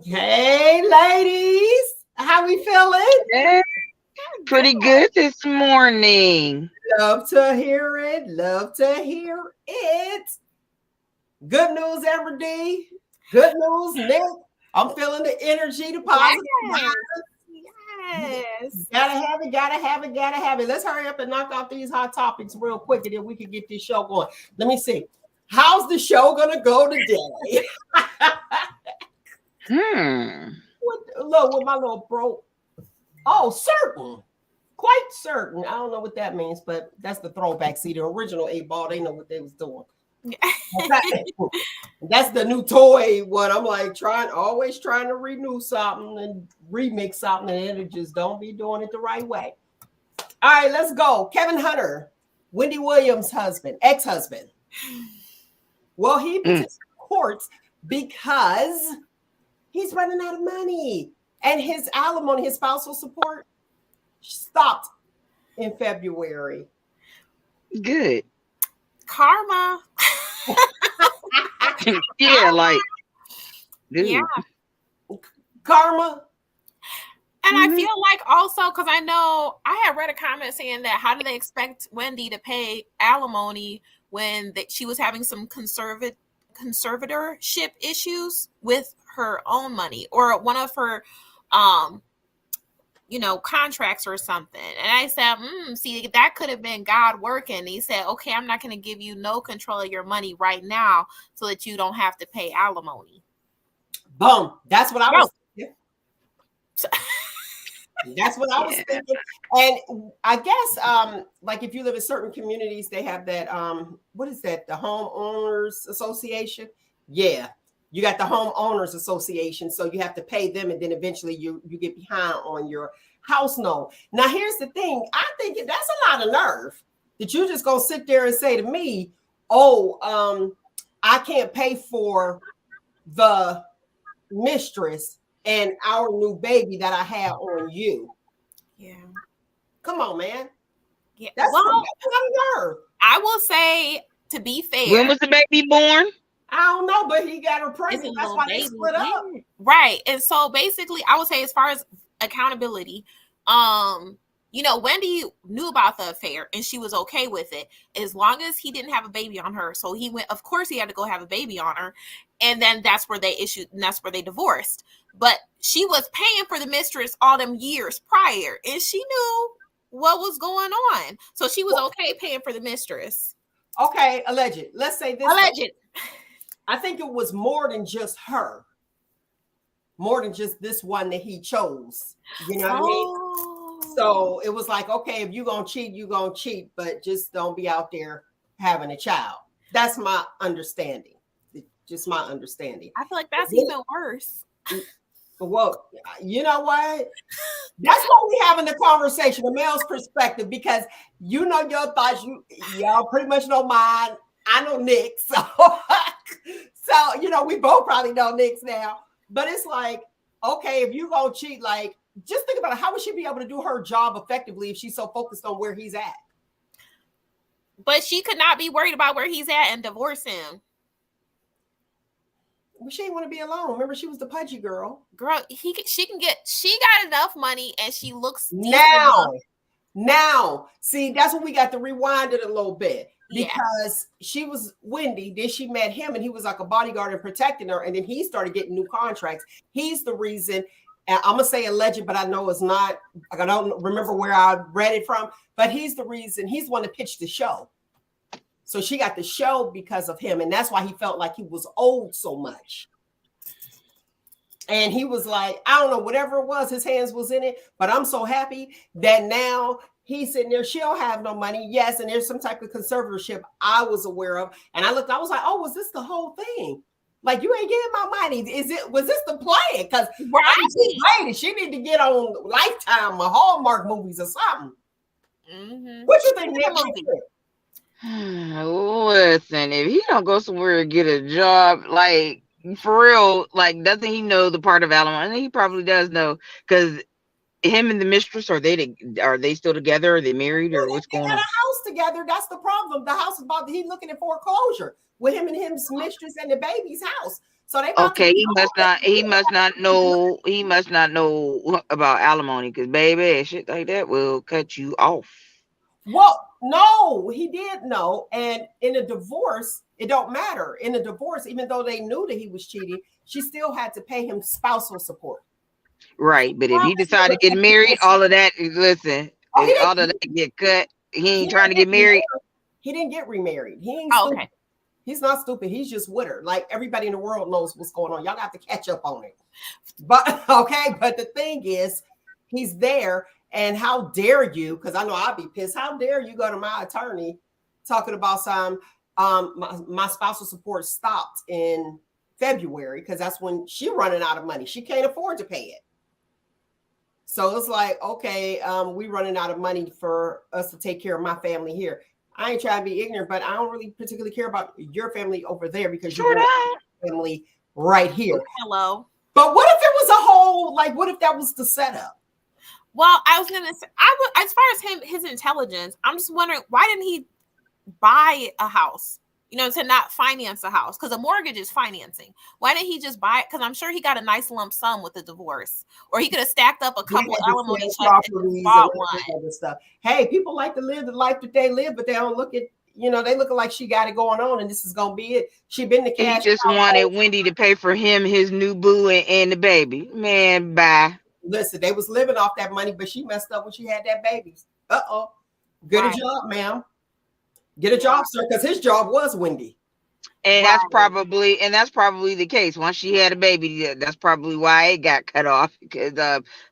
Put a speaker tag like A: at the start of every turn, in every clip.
A: Hey, ladies, how we feeling?
B: Yeah, pretty good this morning.
A: Love to hear it. Love to hear it. Good news, Everdy. Good news, Nick. I'm feeling the energy, the positive vibes.
C: Yes.
A: Gotta have it, gotta have it, gotta have it. Let's hurry up and knock off these hot topics real quick, and then we can get this show going. Let me see. How's the show gonna go today? Look, with my little bro. Oh, certain. Quite certain. I don't know what that means, but that's the throwback. See, the original 8-ball, they know what they was doing. That's the new toy one. I'm like always trying to renew something and remix something, and it just don't be doing it the right way. All right, let's go. Kevin Hunter, Wendy Williams' husband, ex-husband. Well, he petitioned courts because he's running out of money, and his alimony, his spousal support, stopped in February.
B: Good.
C: Karma.
B: Yeah, like, dude.
C: Yeah.
A: Karma.
C: And I feel like also, because I know I had read a comment saying that how do they expect Wendy to pay alimony when she was having some conservatorship issues with her own money or one of her contracts or something. And I said, see, that could have been God working. He said, okay, I'm not going to give you no control of your money right now so that you don't have to pay alimony.
A: Boom. That's what I was thinking. That's what I was thinking. And I guess, like if you live in certain communities, they have that, what is that? The homeowners association. Yeah. You got the homeowners association. So you have to pay them. And then eventually you get behind on your house note. Now, here's the thing. I think that's a lot of nerve that you just going to sit there and say to me, I can't pay for the mistress and our new baby that I have on you.
C: Yeah.
A: Come on, man.
C: Yeah.
A: That's a lot of nerve.
C: I will say, to be fair.
B: When was the baby born?
A: I don't know, but he got her pregnant. That's why they split up.
C: Right. And so basically, I would say as far as accountability, Wendy knew about the affair and she was okay with it as long as he didn't have a baby on her. So he went, of course he had to go have a baby on her. And then that's where they divorced. But she was paying for the mistress all them years prior and she knew what was going on. So she was okay paying for the mistress.
A: Okay, alleged. Let's say this.
C: Alleged.
A: I think it was more than just her. More than just this one that he chose. You know what I mean? So it was like, okay, if you're going to cheat, you're going to cheat, but just don't be out there having a child. That's my understanding. Just my understanding.
C: I feel like that's even worse.
A: Well, you know what? That's why we having the conversation, the male's perspective, because you know your thoughts. Y'all pretty much know mine. I know Nick's. So we both probably know Nick's now. But it's like, okay, if you gonna cheat, like, just think about it. How would she be able to do her job effectively if she's so focused on where he's at?
C: But she could not be worried about where he's at and divorce him.
A: Well, she didn't want to be alone. Remember, she was the pudgy girl.
C: Girl, she got enough money and she looks
A: now. See, that's when we got to rewind it a little bit. Because she was Wendy, then she met him and he was like a bodyguard and protecting her. And then he started getting new contracts. He's the reason, and I'm going to say alleged, but I know it's not, like I don't remember where I read it from, but he's the reason, he's the one that pitched the show. So she got the show because of him. And that's why he felt like he was owed so much. And he was like, I don't know, whatever it was, his hands was in it. But I'm so happy that now he's sitting there, she'll have no money. Yes, and there's some type of conservatorship I was aware of. And I looked, I was like, oh, was this the whole thing? Like, you ain't getting my money. Was this the plan? Because she need to get on Lifetime or Hallmark movies or something. Mm-hmm. What you think?
B: Listen, if he don't go somewhere and get a job, like, for real, like, doesn't he know the part of alimony? He probably does know, because him and the mistress, are they still together? Are they married, or what's going on?
A: They got a house together. That's the problem. The house is he's looking at foreclosure. with him and his mistress and the baby's house. So they about
B: Okay,
A: to
B: he must not. He must not know. He must not know about alimony, because baby, shit like that will cut you off.
A: Well, no, he did know. And in a divorce, it don't matter. In a divorce, even though they knew that he was cheating, she still had to pay him spousal support.
B: Right, but if he decided to get married, all of that. Listen, all of that get cut. He ain't trying to get married.
A: He didn't get remarried. He ain't stupid.
C: Okay.
A: He's not stupid. He's just with her. Like everybody in the world knows what's going on. Y'all got to catch up on it. But okay, but the thing is, he's there. And how dare you? Because I know I'll be pissed. How dare you go to my attorney talking about some my spousal support stopped in February because that's when she running out of money. She can't afford to pay it. So it's like, okay, we running out of money for us to take care of my family here. I ain't trying to be ignorant, but I don't really particularly care about your family over there because you're family right here.
C: Hello.
A: But what if it was a whole, like, what if that was the setup?
C: Well, I was gonna say, as far as his intelligence, I'm just wondering why didn't he buy a house? You know, to not finance a house because a mortgage is financing. Why didn't he just buy it? Because I'm sure he got a nice lump sum with the divorce, or he could have stacked up a couple of alimony checks and bought one.
A: Stuff. Hey, people like to live the life that they live, but they don't look at. You know, they looking like she got it going on, and this is gonna be it. She been the cash.
B: He just wanted Wendy to pay for him, his new boo, and the baby. Man, bye.
A: Listen, they was living off that money, but she messed up when she had that baby. Get a job, ma'am. Get a job, sir, because his job was Wendy.
B: And that's probably the case. Once she had a baby, that's probably why it got cut off, because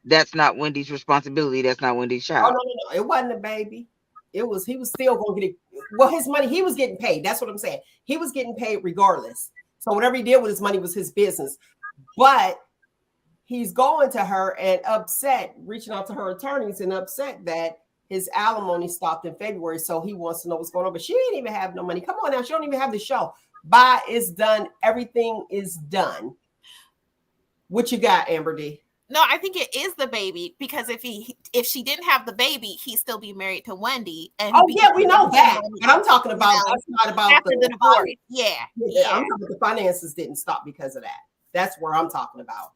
B: that's not Wendy's responsibility. That's not Wendy's child.
A: Oh, no. It wasn't a baby. He was still going to get it. Well, his money, he was getting paid. That's what I'm saying. He was getting paid regardless. So whatever he did with his money was his business. But he's going to her and upset, reaching out to her attorneys and upset that his alimony stopped in February. So he wants to know what's going on. But she didn't even have no money. Come on now. She don't even have the show. Bye, it's done. Everything is done. What you got, Amber D?
C: No, I think it is the baby, because if she didn't have the baby, he'd still be married to Wendy. And
A: we know that. But I'm talking about that's not about
C: after the divorce. Yeah.
A: I'm talking about the finances didn't stop because of that. That's where I'm talking about.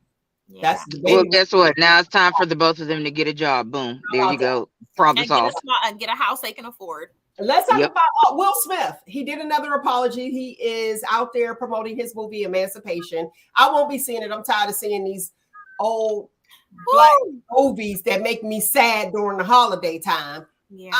C: Yeah.
A: That's the baby.
B: Well, guess what? Now it's time for the both of them to get a job. Boom. There you go. Problem solved.
C: And get a house they can afford.
A: Let's talk about Will Smith. He did another apology. He is out there promoting his movie Emancipation. I won't be seeing it. I'm tired of seeing these old black movies that make me sad during the holiday time.
C: Yeah.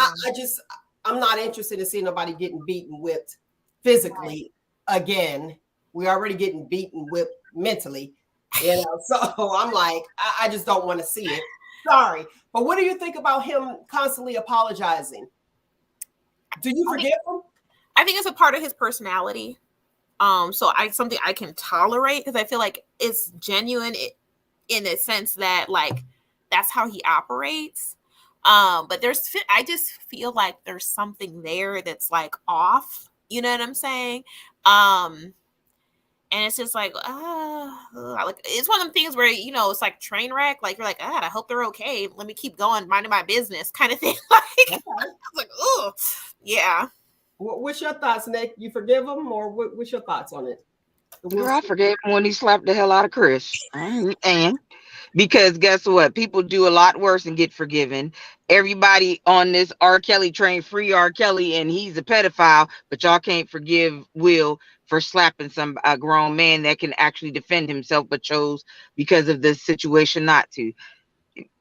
A: I'm not interested in seeing nobody getting beaten, whipped physically again. We're already getting beaten, whipped mentally. You know, so I'm like, I just don't want to see it. Sorry. But what do you think about him constantly apologizing? Do you forgive him?
C: I think it's a part of his personality. So something I can tolerate, because I feel like it's genuine in the sense that, like, that's how he operates. But I just feel like there's something there that's like off. You know what I'm saying? And it's just like, it's one of them things where, you know, it's like train wreck. Like, you're like, I hope they're okay. Let me keep going, minding my business kind of thing. Like, oh, yeah.
A: What's your thoughts, Nick? You forgive him, or what's your thoughts on it?
B: Girl, I forgave him when he slapped the hell out of Chris. And because guess what? People do a lot worse and get forgiven. Everybody on this R. Kelly train, free R. Kelly, and he's a pedophile, but y'all can't forgive Will for slapping a grown man that can actually defend himself, but chose because of the situation not to.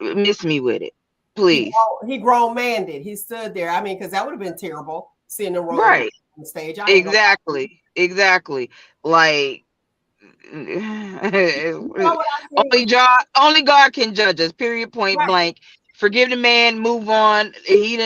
B: Miss me with it, please.
A: He grown man did. He stood there. I mean, because that would have been terrible seeing the
B: right
A: on the stage.
B: Exactly. Like, only God can judge us. Period. Point blank. Forgive the man. Move on. He's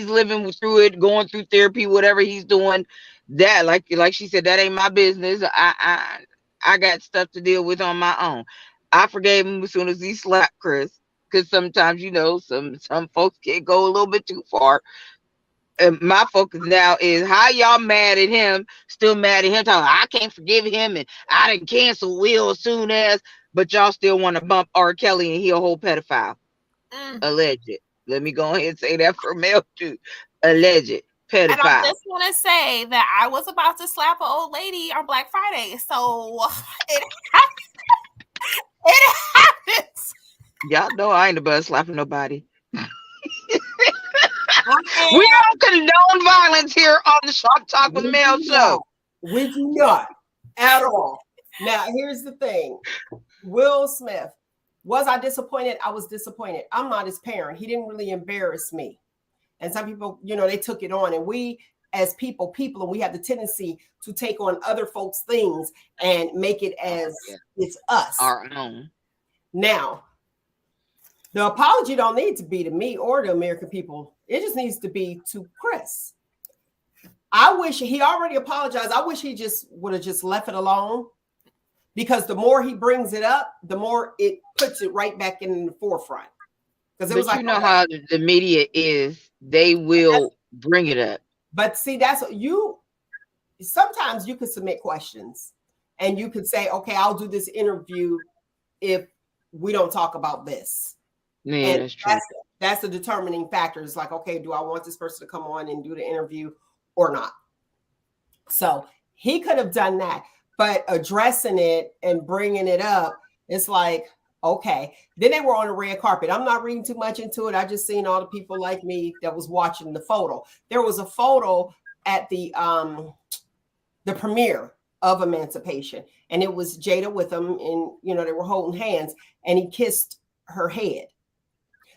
B: living through it, going through therapy, whatever he's doing. That, like she said, that ain't my business. I got stuff to deal with on my own. I forgave him as soon as he slapped Chris, because sometimes, you know, some folks can go a little bit too far. And my focus now is how y'all mad at him, still mad at him, talking, I can't forgive him, and I didn't cancel Will as soon as, but y'all still want to bump R. Kelly and he a whole pedophile. Alleged. Let me go ahead and say that for male too. Alleged.
C: And I
B: pedophile.
C: just want to say that I was about to slap an old lady on Black Friday, so it happens.
B: Y'all know I ain't about slapping nobody.
A: I
B: We don't condone violence here on the Sharp Talk with
A: We
B: Mel
A: do
B: show.
A: not. We do not at all. Now, here's the thing. Will Smith, was I disappointed? I was disappointed. I'm not his parent. He didn't really embarrass me. And some people, they took it on. And we, as people, and we have the tendency to take on other folks' things and make it as it's us.
B: Our own.
A: Now, the apology don't need to be to me or the American people. It just needs to be to Chris. I wish he already apologized. I wish he just would have just left it alone, because the more he brings it up, the more it puts it right back in the forefront. Because it was like,
B: how the media is, they will bring it up.
A: But see, that's what sometimes you could submit questions and you could say, okay, I'll do this interview if we don't talk about this.
B: Yeah,
A: and
B: that's true.
A: That's the determining factor. It's like, okay, do I want this person to come on and do the interview or not? So he could have done that, but addressing it and bringing it up, it's like, okay. Then they were on the red carpet. I'm not reading too much into it. I just seen all the people like me that was watching the photo. There was a photo at the premiere of Emancipation, and it was Jada with him, and they were holding hands, and he kissed her head.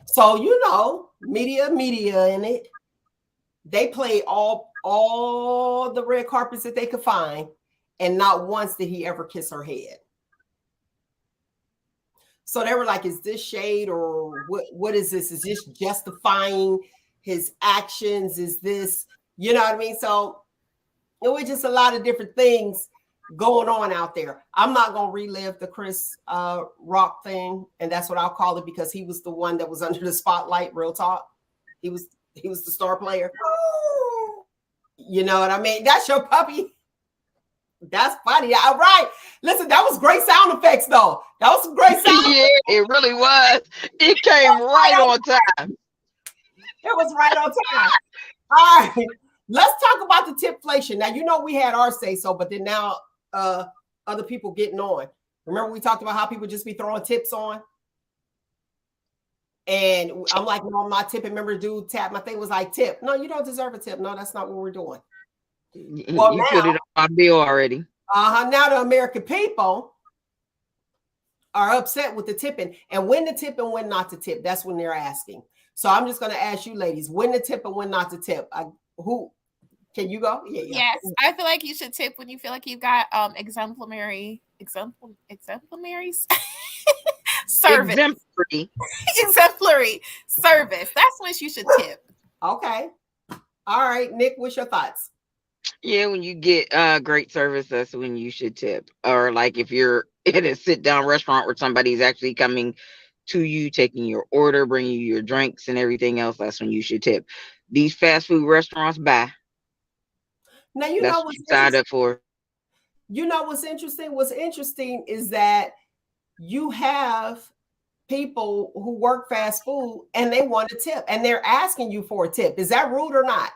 A: So media in it. They played all the red carpets that they could find, and not once did he ever kiss her head. So they were like, is this shade, or what is this? Is this justifying his actions? Is this, you know what I mean? So it was just a lot of different things going on out there. I'm not going to relive the Chris Rock thing, and that's what I'll call it, because he was the one that was under the spotlight, real talk. He was the star player. You know what I mean? That's your puppy. That's funny. All right. Listen, that was great sound effects, though. That was some great sound effects.
B: It really was. It came right on time.
A: It was right on time. All right. Let's talk about the tipflation. Now, we had our say so, but then now other people getting on. Remember we talked about how people just be throwing tips on? And I'm like, no, my tip. And remember, dude tapped my thing, was like, tip. No, you don't deserve a tip. No, that's not what we're doing. Well,
B: you put it on my bill already.
A: Now the American people are upset with the tipping, and when to tip and when not to tip. That's when they're asking. So I'm just going to ask you ladies, when to tip and when not to tip. Who can you go? Yeah.
C: Yes, I feel like you should tip when you feel like you've got exemplary service. Exemplary service. That's when you should tip.
A: Okay. All right, Nick, what's your thoughts?
B: Yeah, when you get great service, that's when you should tip. Or like if you're in a sit-down restaurant where somebody's actually coming to you, taking your order, bringing you your drinks and everything else, that's when you should tip. These fast food restaurants, bye.
A: Now
B: that's what you signed up for.
A: You know what's interesting? What's interesting is that you have people who work fast food and they want a tip, and they're asking you for a tip. Is that rude or not?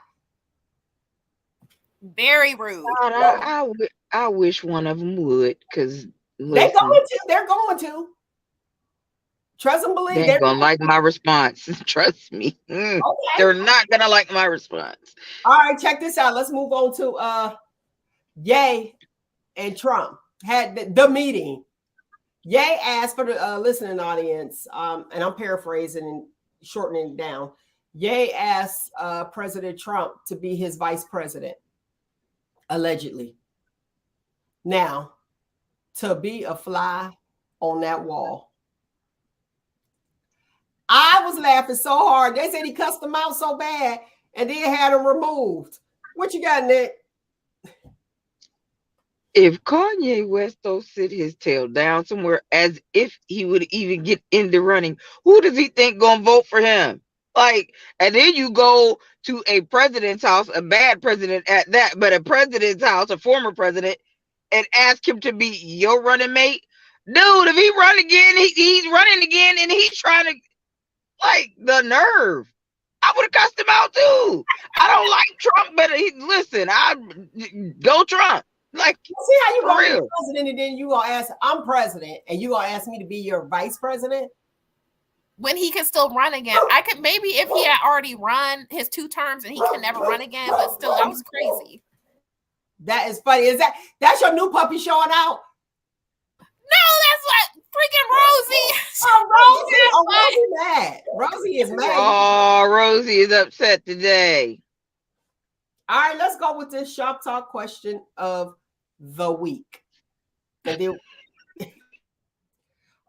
C: Very rude.
B: God, I wish one of them would, because
A: they're going to. Trust and believe.
B: They're gonna like my response. Trust me. Okay. They're not gonna like my response.
A: All right, check this out. Let's move on to Ye and Trump had the meeting. Ye asked for the listening audience, and I'm paraphrasing and shortening it down. Ye asked President Trump to be his vice president, allegedly. Now, to be a fly on that wall. I was laughing so hard. They said he cussed him out so bad and then had him removed. What you got, Nick?
B: If Kanye West don't sit his tail down somewhere as if he would even get in the running, who does he think gonna vote for him? Like, and then you go to a president's house, a bad president at that, but a president's house, a former president, and ask him to be your running mate. Dude, if he run again, he's running again, and he's trying to, like, the nerve. I would have cussed him out too. I don't like Trump, but listen, I go Trump. Like,
A: see how you
B: for
A: gonna
B: real.
A: be president and then you gonna ask, I'm president, and you gonna ask me to be your vice president?
C: When he could still run again. I could maybe if he had already run his 2 terms and he could never run again, but still, that was crazy.
A: That is funny. That's your new puppy showing out?
C: No, that's what freaking Rosie.
A: Oh, Rosie mad. Rosie is mad.
B: Oh, Rosie is upset today.
A: All right, let's go with this shop talk question of the week. And then,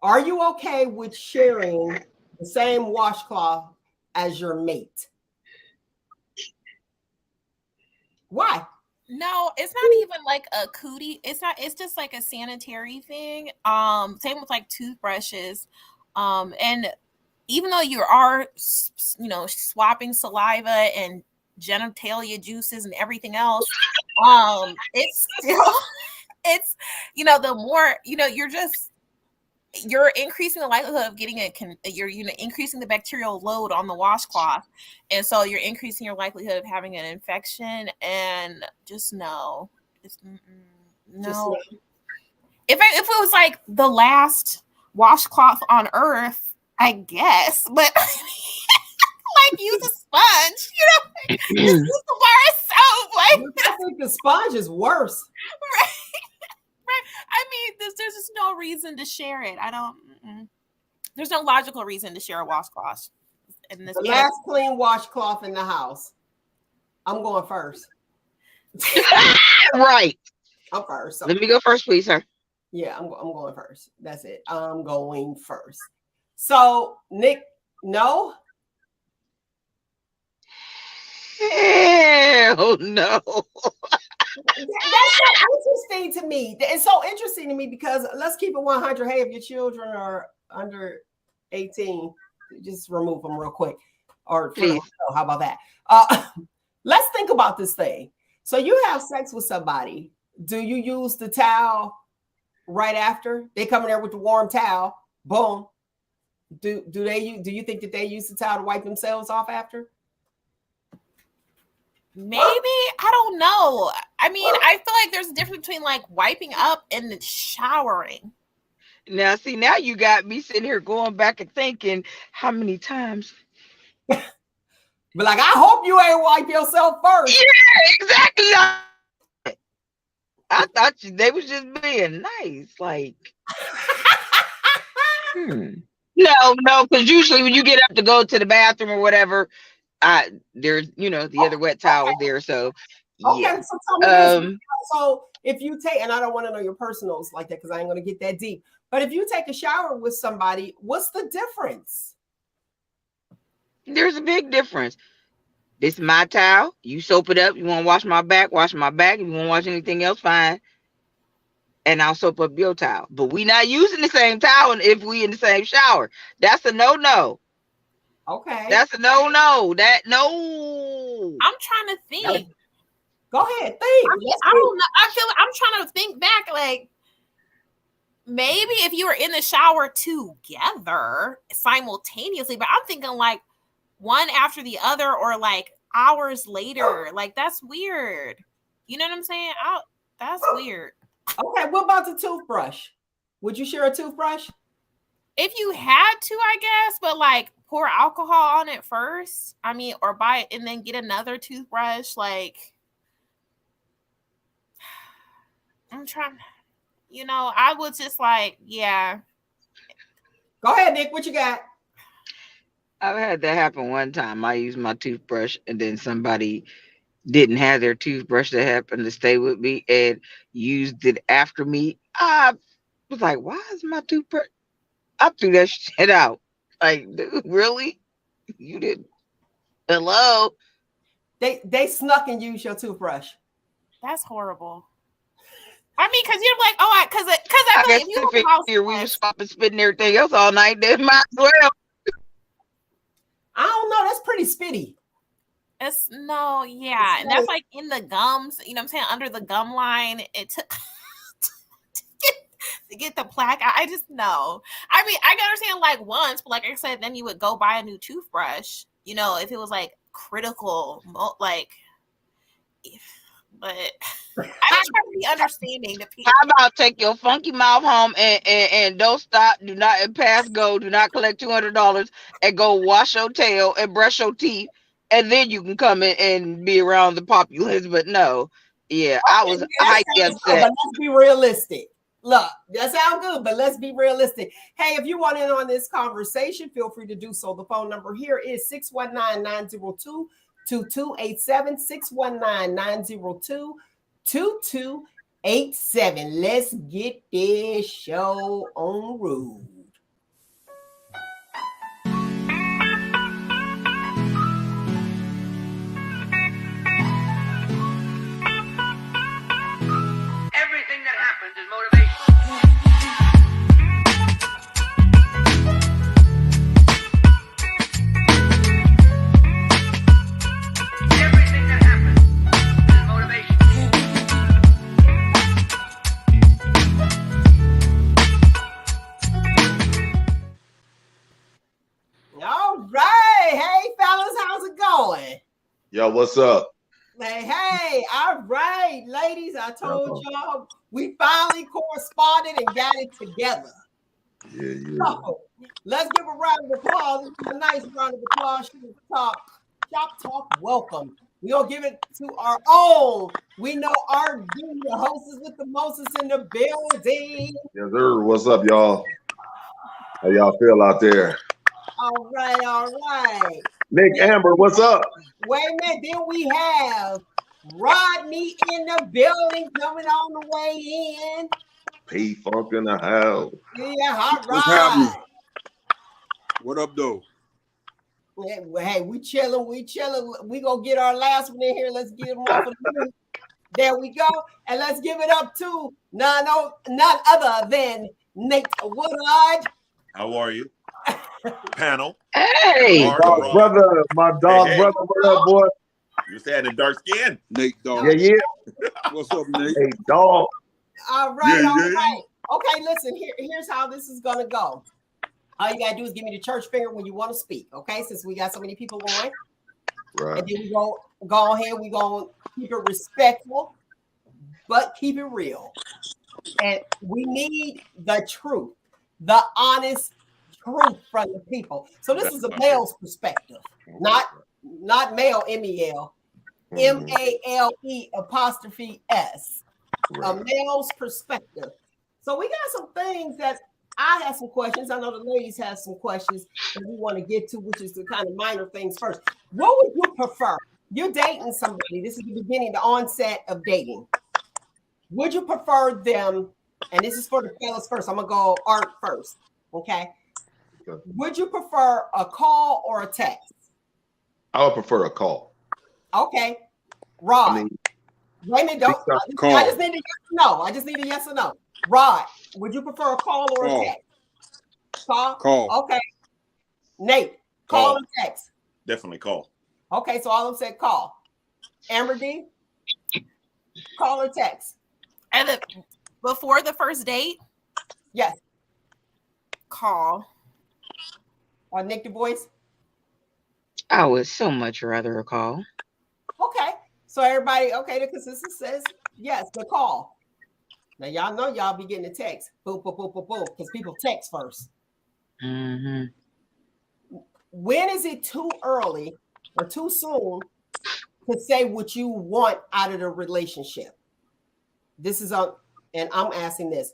A: are you okay with sharing the same washcloth as your mate? Why?
C: No, it's not even like a cootie. It's just like a sanitary thing. Same with like toothbrushes. And even though you are, swapping saliva and genitalia juices and everything else, it's still, it's, the more, you're increasing the likelihood of getting you're increasing the bacterial load on the washcloth, and so you're increasing your likelihood of having an infection. And just no, no. If it was like the last washcloth on earth, I guess, but like use a sponge, just use the bar of soap. Like,
A: I think the sponge is worse.
C: Right. I mean, there's just no reason to share it. There's no logical reason to share a washcloth.
A: The last clean washcloth in the house. I'm going first.
B: Right.
A: I'm first. So.
B: Let me go first, please, sir.
A: Yeah, I'm going first. That's it. I'm going first. So, Nick, no?
B: Hell no.
A: That's so interesting to me. It's so interesting to me because let's keep it 100. Hey, if your children are under 18, just remove them real quick. Or please. How about that? Let's think about this thing. So you have sex with somebody. Do you use the towel right after? They come in there with the warm towel. Boom. Do you think that they use the towel to wipe themselves off after?
C: Maybe. I don't know. I mean, I feel like there's a difference between like wiping up and showering.
B: Now, see, now you got me sitting here going back and thinking, how many times?
A: But like, I hope you ain't wipe yourself first.
B: Yeah, exactly. I thought they was just being nice. Like, No, because usually when you get up to go to the bathroom or whatever, there's the other wet towel there. So
A: okay, so tell me this. So if you take, and I don't want to know your personals like that because I ain't gonna get that deep. But if you take a shower with somebody, what's the difference?
B: There's a big difference. This is my towel. You soap it up. You want to wash my back? Wash my back. If you want to wash anything else, fine. And I'll soap up your towel. But we not using the same towel if we in the same shower. That's a no-no.
A: Okay.
B: That's a no-no. No.
C: I'm trying to think.
A: Go ahead, think.
C: I don't know. I feel like I'm trying to think back. Like maybe if you were in the shower together simultaneously, but I'm thinking like one after the other or like hours later. Like that's weird. You know what I'm saying? That's weird.
A: Okay, what about the toothbrush? Would you share a toothbrush?
C: If you had to, I guess, but like pour alcohol on it first. I mean, or buy it and then get another toothbrush. Like, I'm trying, I would just like, yeah.
A: Go ahead, Nick. What you got?
B: I've had that happen one time. I used my toothbrush and then somebody didn't have their toothbrush that happened to stay with me and used it after me. I was like, why is my toothbrush? I threw that shit out. Like, dude, really? You didn't? Hello?
A: They snuck and used your toothbrush.
C: That's horrible. I mean, because you're like, because I feel like if you
B: here, we were swapping, spitting everything else all night. Then might as well.
A: I don't know. That's pretty spitty.
C: And that's like in the gums, you know what I'm saying? Under the gum line, it took to get the plaque. I just know. I mean, I can understand like once, but like I said, then you would go buy a new toothbrush. you know, if it was like critical, like, but I was trying to be understanding to people.
B: How about take your funky mouth home and don't stop, do not pass go, do not collect $200 and go wash your tail and brush your teeth, and then you can come in and be around the populace. But no, yeah, I was highly upset.
A: But let's be realistic. Look, that sounds good, but let's be realistic. Hey, if you want in on this conversation, feel free to do so. The phone number here is 619-902-2287, 619-902-2287. Let's get this show on road.
D: Everything that happens is motivation. Everything that happens is motivation.
A: All right. Hey, fellas, how's it going?
E: Yo, what's up?
A: Hey, all right, ladies. I told y'all we finally corresponded and got it together.
E: Yeah.
A: So, let's give a round of applause. This is a nice round of applause. Shop Talk, welcome. We're going to give it to our own. We know our dude, the hostess with the mostest in the building.
E: Yes, sir. What's up, y'all? How y'all feel out there?
A: All right.
E: Nick, Amber, what's up?
A: Wait a minute. Then we have Rodney in the building coming on the way in.
E: P-Funk in the house.
A: Yeah, all right.
F: What's happening? What up, though?
A: Hey, we chilling. We gonna get our last one in here. Let's get him off of the roof. There we go. And let's give it up to none other than Nate Woodard.
G: How are you? Panel.
B: Hey,
G: Mark,
E: Dog brother, my dog
G: Hey.
E: brother, what up, boy?
G: You said the dark skin.
F: Nate, dog.
E: Yeah.
F: What's up, Nate?
E: Hey, dog.
A: All right,
G: Yeah,
A: all
G: yeah.
A: right. Okay, listen, here's how this is gonna go. All you gotta do is give me the church finger when you want to speak, okay? Since we got so many people going.
E: Right.
A: And then we go ahead, we gonna keep it respectful, but keep it real. And we need the truth, the honest truth from the people. So this is a male's perspective, not male, M-E-L, M-A-L-E apostrophe S. A male's perspective. So we got some things that I have some questions. I know the ladies have some questions that we want to get to, which is the kind of minor things first. What would you prefer? You're dating somebody. This is the beginning, the onset of dating. Would you prefer them? And this is for the fellas first. I'm gonna go Art first. Okay. Would you prefer a call or a text?
E: I would prefer a call.
A: Okay. Rod.
E: I mean,
A: Wait a minute, don't.
F: Call.
A: I just need a yes or no. I just need a yes or no. Rod, would you prefer a call or
F: Call.
A: a text? Call.
F: Call.
A: Okay. Nate, call
G: Call.
A: or text?
G: Definitely call.
A: Okay, so all of them said call. Amber D, call or text?
C: And before the first date,
A: Yes.
C: call.
A: Or Nick Du Bois?
B: I would so much rather a call.
A: Okay. So everybody, okay, the consensus says yes, the call. Now y'all know y'all be getting a text. Boom, boom, boom, boom, boom. Because people text first.
B: Mm-hmm.
A: When is it too early or too soon to say what you want out of the relationship? This is on, and I'm asking this.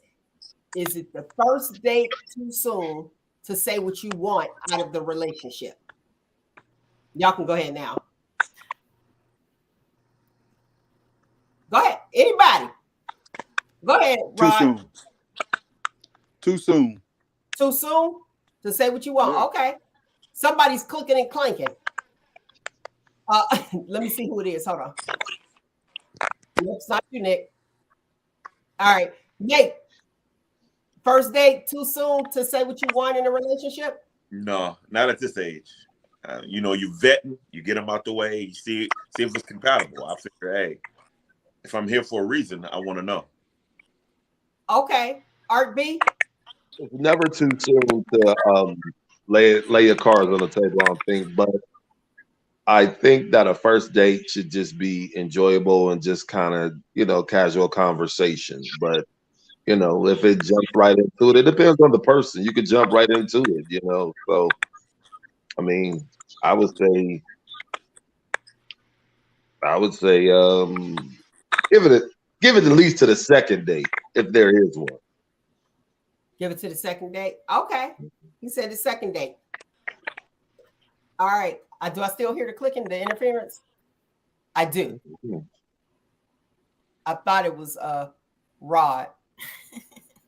A: Is it the first date too soon to say what you want out of the relationship? Y'all can go ahead now. Go ahead. Anybody. Go ahead,
F: Too
A: Rod.
F: soon. Too soon.
A: Too soon to say what you want.
F: Yeah.
A: Okay. Somebody's clicking and clanking. Let me see who it is. Hold on. Nope, it's not you, Nick. All right. Nate, first date too soon to say what you want in a relationship?
G: No, not at this age. You vetting, you get them out the way, you see if it's compatible. I figure, hey, if I'm here for a reason, I want to know.
A: Okay. Art B?
E: It's never too soon to lay your cards on the table on things, but I think that a first date should just be enjoyable and just kind of, casual conversation. But, if it jumps right into it, it depends on the person. You could jump right into it. So, I mean, I would say, give it at least to the second date if there is one.
A: Give it to the second date. Okay. He said the second date. All right. Do I still hear the clicking, the interference? I do. I thought it was Rod,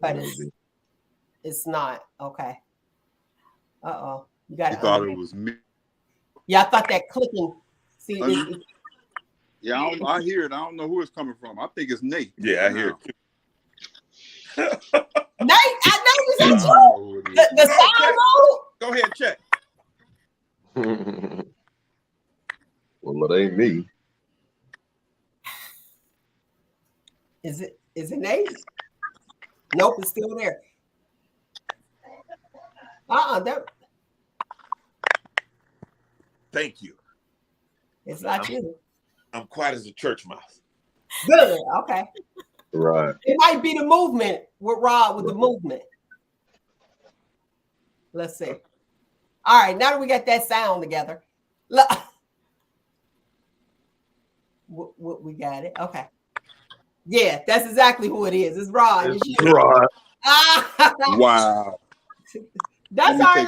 A: but it's not. Okay. Uh-oh. You got
F: I thought it was me.
A: Yeah, I thought that clicking. See,
F: Yeah, I hear it. I don't know who it's coming from. I think it's Nate.
G: Yeah, I hear it too.
A: Nate, I know you said you. The sound mode.
G: Go ahead, check.
E: Well, it ain't me.
A: Is it Nate? Nope, it's still there.
G: Thank you.
A: It's not you.
G: I'm quiet as a church mouse.
A: Good. Okay.
E: Right.
A: It might be the movement with Rod with the movement. Let's see. All right, now that we got that sound together, look. We got it. Okay. Yeah, that's exactly who it is. It's Rod.
E: It's Rod.
F: Wow.
A: That's all right.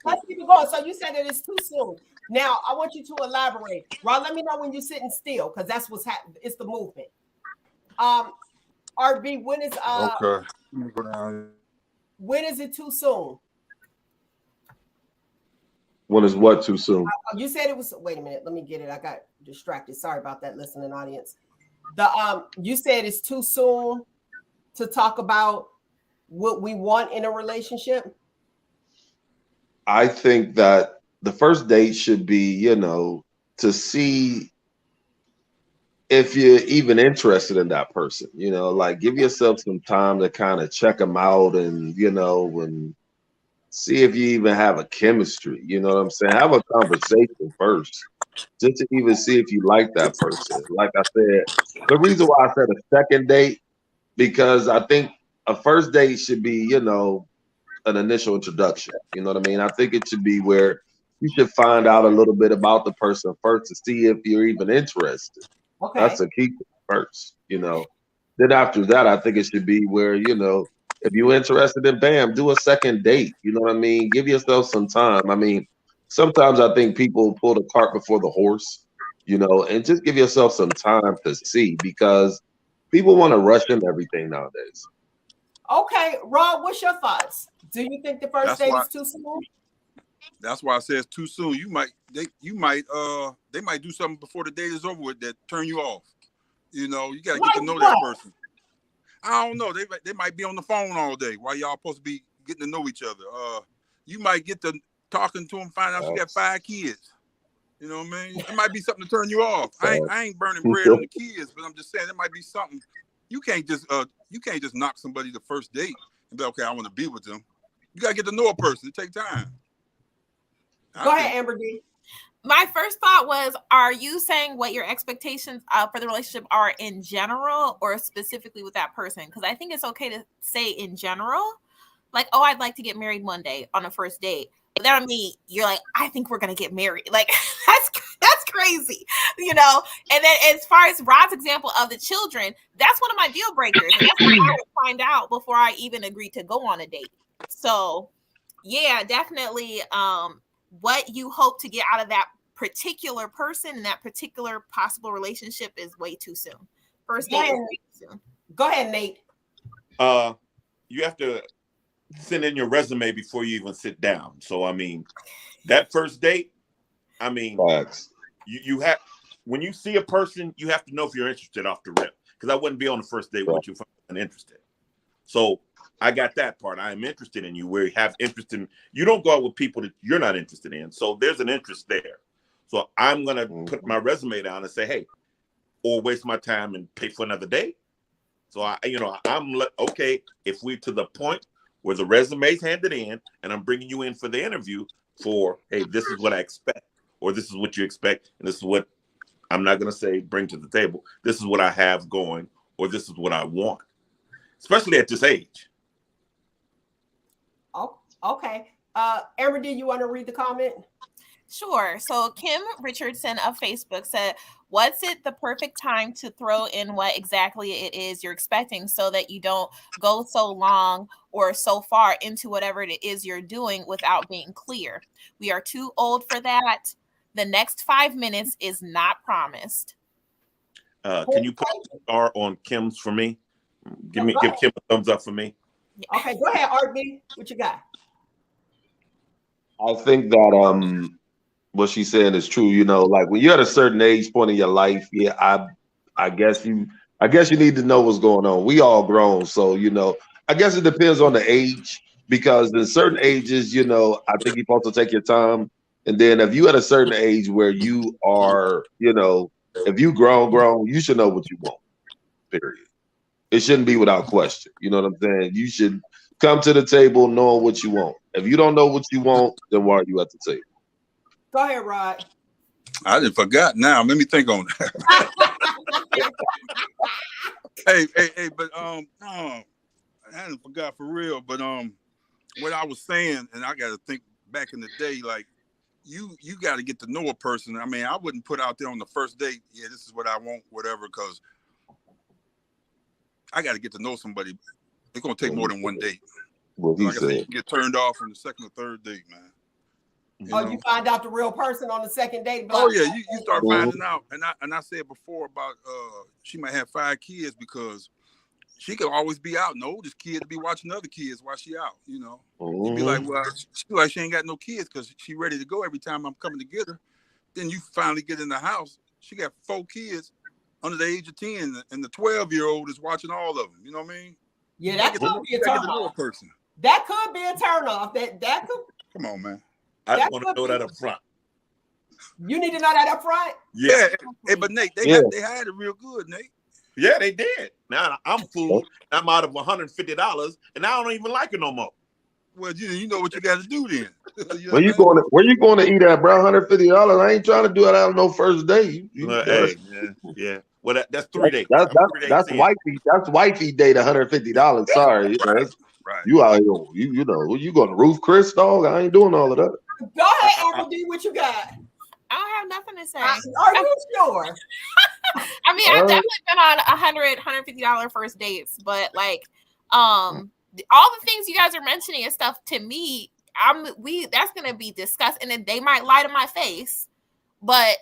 A: Let's keep it going. So you said that it's too soon. Now I want you to elaborate. Rod, let me know when you're sitting still, because that's what's happening. It's the movement. RB, when is
F: okay. Let me go down.
A: When is it too soon?
E: When is what too soon?
A: You said it was. Wait a minute. Let me get it. I got distracted. Sorry about that, listening audience. You said it's too soon to talk about what we want in a relationship.
E: I think that the first date should be, to see if you're even interested in that person. Like give yourself some time to kind of check them out and, and see if you even have a chemistry. You know what I'm saying? Have a conversation first, just to even see if you like that person. Like I said, the reason why I said a second date, because I think a first date should be, an initial introduction. You know what I mean? I think it should be where you should find out a little bit about the person first to see if you're even interested.
A: Okay.
E: That's the key first, Then after that, I think it should be where, if you're interested, then bam, do a second date. You know what I mean? Give yourself some time. I mean, sometimes I think people pull the cart before the horse, and just give yourself some time to see, because people want to rush into everything nowadays.
A: Okay, Rob, what's your thoughts? Do you think the first date is too soon?
F: That's why I say it's too soon. They might do something before the date is over with that turn you off. You got to get to know that person. I don't know. They might be on the phone all day while y'all supposed to be getting to know each other. You might get to talking to them, find out she got 5 kids. You know what I mean? It might be something to turn you off. I ain't burning bread on the kids, but I'm just saying it might be something. You can't just knock somebody the first date and be okay, I want to be with them. You gotta get to know a person. It takes time.
A: Go ahead, Amber D.
C: My first thought was, are you saying what your expectations for the relationship are in general or specifically with that person? Because I think it's okay to say in general, like, oh, I'd like to get married one day on a first date. But that don't mean you're like, I think we're going to get married. Like, that's crazy, And then as far as Rod's example of the children, that's one of my deal breakers. And that's what I would find out before I even agreed to go on a date. So, yeah, definitely what you hope to get out of that particular person and that particular possible relationship is way too soon. First date is way too soon.
A: Go ahead, Nate.
G: You have to send in your resume before you even sit down. So, I mean, that first date, I mean, you have, when you see a person, you have to know if you're interested off the rip. Because I wouldn't be on the first date with you if I wasn't interested. So I got that part. I am interested in you, where you have interest in, you don't go out with people that you're not interested in. So there's an interest there. So I'm going to put my resume down and say, hey, or waste my time and pay for another date. So I'm okay, if we're to the point where the resume's handed in and I'm bringing you in for the interview for, hey, this is what I expect, or this is what you expect, and this is what I'm not going to say bring to the table. This is what I have going, or this is what I want, especially at this age.
A: Oh, okay. Amber, do you want to read the comment?
C: Sure. So Kim Richardson of Facebook said, what's it the perfect time to throw in what exactly it is you're expecting so that you don't go so long or so far into whatever it is you're doing without being clear? We are too old for that. The next 5 minutes is not promised.
G: Can you put a star on Kim's for me? Give Kim a thumbs up for me.
A: Okay, go ahead, RB. What you got?
E: I think that what she's saying is true. You know, like when you're at a certain age point in your life, yeah, I guess you need to know what's going on. We all grown, so you know, I guess it depends on the age, because in certain ages, you know, I think you're supposed to take your time. And then if you at a certain age where you are, you know, if you grown, you should know what you want. Period. It shouldn't be without question. You know what I'm saying? You should come to the table knowing what you want. If you don't know what you want, then why are you at the table?
A: Go ahead, Rod.
F: I didn't forgot now. Let me think on that. hey, but I hadn't forgot for real. But what I was saying, and I got to think back in the day, like you got to get to know a person. I mean, I wouldn't put out there on the first date, yeah, this is what I want, whatever, because I got to get to know somebody. It's gonna take more than one date.
E: Well, he
F: like
E: said,
F: I said, you get turned off on the second or third date, man.
A: You find out the real person on the second date.
F: Oh yeah, you start finding out. And I said before about she might have 5 kids because she could always be out. And the oldest kid to be watching other kids while she out. You know, you'd be like, well, she ain't got no kids because she ready to go every time I'm coming to get her. Then you finally get in the house. She got 4 kids under the age of 10, and the 12-year-old is watching all of them. You know what I mean?
A: Yeah, that could be a turn off. That could be a turn off. That could.
F: Come on, man.
G: I want to know that up front.
A: You need to know that up front?
F: Yeah. Hey, but Nate, they had it real good, Nate.
G: Yeah, they did. Now I'm fooled. I'm out of $150, and I don't even like it no more.
F: Well, you know what you got to do then.
E: Where you going to eat at, bro? $150? I ain't trying to do it out on no first date.
G: Yeah. Well, that's 3 days.
E: That's wifey. That's wifey date. $150. Sorry, you know,
F: right.
E: You out here. You know, you going to roof Chris, dog? I ain't doing all of that.
A: Go ahead, Amber D. What you got?
C: I don't have nothing to say.
A: Are you sure?
C: I mean, I've definitely been on $150 first dates, but like, all the things you guys are mentioning and stuff, to me, that's gonna be discussed, and then they might lie to my face, but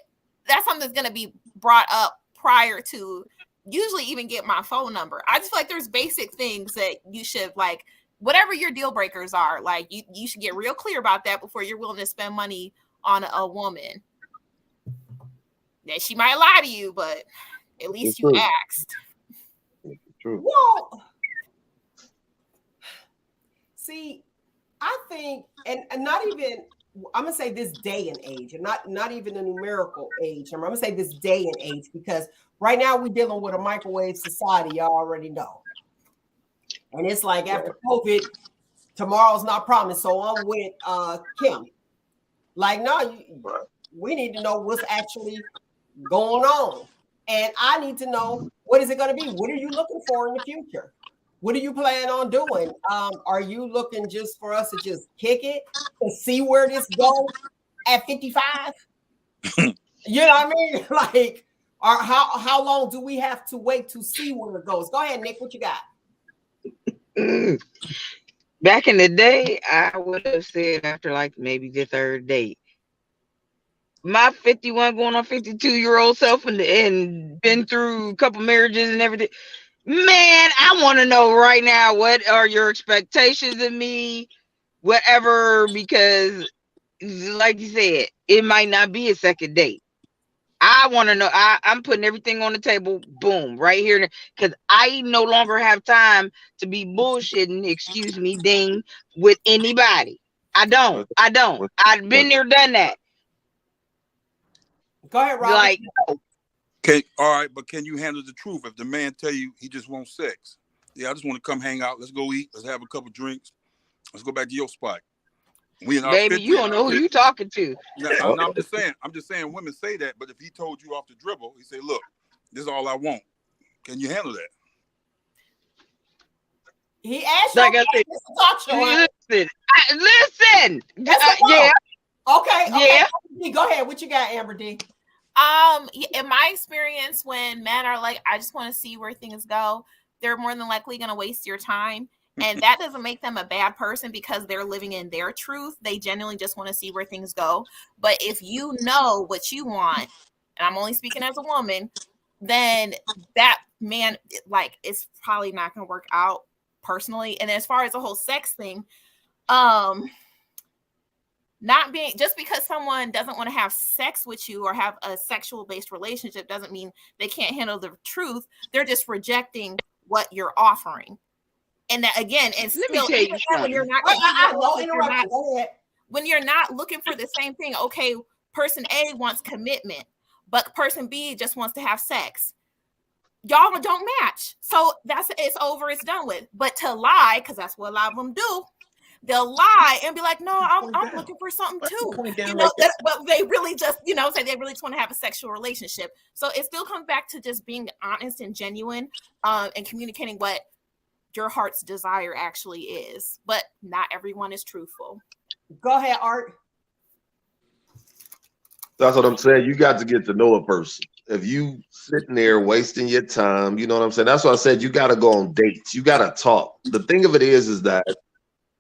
C: that's something that's gonna be brought up prior to usually even get my phone number. I just feel like there's basic things that you should, like, whatever your deal breakers are, like you should get real clear about that before you're willing to spend money on a woman. Yeah, she might lie to you, but at least you asked.
E: True.
A: Well, see, I think, and not even, I'm gonna say this day and age, and not even a numerical age. I'm gonna say this day and age because right now we're dealing with a microwave society. Y'all already know, and it's like after COVID, tomorrow's not promised. So I'm with Kim. Like, no, we need to know what's actually going on, and I need to know what is it going to be. What are you looking for in the future? What do you plan on doing? Are you looking just for us to just kick it to see where this goes at 55? You know what I mean? Like, or how long do we have to wait to see where it goes? Go ahead, Nick. What you got?
B: Back in the day, I would have said after like maybe the 3rd date. My 51 going on 52-year-old self and been through a couple marriages and everything. Man, I want to know right now, what are your expectations of me, whatever, because like you said, it might not be a second date. I want to know. I'm putting everything on the table, boom, right here, because I no longer have time to be bullshitting, excuse me, ding, with anybody. I don't. I've been there, done that.
A: Go ahead, Rob.
B: Like,
F: okay, all right, but can you handle the truth if the man tell you he just wants sex? Yeah, I just want to come hang out. Let's go eat. Let's have a couple drinks. Let's go back to your spot. We in our
B: Baby,
F: 50s.
B: you don't know who you talking to.
F: No, I'm just saying women say that, but if he told you off the dribble, he say, look, this is all I want. Can you handle that?
A: He asked
B: Like
A: you.
B: I said,
A: Talk show.
B: listen.
A: Yeah. Okay.
B: Yeah.
A: Go ahead. What you got, Amber D?
C: In my experience, when men are like, I just want to see where things go, they're more than likely going to waste your time. And that doesn't make them a bad person because they're living in their truth. They genuinely just want to see where things go. But if you know what you want, and I'm only speaking as a woman, then that man, like, it's probably not going to work out personally. And as far as the whole sex thing, not being, just because someone doesn't want to have sex with you or have a sexual based relationship doesn't mean they can't handle the truth. They're just rejecting what you're offering. And that, again, and
B: Let me tell you something.
C: When you're not looking for the same thing, okay, person A wants commitment, but person B just wants to have sex. Y'all don't match. So it's over, it's done with. But to lie, because that's what a lot of them do, they'll lie and be like, no, I'm looking for something too. But they really just, say they really just want to have a sexual relationship. So it still comes back to just being honest and genuine, and communicating what your heart's desire actually is. But not everyone is truthful.
A: Go ahead, Art.
E: That's what I'm saying. You got to get to know a person. If you sitting there wasting your time, you know what I'm saying? That's why I said you got to go on dates. You got to talk. The thing of it is that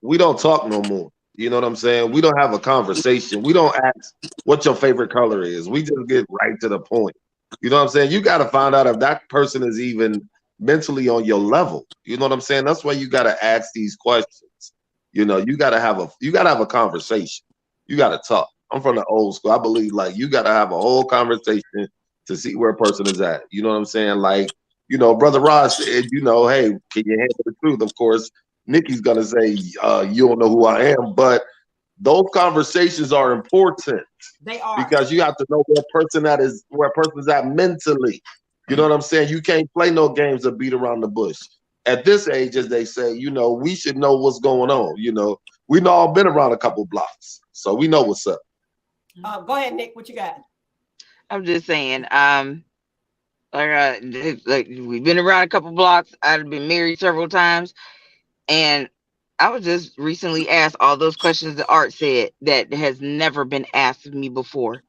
E: we don't talk no more. You know what I'm saying? We don't have a conversation. We don't ask what your favorite color is. We just get right to the point. You know what I'm saying? You got to find out if that person is even mentally on your level. You know what I'm saying? That's why you got to ask these questions. You got to have a conversation. You got to talk. I'm from the old school. I believe like you got to have a whole conversation to see where a person is at. You know what I'm saying? Like, Brother Ross said, hey, can you handle the truth? Of course, Nikki's gonna say, you don't know who I am, but those conversations are important.
A: They are,
E: because you have to know where a person's at mentally. You know what I'm saying? You can't play no games or beat around the bush. At this age, as they say, we should know what's going on. We've all been around a couple blocks, so we know what's up.
A: Go ahead, Nick. What you got?
B: I'm just saying, like we've been around a couple blocks. I've been married several times, and I was just recently asked all those questions that Art said that has never been asked of me before.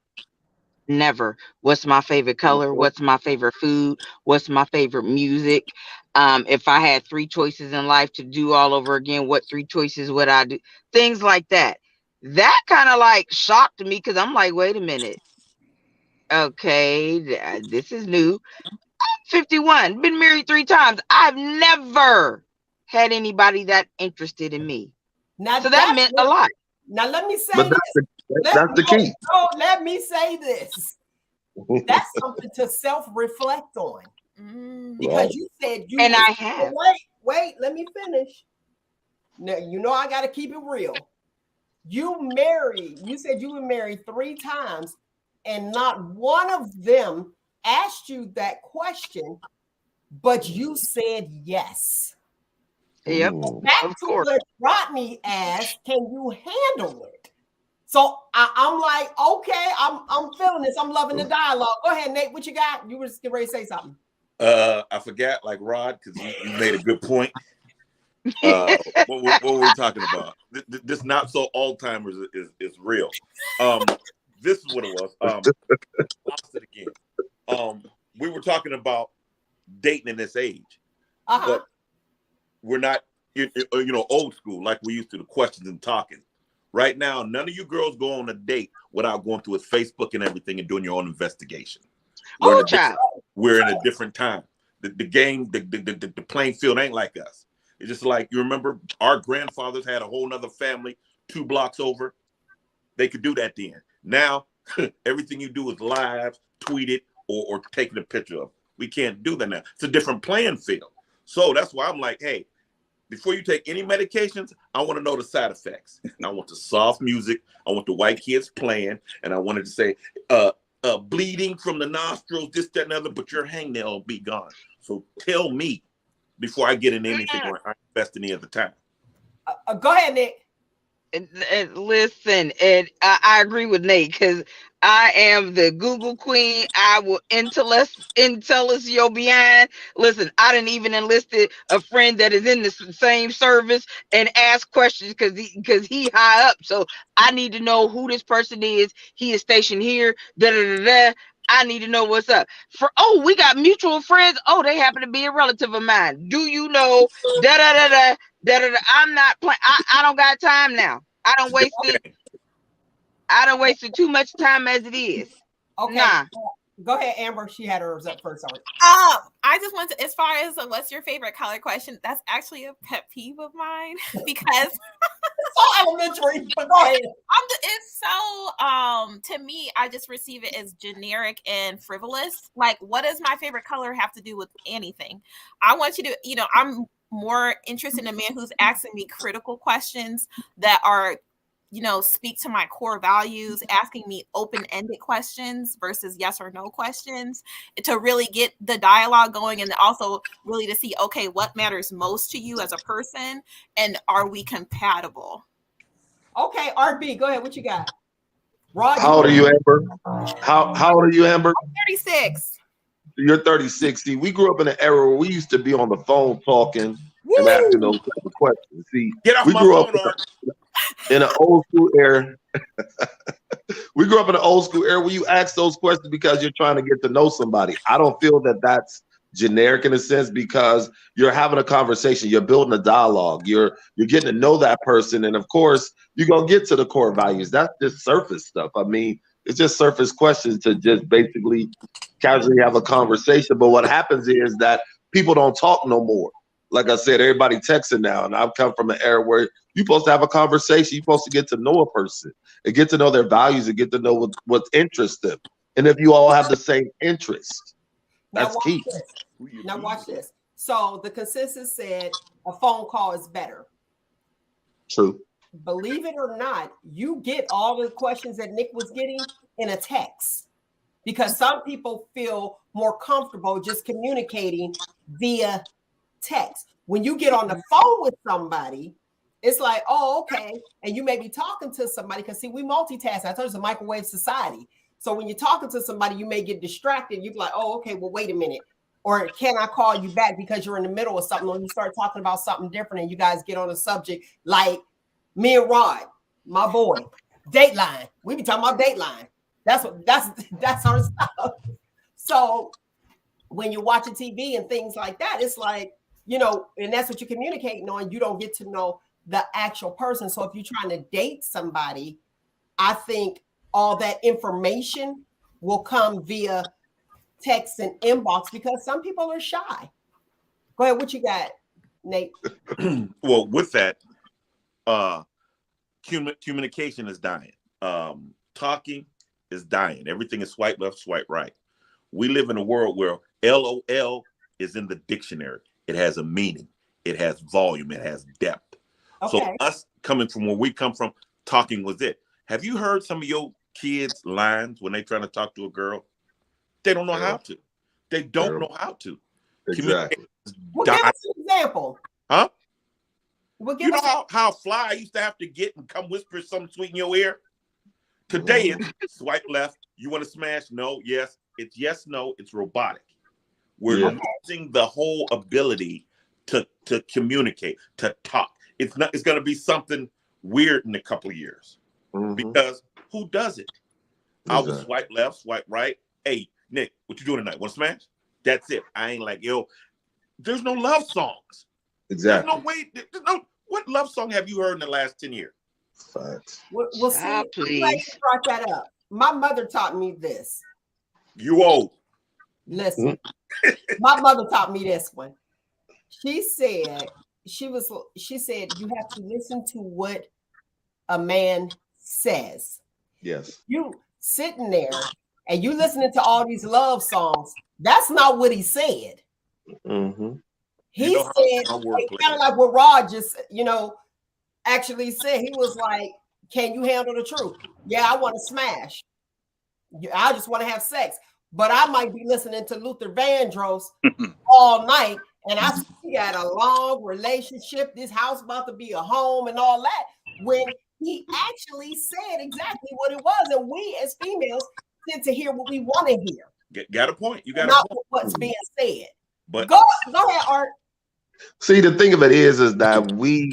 B: Never. What's my favorite color? What's my favorite food? What's my favorite music? If I had 3 choices in life to do all over again, what 3 choices would I do? Things like that. That kind of like shocked me because I'm like, wait a minute. Okay, this is new. I'm 51, been married 3 times. I've never had anybody that interested in me.
A: Now,
B: so that meant a lot.
A: Now let me say
E: but that's the key.
A: Let me say this. That's something to self-reflect on. Because you said you
B: and I have.
A: Wait, let me finish. Now, I got to keep it real. You said you were married 3 times, and not one of them asked you that question, but you said yes.
B: Yep.
A: Back to what Rodney asked, can you handle it? So I'm like, okay, I'm feeling this. I'm loving the dialogue. Go ahead, Nate. What you got? You were just getting ready to say something.
G: I forgot, like Rod, because you made a good point. What were we talking about? This not so Alzheimer's is real. This is what it was. Lost it again. We were talking about dating in this age, but we're not, old school like we used to. The questions and talking. Right now, none of you girls go on a date without going through his Facebook and everything and doing your own investigation. We're in a different time. The game, the playing field ain't like us. It's just like, you remember our grandfathers had a whole nother family 2 blocks over. They could do that then. Now, everything you do is live, tweet it, or taking a picture of. We can't do that now. It's a different playing field. So that's why I'm like, hey, before you take any medications, I want to know the side effects. And I want the soft music. I want the white kids playing. And I wanted to say, bleeding from the nostrils, this, that, and other, but your hangnail will be gone. So tell me before I get in anything or I invest in any other time.
A: Go ahead, Nick.
B: And listen, and I agree with Nate because I am the Google queen. I will intel us your behind. Listen, I didn't even enlisted a friend that is in the same service and ask questions because he high up. So I need to know who this person is. He is stationed here. Da da da da. I need to know what's up. We got mutual friends. Oh, they happen to be a relative of mine. Do you know? Da da da da da da. I'm not playing. I don't got time now. I don't wasted too much time as it is.
A: Okay.
B: Nah.
A: Go ahead, Amber. She had hers up first. Sorry.
C: I just want to, as far as what's your favorite color question, that's actually a pet peeve of mine because
A: so elementary. But go ahead.
C: It's so to me, I just receive it as generic and frivolous. Like, what does my favorite color have to do with anything? I want you to, I'm more interested in a man who's asking me critical questions that are, speak to my core values, asking me open-ended questions versus yes or no questions to really get the dialogue going, and also really to see, okay, what matters most to you as a person, and are we compatible?
A: Okay, RB, go ahead. What you got? Rod,
E: how old are you, Amber? How old are you, Amber?
C: I'm 36.
E: You're 36. See, we grew up in an era where we used to be on the phone talking and asking those type of questions. See,
G: Get off my phone,
E: in an old school era. We grew up in an old school era where you ask those questions because you're trying to get to know somebody. I don't feel that that's generic in a sense because you're having a conversation, you're building a dialogue, you're getting to know that person, and of course you're gonna get to the core values. That's just surface stuff. I mean, it's just surface questions to just basically casually have a conversation. But what happens is that people don't talk no more. Like I said, everybody texting now, and I've come from an era where you're supposed to have a conversation. You're supposed to get to know a person and get to know their values and get to know what interests them. And if you all have the same interest, that's key.
A: Now watch this. So the consensus said a phone call is better.
E: True.
A: Believe it or not, you get all the questions that Nick was getting in a text because some people feel more comfortable just communicating via text. When you get on the phone with somebody, it's like, oh, okay. And you may be talking to somebody because see, we multitask. I told you it's a microwave society. So when you're talking to somebody, you may get distracted. You're like, oh, okay, well, wait a minute. Or can I call you back because you're in the middle of something, or you start talking about something different and you guys get on a subject like me and Rod, my boy, Dateline. We be talking about Dateline. That's our stuff. So when you're watching TV and things like that, it's like, and that's what you're communicating on. You don't get to know the actual person. So if you're trying to date somebody, I think all that information will come via text and inbox because some people are shy. Go ahead. What you got, Nate?
G: Well, with that, communication is dying. Talking is dying. Everything is swipe left, swipe right. We live in a world where LOL is in the dictionary. It has a meaning. It has volume. It has depth. Okay. So us coming from where we come from, talking was it. Have you heard some of your kids' lines when they trying to talk to a girl? They don't know how to. They don't know how to.
E: Exactly.
A: Well, give us an example.
G: Huh? You know how Fly used to have to get and come whisper something sweet in your ear? Today it's swipe left. You want to smash? No. Yes. It's yes, no. It's robotic. We're losing the whole ability to communicate, to talk. It's going to be something weird in a couple of years because who does it? I will swipe left, swipe right. Hey, Nick, what you doing tonight? Want to smash? That's it. I ain't like, there's no love songs.
E: Exactly.
G: There's no way. What love song have you heard in the last 10 years?
E: Facts.
A: Well, see, I'm glad you brought that up. My mother taught me this.
G: You old.
A: Listen, my mother taught me this one. She said you have to listen to what a man says.
E: Yes.
A: You sitting there and you listening to all these love songs. That's not what he said.
E: Mm-hmm.
A: He said, kind of like what Rod just, actually said. He was like, can you handle the truth? Yeah, I want to smash. I just want to have sex. But I might be listening to Luther Vandross all night. And I see he had a long relationship. This house about to be a home and all that. When he actually said exactly what it was, and we as females tend to hear what we want to hear.
G: Got a point. You got
A: not
G: a point.
A: what's being said.
G: But
A: go ahead, Art.
E: See, the thing of it is that we,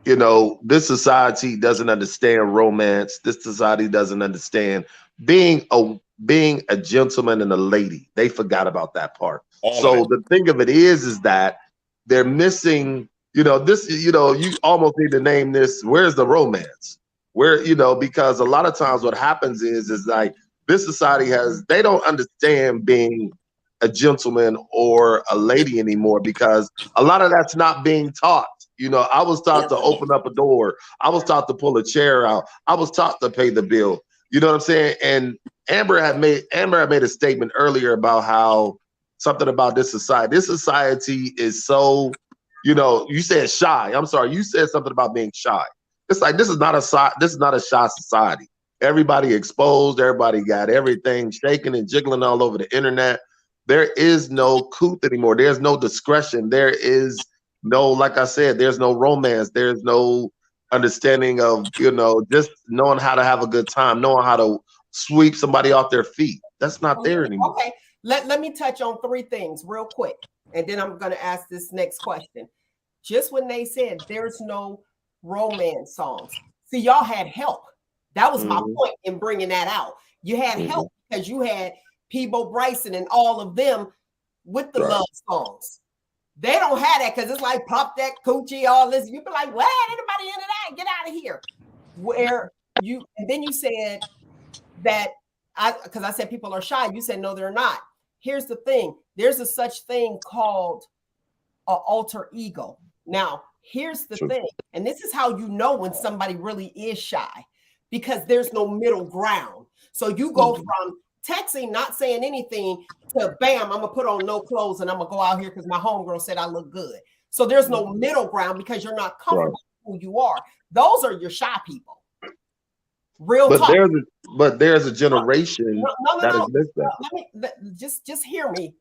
E: you know, this society doesn't understand romance. This society doesn't understand being a gentleman and a lady. They forgot about that part. So the thing of it is that they're missing, you know, this, you know, you almost need to name this, where's the romance? Where, you know, because a lot of times what happens is like this society they don't understand being a gentleman or a lady anymore, because a lot of that's not being taught. You know, I was taught to open up a door. I was taught to pull a chair out. I was taught to pay the bill. You know what I'm saying? And Amber had made a statement earlier about how something about this society. This society is so, you know, you said shy. I'm sorry, you said something about being shy. It's like this is not a shy society. Everybody exposed. Everybody got everything shaking and jiggling all over the internet. There is no couth anymore. There's no discretion. There is no, like I said, there's no romance. There's no understanding of, you know, just knowing how to have a good time, knowing how to sweep somebody off their feet. That's not there anymore.
A: Okay, let me touch on 3 things real quick, and then I'm going to ask this next question. Just when they said there's no romance songs, see, y'all had help. That was my point in bringing that out. You had help because you had Peebo Bryson and all of them with the love songs. They don't have that because it's like pop that coochie, all this. You be like, what? Anybody into that? Get out of here. And then you said that because I said people are shy. You said no, they're not. Here's the thing. There's a such thing called an alter ego. Now, here's the thing, and this is how you know when somebody really is shy, because there's no middle ground. So you go from texting, not saying anything, to bam, I'm gonna put on no clothes and I'm gonna go out here because my homegirl said I look good. So there's no middle ground because you're not comfortable with who you are. Those are your shy people. Real talk.
E: But there's a generation that has missed that.
A: Just hear me.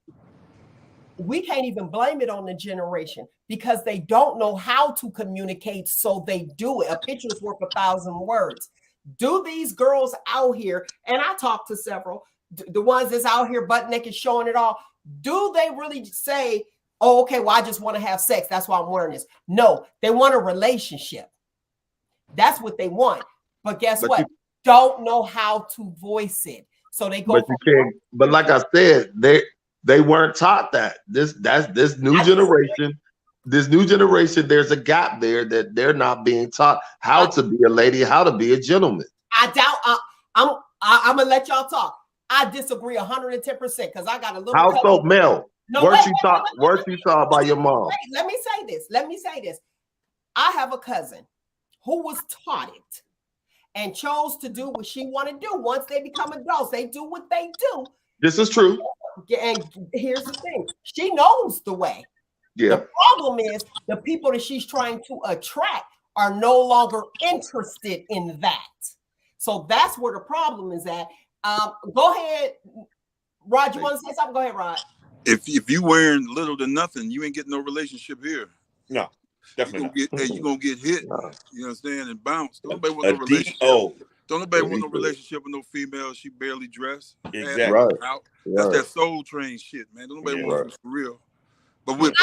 A: We can't even blame it on the generation because they don't know how to communicate, so they do it. A picture's worth 1,000 words. Do these girls out here, and I talked to several, the ones that's out here butt naked showing it all, do they really say, oh, okay, well, I just want to have sex, that's why I'm wearing this? No, they want a relationship. That's what they want. But guess what? Don't know how to voice it. So they go.
E: But you can't. But like I said, they weren't taught that. This new generation. This new generation, there's a gap there that they're not being taught how to be a lady, how to be a gentleman.
A: I doubt. I'm gonna let y'all talk. I disagree 110% because I got a little.
E: How so, Mel?
A: No,
E: Weren't you taught by your mom?
A: Let me say this. I have a cousin who was taught it and chose to do what she wanted to do. Once they become adults, they do what they do.
E: This is true.
A: And here's the thing: she knows the way.
E: Yeah.
A: The problem is the people that she's trying to attract are no longer interested in that. So that's where the problem is at. Go ahead, Rod. You want to say something? Go ahead, Rod.
F: If you wearing little to nothing, you ain't getting no relationship here.
G: No, definitely.
F: You're gonna get hit. You understand? And bounce. Don't nobody want no relationship. Don't nobody want no relationship with no female. She barely dressed.
G: Exactly.
E: Right.
F: That's that Soul Train shit, man. Don't nobody want you for real. But with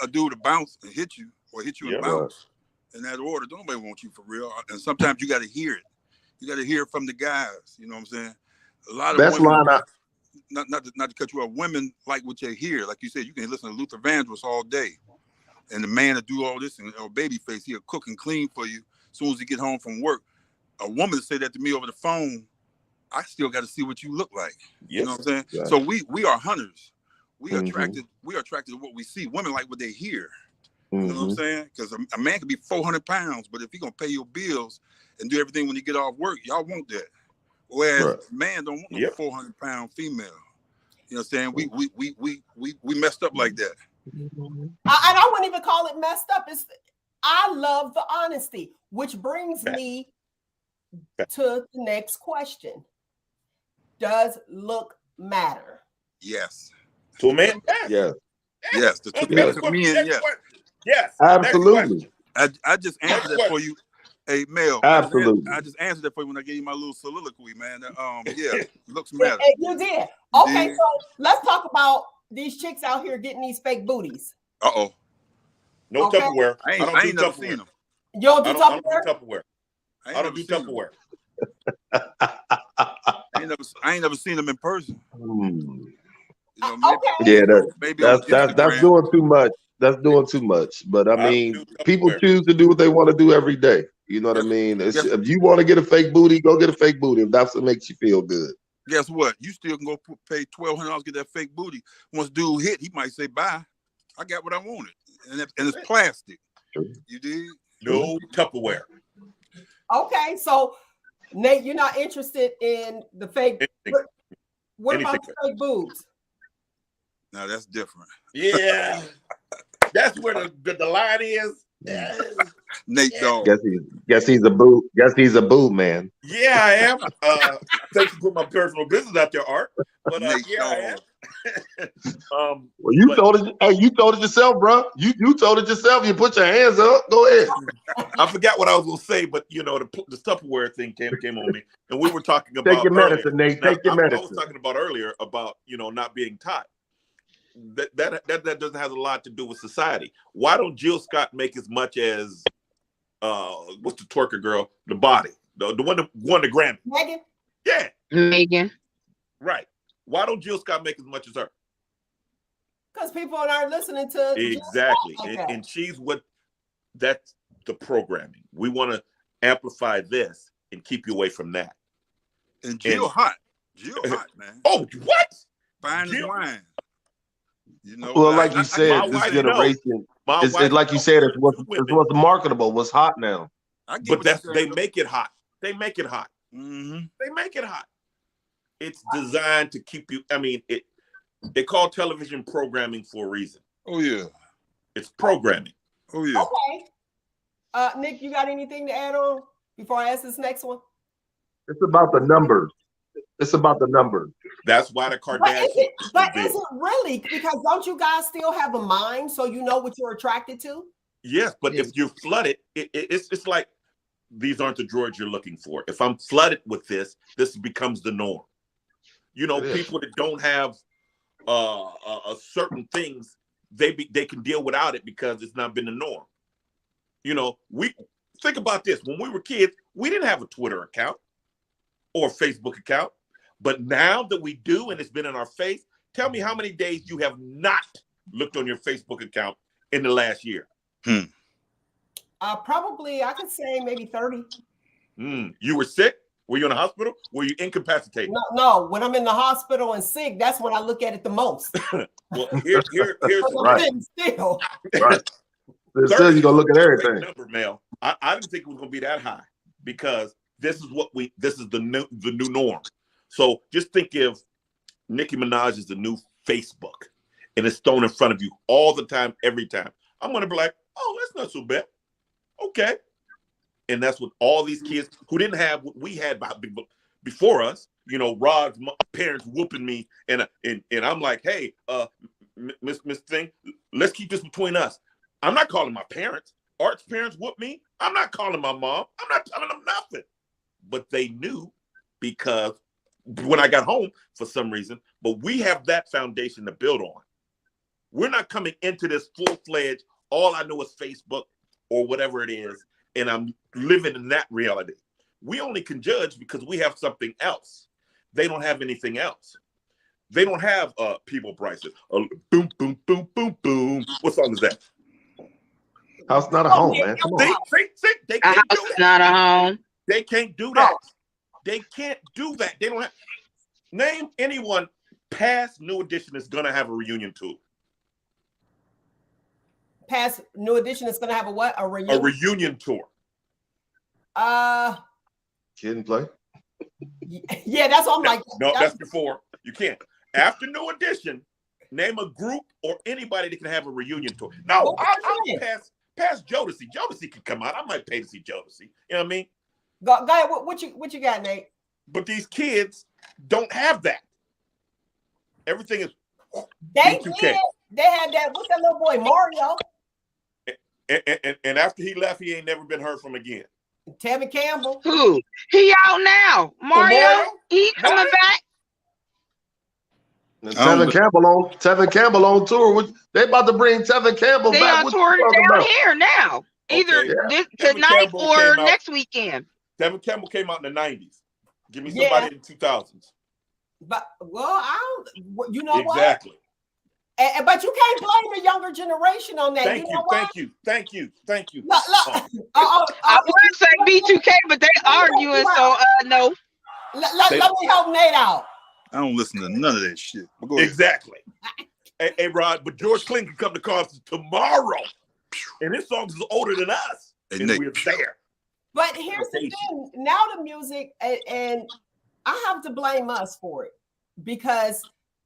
F: a dude to bounce and hit you, or hit you and bounce in that order, don't nobody want you for real. And sometimes you got to hear it. You got to hear it from the guys. You know what I'm saying? A lot of women, not to cut you off, women like what they hear. Like you said, you can listen to Luther Vandross all day, and the man that do all this and baby face, he'll cook and clean for you as soon as he get home from work. A woman say that to me over the phone, I still got to see what you look like. You know what I'm saying? Yeah. So we are hunters. We are attracted to what we see. Women like what they hear. You know what I'm saying? Because a man can be 400 pounds, but if he gonna pay your bills and do everything when you get off work, y'all want that. Whereas man don't want no 400-pound female. You know what I'm saying? We messed up like that.
A: I wouldn't even call it messed up. I love the honesty, which brings me to the next question. Does look matter?
F: Yes.
G: To a man?
E: Yes.
F: Yes. To men, yes.
G: Yes.
E: Absolutely.
F: I just answered that for you. Hey, Mel,
E: Absolutely.
F: I just answered that for you when I gave you my little soliloquy, man. Yeah, looks matter.
A: You did.
F: You
A: Okay,
F: did.
A: so let's talk about these chicks out here getting these fake booties.
F: Uh-oh.
G: No
A: Okay.
G: Tupperware.
F: I
G: don't do
F: ain't never
G: Tupperware.
F: seen them.
A: You don't do
G: I don't do
A: Tupperware?
G: Tupperware. I don't do Tupperware.
F: I ain't never seen them in person.
E: Hmm.
F: You know, maybe,
A: Okay.
E: Yeah,
F: maybe on
E: that's
F: Instagram.
E: doing too much. That's doing too much. But I
G: I don't
E: mean,
G: do
E: people
G: Tupperware.
E: choose to do what they want to do every day. You know what I mean? If you want to get a fake booty, go get a fake booty. If that's what makes you feel good.
F: Guess what? You still can go pay $1,200 get that fake booty. Once dude hit, he might say, "Bye, I got what I wanted," and it's plastic.
E: True.
F: You did?
G: No Tupperware.
A: Okay, so Nate, you're not interested in the fake. What about the fake boobs?
F: Now that's different.
G: Yeah, that's where the line is.
F: Nate, dog.
E: Guess he's a boo. Guess he's a boo man.
G: Yeah, I am. Thanks for putting my personal business out there, Art. But
F: Nate,
G: yeah, I am.
E: Well, you told it. Hey, you told it yourself, bro. You told it yourself. You put your hands up. Go ahead.
G: I forgot what I was gonna say, but you know, the Tupperware thing came on me, and we were talking about
E: Take your medicine, Nate. Take your medicine.
G: I was talking about earlier about not being taught. That doesn't have a lot to do with society. Why don't Jill Scott make as much as what's the twerker girl? The body, the one that won the Grammy.
A: Megan?
G: Yeah.
B: Megan.
G: Right. Why don't Jill Scott make as much as her?
A: Because people aren't listening to
G: exactly,
A: like
G: and she's that's the programming. We want to amplify this and keep you away from that.
F: And Jill hot, man.
G: Oh, what?
F: Fine as wine.
E: Well, like you said, this generation, it's like you said, it's what's marketable, what's hot now.
G: But they make it hot. They make it hot.
F: Mm-hmm.
G: They make it hot. It's designed to keep you. I mean, they call television programming for a reason.
F: Oh yeah,
G: it's programming.
F: Oh yeah.
A: Okay. Nick, you got anything to add on before I ask this next one?
E: It's about the numbers. It's about the numbers.
G: That's why the Kardashians.
A: But is it really? Because don't you guys still have a mind so you know what you're attracted to?
G: Yes, but if you're flooded, it's like these aren't the droids you're looking for. If I'm flooded with this becomes the norm. People that don't have certain things, they can deal without it because it's not been the norm. We think about this. When we were kids, we didn't have a Twitter account or a Facebook account. But now that we do, and it's been in our face, tell me how many days you have not looked on your Facebook account in the last year.
A: Probably, I could say maybe 30.
G: You were sick? Were you in the hospital? Were you incapacitated?
A: No. When I'm in the hospital and sick, that's when I look at it the most.
G: Well, here's
E: right.
A: Still.
E: Right. Still, you're gonna look at everything.
G: Number, Mel. I didn't think it was gonna be that high because this is the new norm. So just think if Nicki Minaj is the new Facebook and it's thrown in front of you all the time, every time. I'm gonna be like, oh, that's not so bad. Okay. And that's what all these kids who didn't have what we had before us, Rod's parents whooping me, and I'm like, hey, Miss Thing, let's keep this between us. I'm not calling my parents. Art's parents whooped me. I'm not calling my mom. I'm not telling them nothing. But they knew because when I got home for some reason, but we have that foundation to build on. We're not coming into this full-fledged, all I know is Facebook or whatever it is, and I'm living in that reality. We only can judge because we have something else. They don't have anything else. They don't have people prices. Boom, boom, boom, boom, boom. What song is that?
E: House not a home, man. Come on.
G: They can't do that.
B: Not a home.
G: They can't do that. They can't do that. They don't have. Name anyone past New Edition is gonna have a reunion tour.
A: Past New Edition is gonna have a what? A reunion?
G: A reunion tour.
E: Kid and Play.
A: Yeah, that's what I'm like.
G: No, that's before. You can't. After New Edition, name a group or anybody that can have a reunion tour. No, I'll past Jodeci. Jodeci can come out. I might pay to see Jodeci. You know what I mean?
A: Go ahead. What you got, Nate?
G: But these kids don't have that. Everything is.
A: They did. They had that. What's that little boy Mario?
G: And after he left, he ain't never been heard from again.
A: Tevin Campbell.
B: Who? He out now. Mario,
G: Mario?
B: he coming back.
E: And Tevin Campbell on tour. They about to bring Tevin Campbell
B: They
E: back.
B: on
E: What
B: tour
E: you talking
B: down
E: about?
B: here now. Either
G: Okay.
B: this
G: Tevin
B: tonight
G: Campbell
B: or
G: came out-
B: next weekend.
G: Tevin Campbell came out in the 90s. Give me somebody in the 2000s.
A: But I don't. You know
G: Exactly.
A: what? But you can't blame the younger generation on that.
G: Thank you.
A: Thank you.
G: Look.
B: I would say B2K, but they arguing, so no.
A: Let me help Nate out.
F: I don't listen to none of that shit. But go ahead.
G: Exactly. Hey, Rod, but George Clinton can come to concert tomorrow, and his songs is older than us,
F: Hey,
G: and
F: Nick.
G: we're there.
A: But here's the thing. Now the music, and I have to blame us for it, because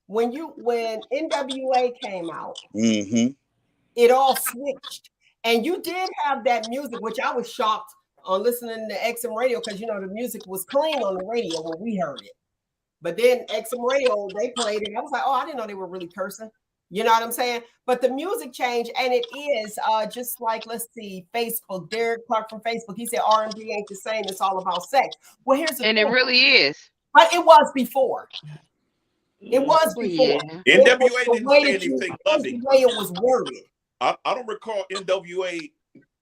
A: when NWA came out, it all switched, and you did have that music, which I was shocked on listening to XM radio, because the music was clean on the radio when we heard it. But then XM radio, they played it. I was like, oh, I didn't know they were really cursing. You know what I'm saying? But the music changed, and it is just like, let's see, Facebook. Derek Clark from Facebook, he said R&B ain't the same. It's all about sex. Well, here's the thing.
B: It really is.
A: But it was before. It was before.
B: Yeah.
G: NWA didn't say anything loving.
A: The way it was worded.
G: I don't recall NWA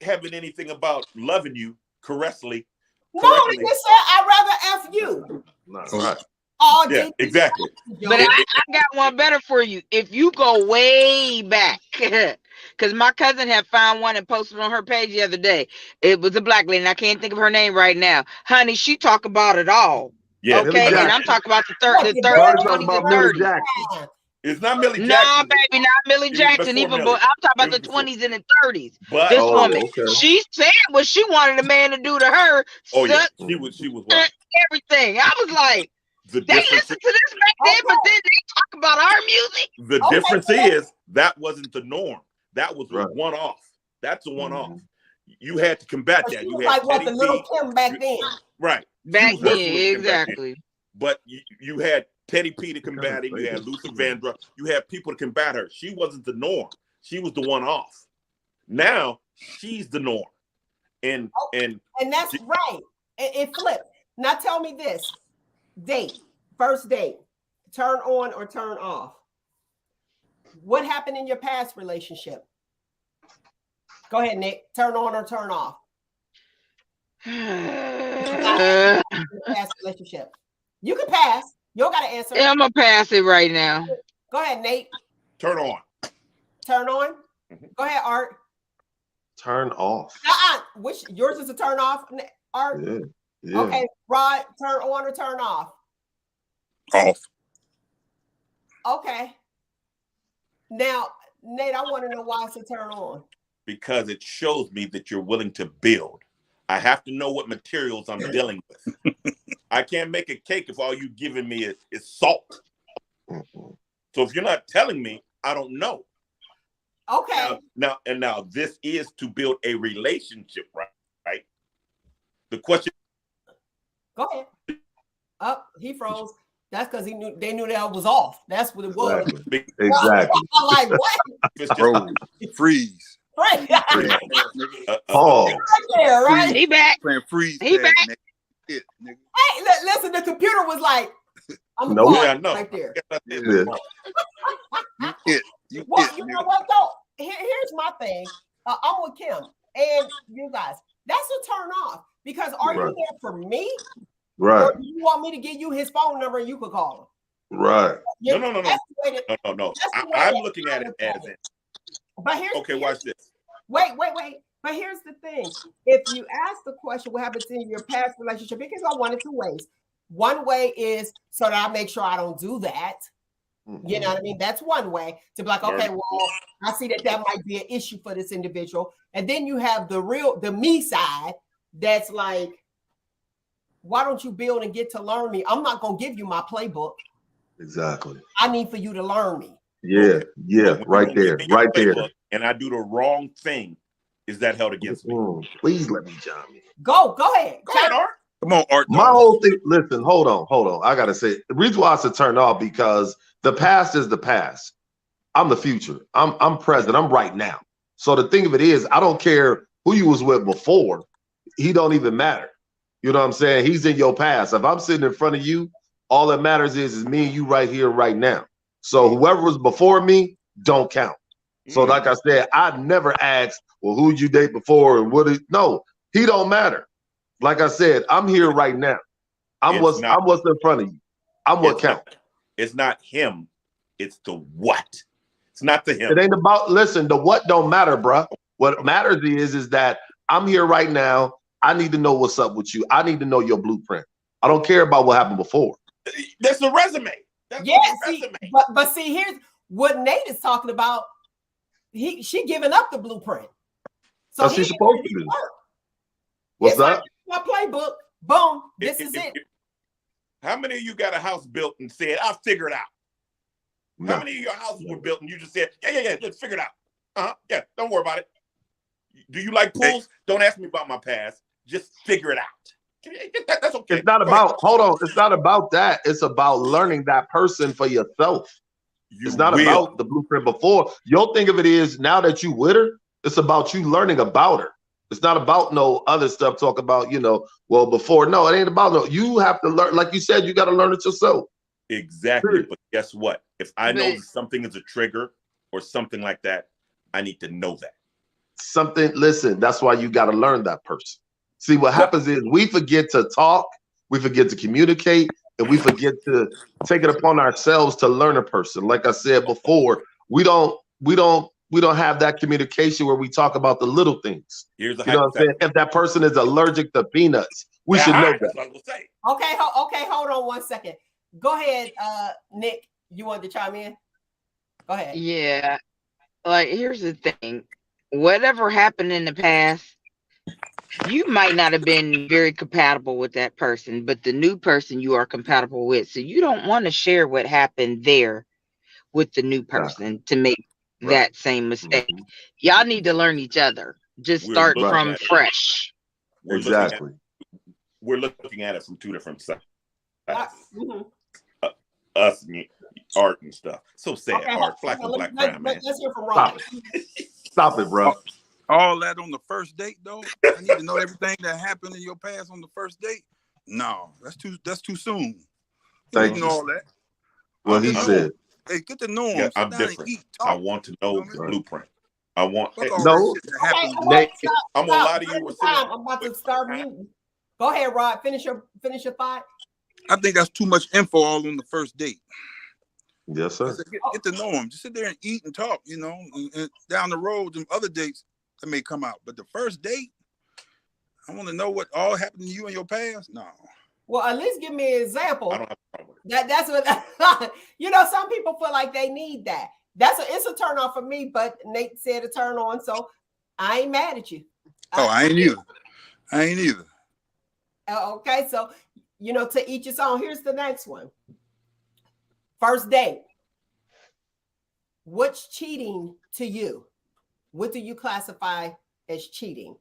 G: having anything about loving you correctly.
A: No, they just said, I'd rather F you.
E: That's right.
A: Oh,
G: Yeah, exactly.
B: But I got one better for you. If you go way back, because my cousin had found one and posted on her page the other day. It was a black lady, and I can't think of her name right now. Honey, she talk about it all.
G: Yeah.
B: Okay, and I'm talking about the 30s, 20s, and 30s.
G: It's not Millie Jackson.
B: No, baby, not Millie Jackson. Even, but I'm talking about the 20s and the 30s. But this woman, she said what she wanted a man to do to her.
G: Oh yeah, she was what?
B: Everything. I was like, they listen to this back then, but then they talk about our music.
G: The difference is that wasn't the norm. That was a one-off. That's a one-off. You had to combat that. You had
A: like what the Little Kim back then.
G: Right.
B: Back then, exactly.
G: But you had Teddy P to combat it. You had Luther Vandross. You had people to combat her. She wasn't the norm. She was the one-off. Now she's the norm. And
A: that's right. It flipped. Now tell me this. First date, turn on or turn off. What happened in your past relationship? Go ahead, Nick. Turn on or turn off. Past relationship. You can pass. You don't got to answer.
B: Yeah, I'm gonna pass it right now.
A: Go ahead, Nate.
G: Turn on.
A: Turn on. Go ahead, Art.
E: Turn off.
A: Which yours is a turn off, Art?
E: Yeah.
A: Okay, Rod, turn on or turn off?
F: Off.
A: Okay. Now, Nate, I want to know why it's a turn on.
G: Because it shows me that you're willing to build. I have to know what materials I'm dealing with. I can't make a cake if all you giving me is salt. So if you're not telling me, I don't know.
A: Okay.
G: Now this is to build a relationship, right? The question.
A: Go ahead. He froze. That's because they knew that was off. That's what it was.
E: Exactly.
A: I'm like, what?
F: Froze. Freeze.
A: Right.
E: Pause.
A: Right?
B: He back.
F: Playing freeze.
B: He back.
F: Nigga.
A: Hey, listen, the computer was like, I'm
E: no,
G: yeah, I know.
A: right there.
F: You
A: Well, you know what though? Here's my thing. I'm with Kim and you guys. That's a turn off because are you there for me?
E: Right.
A: Or do you want me to give you his phone number and you could call him?
E: Right.
G: No. I'm looking at it as it.
A: But here's
G: watch this.
A: Wait. But here's the thing. If you ask the question, what happens in your past relationship, it can go one of two ways. One way is so that I make sure I don't do that. You know what I mean? That's one way to be like, okay, well, I see that might be an issue for this individual. And then you have the me side that's like, why don't you build and get to learn me? I'm not going to give you my playbook.
E: Exactly.
A: I need for you to learn me.
E: Yeah, right there.
G: And I do the wrong thing. Is that held against me?
E: Please let me chime in.
A: Go ahead.
G: Go ahead, Art.
F: Come on, Art.
E: My whole thing, listen, hold on. I got to say, the reason why I said turn off because the past is the past. I'm the future. I'm present. I'm right now. So the thing of it is, I don't care who you was with before. he don't even matter. You know what I'm saying? He's in your past. If I'm sitting in front of you, all that matters is me and you right here, right now. So whoever was before me don't count. So like I said, I never asked, well, who'd you date before and no, he don't matter. Like I said, I'm here right now. I'm what's in front of you. I'm what counts.
G: It's not him. It's the what. It's not the him.
E: It ain't about, listen, the what don't matter, bro. What matters is that I'm here right now. I need to know what's up with you. I need to know your blueprint. I don't care about what happened before.
G: That's the resume. That's
A: resume. But see, here's what Nate is talking about. She giving up the blueprint. So
E: that's what she's supposed to do. What's that?
A: My playbook. Boom. This is it.
G: How many of you got a house built and said, I'll figure it out?
E: No.
G: How many of your houses were built and you just said, yeah, let's figure it out? Yeah, don't worry about it. Do you like pools? Don't ask me about my past. Just figure it out. That's okay.
E: It's not about, hold on. It's not about that. It's about learning that person for yourself. It's not about the blueprint before. You'll think of it is now that you with her, it's about you learning about her. It's not about no other stuff. Talk about, well, before. No, it ain't about no. You have to learn. Like you said, you got to learn it yourself.
G: Exactly. But guess what? If I know something is a trigger or something like that, I need to know that.
E: Listen, that's why you got to learn that person. See, what happens is we forget to talk, we forget to communicate, and we forget to take it upon ourselves to learn a person. Like I said before, we don't have that communication where we talk about the little things.
G: Here's
E: what I'm saying? If that person is allergic to peanuts, we should know that.
A: Okay, hold on 1 second. Go ahead, Nick. You wanted to chime in? Go ahead.
B: Yeah. Like, here's the thing. Whatever happened in the past, you might not have been very compatible with that person, but the new person you are compatible with. So you don't want to share what happened there with the new person to make that same mistake. Y'all need to learn each other. Just start from fresh.
E: Exactly.
G: We're looking at it from two different sides. Us and art and stuff. So sad. Art, black and black crime, man.
A: Let's hear from Rob.
E: Stop it, bro.
F: All that on the first date, though. I need to know everything that happened in your past on the first date. No, that's too soon.
E: Thank you.
F: Know all that.
E: What he said.
F: Hey, get to know him.
G: Yeah, I'm different. I want to know the blueprint. I want
E: no.
G: I'm gonna lie to you.
A: I'm about to start muting. Go ahead, Rod. Finish your thought.
F: I think that's too much info all on the first date.
E: Yes, sir.
F: Get to know him. Just sit there and eat and talk, and down the road, them other dates that may come out. But the first date, I want to know what all happened to you in your past. No.
A: Well, at least give me an example.
G: I don't have a problem with it.
A: That's what some people feel like they need that. It's a turn on for me, but Nate said a turn on, so I ain't mad at you.
F: I ain't either.
A: Okay, so to each his own. Here's the next one. First date. What's cheating to you? What do you classify as cheating?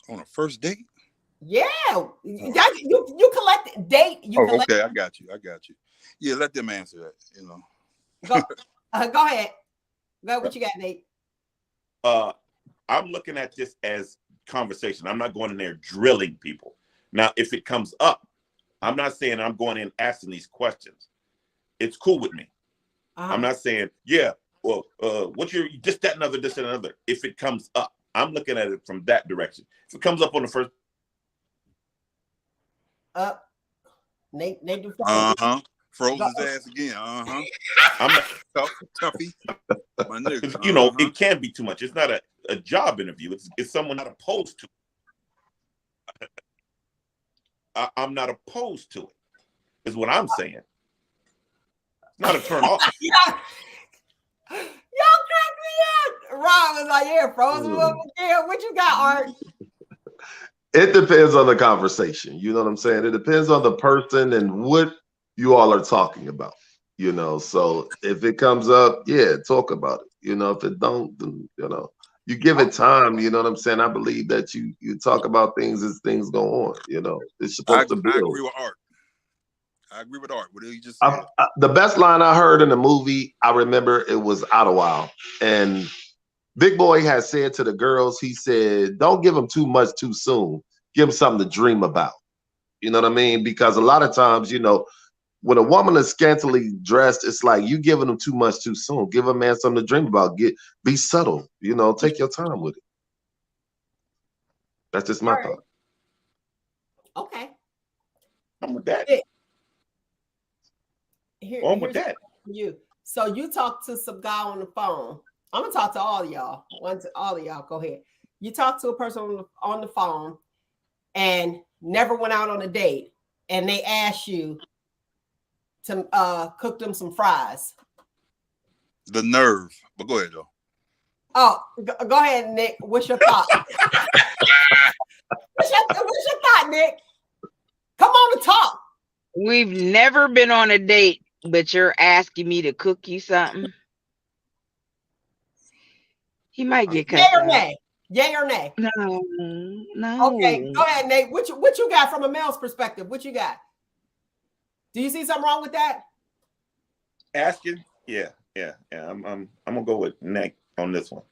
F: On a first date?
A: Yeah. You collect date.
F: Okay, I got you. Yeah, let them answer that,
A: Go ahead. Go ahead. What you got, Nate?
G: I'm looking at this as conversation. I'm not going in there drilling people. Now, if it comes up, I'm not saying I'm going in asking these questions. It's cool with me. I'm not saying, well, what's your this, that, and other, this, and another. If it comes up, I'm looking at it from that direction. If it comes up on the first,
A: Nate do
F: froze his ass again. I'm not toughy. My nigga.
G: It can be too much. It's not a job interview. It's someone not opposed to it. I'm not opposed to it, is what I'm saying. It's not a turn off.
A: Y'all crack me up. Rob was like, frozen up again. What you got, Art?
E: It depends on the conversation. You know what I'm saying? It depends on the person and what you all are talking about. So if it comes up, talk about it. If it don't, then, you give it time. You know what I'm saying? I believe that you talk about things as things go on. It's supposed to build.
F: I agree with Art. What did he just say?
E: The best line I heard in the movie, I remember it was Idlewild. And Big Boy has said to the girls, he said, don't give them too much too soon. Give them something to dream about. You know what I mean? Because a lot of times, you know, when a woman is scantily dressed, it's like you giving them too much too soon. Give a man something to dream about. Be subtle. You know, take your time with it. That's just my thought.
A: Okay.
G: I'm with that. I'm with that.
A: You. So you talk to some guy on the phone. I'm gonna talk to all of y'all. All of y'all. Go ahead. You talk to a person on the phone and never went out on a date, and they ask you to cook them some fries.
F: The nerve. But go ahead though.
A: Oh, go ahead, Nick. What's your thought? What's your thought, Nick? Come on and talk.
B: We've never been on a date, but you're asking me to cook you something. He might get cut.
A: Yay or nay? Yay or nay?
B: No.
A: Okay, go ahead, Nate. What you got from a male's perspective? What you got? Do you see something wrong with that?
G: Asking? Yeah. I'm gonna go with Nick on this one.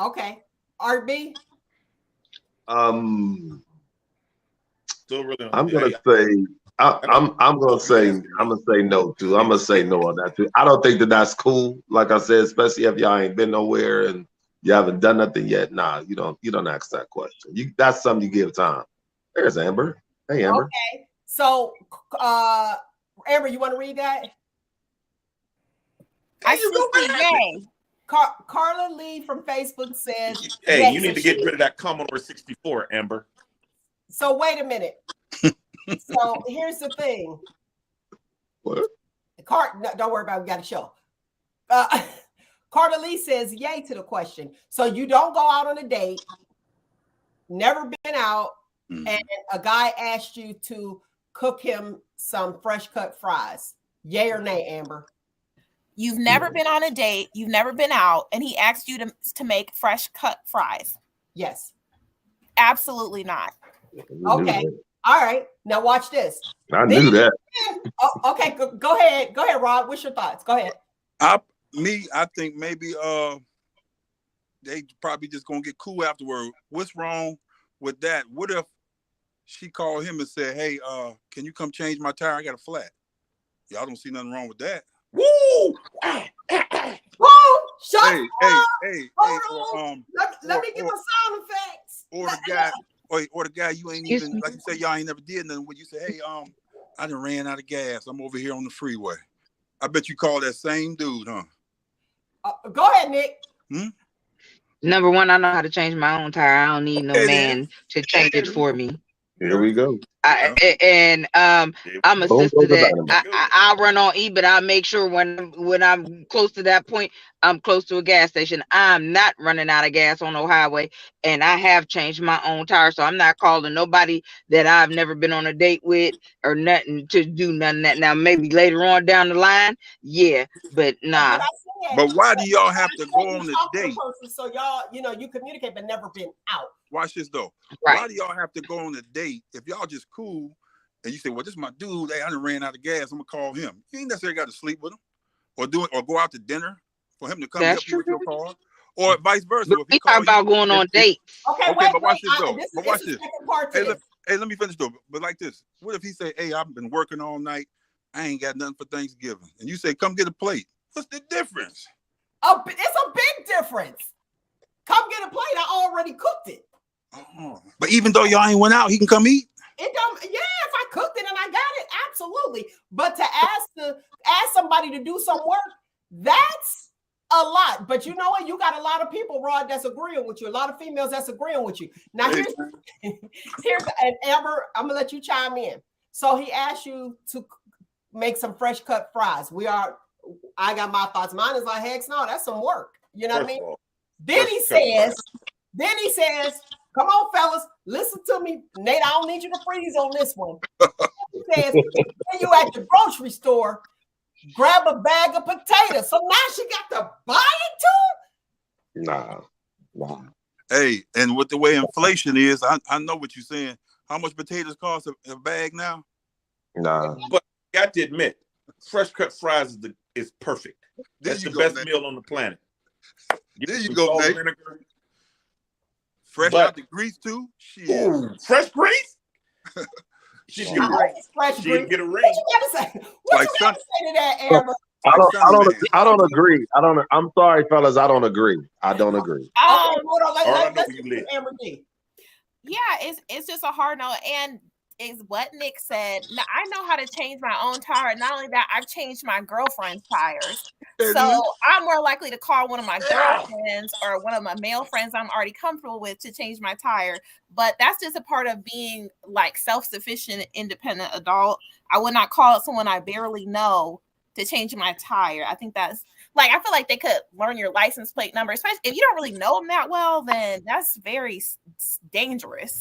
A: Okay. RB?
G: Still really
E: I'm gonna say no too. I'm gonna say no on that too. I don't think that's cool. Like I said, especially if y'all ain't been nowhere and you haven't done nothing yet. Nah, you don't ask that question. That's something you give time. There's Amber. Hey, Amber.
A: Okay. So Amber, you want to read that?
C: I see.
A: Carla Lee from Facebook says,
G: hey, you need to get rid of that Commodore 64, Amber.
A: So wait a minute. So here's the thing.
E: What?
A: No, don't worry about it. We got a show. Carla Lee says yay to the question. So you don't go out on a date, never been out, and a guy asked you to cook him some fresh cut fries. Yay or nay, Amber?
C: You've never been on a date, you've never been out, and he asked you to make fresh cut fries.
A: Yes.
C: Absolutely not.
A: Okay. All right. Now watch this.
E: I knew that.
A: Okay. Go ahead. Go ahead, Rob. What's your thoughts? Go ahead.
F: I think maybe they probably just gonna get cool afterward. What's wrong with that? What if she called him and said, "Hey, can you come change my tire? I got a flat." Y'all don't see nothing wrong with that.
G: Woo!
A: Whoa! Shut up!
F: Hey!
A: Let me get my sound effects.
F: Or the guy you ain't even, like you said, y'all ain't never did nothing. When you say, "Hey, I done ran out of gas. I'm over here on the freeway." I bet you call that same dude, huh?
A: Go ahead, Nick.
B: Number one, I know how to change my own tire. I don't need no man to change it for me.
E: Here we go.
B: I'm a sister that I run on E, but I make sure when I'm close to that point, I'm close to a gas station. I'm not running out of gas on no highway, and I have changed my own tire, so I'm not calling nobody that I've never been on a date with or nothing to do none of that. Now, maybe later on down the line, yeah, but nah.
F: But why do y'all have to go on a date?
A: So y'all, you communicate, but never been out.
F: Watch this though.
B: Right.
F: Why do y'all have to go on a date if y'all just cool and you say, "Well, this is my dude. Hey, I done ran out of gas. I'm gonna call him." You ain't necessarily got to sleep with him, or go out to dinner for him to come help you with your car, or vice versa.
B: But we talk about going on dates.
A: Okay,
F: but watch this though. But watch this. Hey, let me finish though. But like this, what if he say, "Hey, I've been working all night. I ain't got nothing for Thanksgiving," and you say, "Come get a plate." What's the difference?
A: It's a big difference. Come get a plate. I already cooked it.
F: But even though y'all ain't went out, he can come eat.
A: It don't. Yeah, if I cooked it and I got it, absolutely. But to ask somebody to do some work, that's a lot. But you know what? You got a lot of people, Rod, that's agreeing with you. A lot of females that's agreeing with you. Now here's and Amber, I'm gonna let you chime in. So he asked you to make some fresh cut fries. I got my thoughts. Mine is like, heck no, that's some work. You know what I mean? Then he says, come on, fellas, listen to me. Nate, I don't need you to freeze on this one. He says, when you at the grocery store, grab a bag of potatoes. So now she got to buy it too?
E: Nah.
F: Hey, and with the way inflation is, I know what you're saying. How much potatoes cost a bag now?
E: Nah.
G: But I have to admit, fresh cut fries is is perfect.
F: There
G: That's
F: you
G: the
F: go,
G: best
F: Nate.
G: meal on the planet. Get
F: There you
G: some
F: go,
G: salt,
F: Nate.
G: vinegar.
F: Fresh
G: But-
F: out the grease too. Shit.
G: Ooh, fresh grease. She'd
A: I
G: get a ring.
A: like fresh
G: She'd
A: grease.
G: get a
A: What
G: ring.
A: you gotta say? What
F: Like
A: you gotta say to that, Amber?
E: I don't agree. I'm sorry, fellas. I don't agree. I don't agree.
A: Okay, hold on.
G: All I know
A: Let's
G: where you
A: get
G: live.
A: to Amber D.
C: Yeah, it's just a hard no. And is what Nick said. Now, I know how to change my own tire. Not only that, I've changed my girlfriend's tires. So I'm more likely to call one of my girlfriends or one of my male friends I'm already comfortable with to change my tire. But that's just a part of being like self-sufficient, independent adult. I would not call someone I barely know to change my tire. I think that's like, I feel like they could learn your license plate number, especially if you don't really know them that well, then that's very dangerous.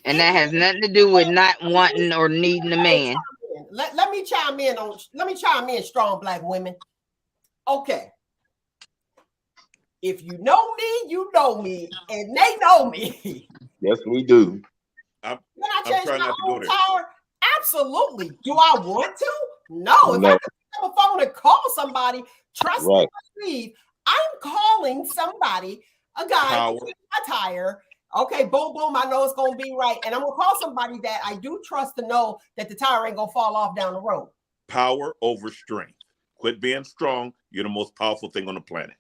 B: And that has nothing to do with not wanting or needing a man.
A: Let me chime in, strong black women. Okay. If you know me, you know me, and they know me.
E: Yes, we do.
G: I'm
A: change
G: trying
A: my
G: not to go
A: own
G: there.
A: tire? Absolutely. Do I want to? No. If
E: No.
A: I pick up a phone and call somebody, trust me,
E: Right.
A: Steve, I'm calling somebody, a guy,
G: Power.
A: to change my tire. Okay, boom, boom. I know it's gonna be right, and I'm gonna call somebody that I do trust to know that the tire ain't gonna fall off down the road.
G: Power over strength. Quit being strong. You're the most powerful thing on the planet.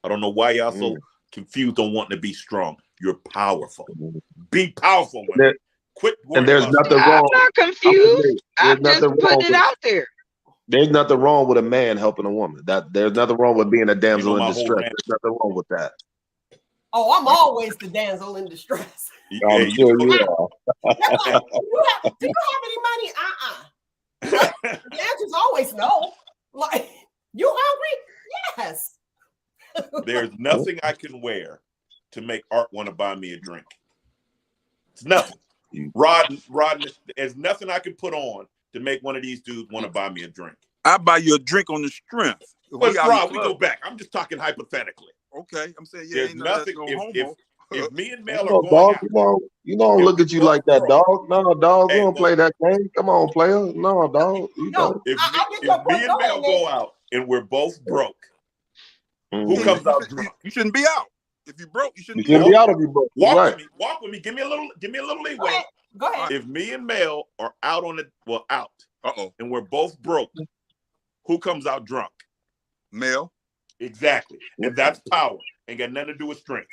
G: I don't know why y'all so confused on wanting to be strong. You're powerful. Be powerful, women. Quit.
E: And there's
G: worrying
E: nothing
G: about
B: I'm
E: wrong.
B: not confused. I'm
E: There's
B: just
E: nothing wrong
B: putting it
E: with-
B: out there.
E: There's nothing wrong with a man helping a woman. That there's nothing wrong with being a damsel in
G: my whole
E: distress.
G: man.
E: There's nothing wrong with that.
A: Oh, I'm always the damsel in distress.
E: I'm sure you are.
A: That's like, do you have any money? The answer's always no. Like, you hungry? Yes.
G: There's nothing I can wear to make Art want to buy me a drink. It's nothing. Rod, there's nothing I can put on to make one of these dudes want to buy me a drink.
F: I buy you a drink on the strength.
G: But Rod, we go back. I'm just talking hypothetically.
F: Okay, I'm saying
G: There's
F: ain't
G: nothing.
F: No
G: If me and Mel
E: No,
G: are going
E: dog,
G: out,
E: you don't look at you like that, dog. No, dog, we
G: Hey,
E: don't play that game. Come on, player. No, dog.
A: No,
G: if
A: I
G: me and Mel go out and we're both broke, who comes out drunk?
F: You shouldn't be out. If you broke, you shouldn't
E: be out if you broke.
G: Walk with me. Give me a little leeway.
A: Go ahead.
G: If me and Mel are out out, and we're both broke, who comes out drunk?
F: Mel.
G: Exactly, and that's power. Ain't got nothing to do with strength.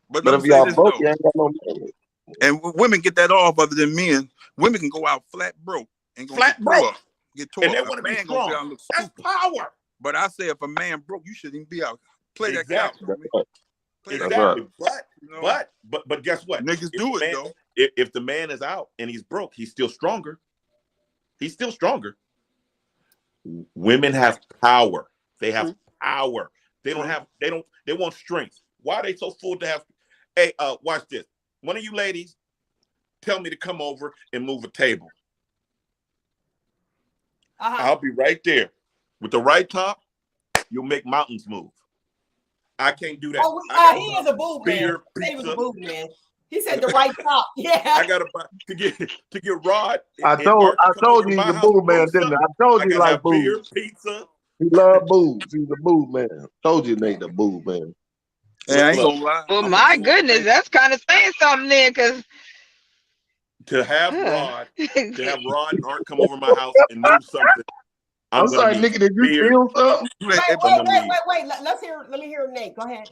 F: But
E: if y'all broke, you ain't got no money.
F: And women get that off other than men. Women can go out flat broke and
G: flat broke.
F: Get tore
G: and they
F: up.
G: want to be
F: Man
G: strong.
F: gonna look
G: That's power.
F: But I say if a man broke, you shouldn't even be out. Play that couch.
G: Exactly. But guess what?
F: Niggas do it though.
G: If the man is out and he's broke, he's still stronger. He's still stronger. Women have power. They have power. They want strength. Why are they so full to have? Hey, watch this. One of you ladies tell me to come over and move a table. I'll be right there. With the right top, you'll make mountains move. I can't do that.
A: He is a boob man. He was a boob man. He said the right top. Yeah.
G: I gotta buy to get Rod.
E: I told you he's a boob man, didn't I? I told you like boobs.
G: Beer, pizza.
E: He love boobs. He's a boob man. Told you Nate the boob man.
F: Yeah, I ain't gonna lie.
B: Well, my goodness, that's kind of saying something there, because
G: to have Rod and Art come over my house and move something.
E: I'm sorry, Nikki, did you feel something?
A: Wait. Let me hear Nate. Go ahead.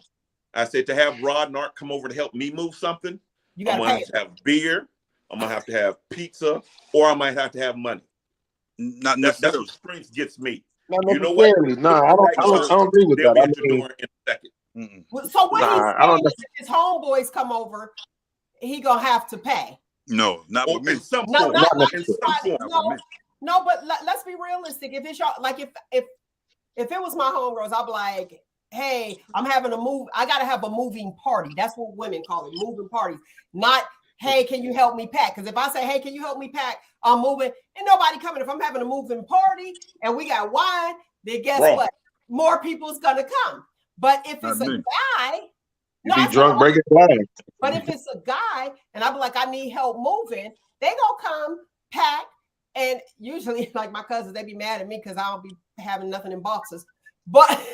G: I said to have Rod and Art come over to help me move something. I'm gonna have to have beer. I'm gonna have to have pizza, or I might have to have money.
F: Not
G: that's
F: necessarily.
G: what strength gets me.
E: Not
G: you know what?
E: No, I don't agree with that. I mean,
G: in a second.
A: So when if his homeboys come over, he gonna have to pay.
F: No, not with me.
G: In some
A: form.
G: No,
A: but let's be realistic. If it's like if it was my homegirls, I'd be like, hey, I'm having a move. I gotta have a moving party. That's what women call it, moving parties. Not, hey, can you help me pack? Because if I say, hey, can you help me pack? I'm moving. Ain't nobody coming. If I'm having a moving party and we got wine, then guess what? More people's gonna come. But if it's a guy,
E: be drunk, break it down.
A: But if it's a guy and I'm like, I need help moving, they gonna come, pack, And usually, like my cousins, they be mad at me because I don't be having nothing in boxes. But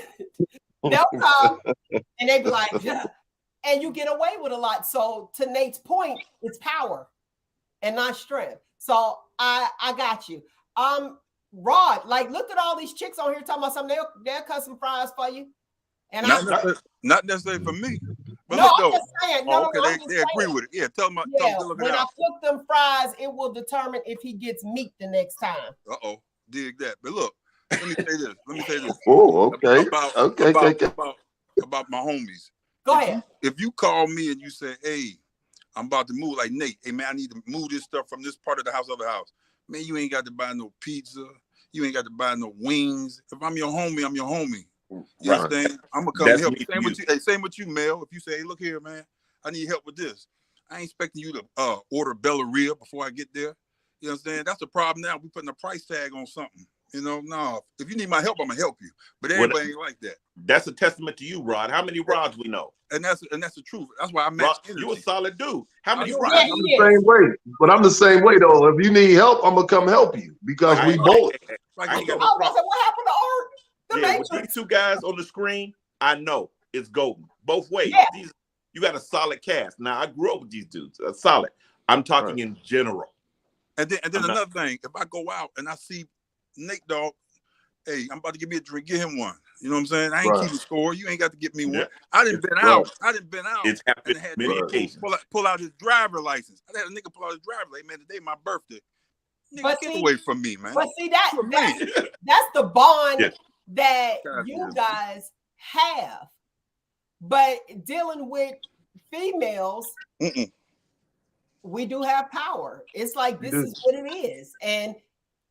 A: they'll come and they be like, yeah. And you get away with a lot. So to Nate's point, it's power and not strength. So I got you. Rod, like, look at all these chicks on here talking about something. They'll cut some fries for you. And
F: not necessarily for me. But
A: no,
F: look,
A: I'm just saying. No,
F: okay, they agree with it. Yeah, tell them.
A: Yeah,
F: look
A: when
F: it
A: I
F: out.
A: cook them fries, it will determine if he gets meat the next time.
F: Dig that. But look, let me say this.
E: Oh, okay.
F: About my homies.
A: Go ahead.
F: If you call me and you say, hey, I'm about to move, like Nate, hey man, I need to move this stuff from this part of the house to the house. Man, you ain't got to buy no pizza. You ain't got to buy no wings. If I'm your homie, I'm your homie. You understand? I'm gonna come help. Same with you, Mel. If you say, hey, look here, man, I need help with this. I ain't expecting you to order Bellaria before I get there. You understand? That's the problem now. We putting a price tag on something. You know, no. If you need my help, I'm gonna help you. But everybody ain't like that.
G: That's a testament to you, Rod. How many Rods we know?
F: And that's the truth. That's why I match energy.
G: You a solid dude. How many Rods?
E: I'm the same way. But I'm the same way though. If you need help, I'm gonna come help you because we both.
G: I ain't got no problem.
A: What happened to Art?
G: With these two guys on the screen, I know it's golden both ways.
A: Yeah.
G: You got a solid cast. Now I grew up with these dudes. Solid. I'm talking in general.
F: And then another thing, if I go out and I see Nate Dogg, hey, I'm about to give me a drink, get him one. You know what I'm saying? I ain't keeping score. You ain't got to get me one.
G: Yeah.
F: I didn't been out.
G: It's happened many occasions.
F: Pull out his driver license. I had a nigga pull out his driver license. Man, today my birthday. Nigga, get away from me, man.
A: But see that's the bond that you guys have. But dealing with females, we do have power. It's like this is what it is. And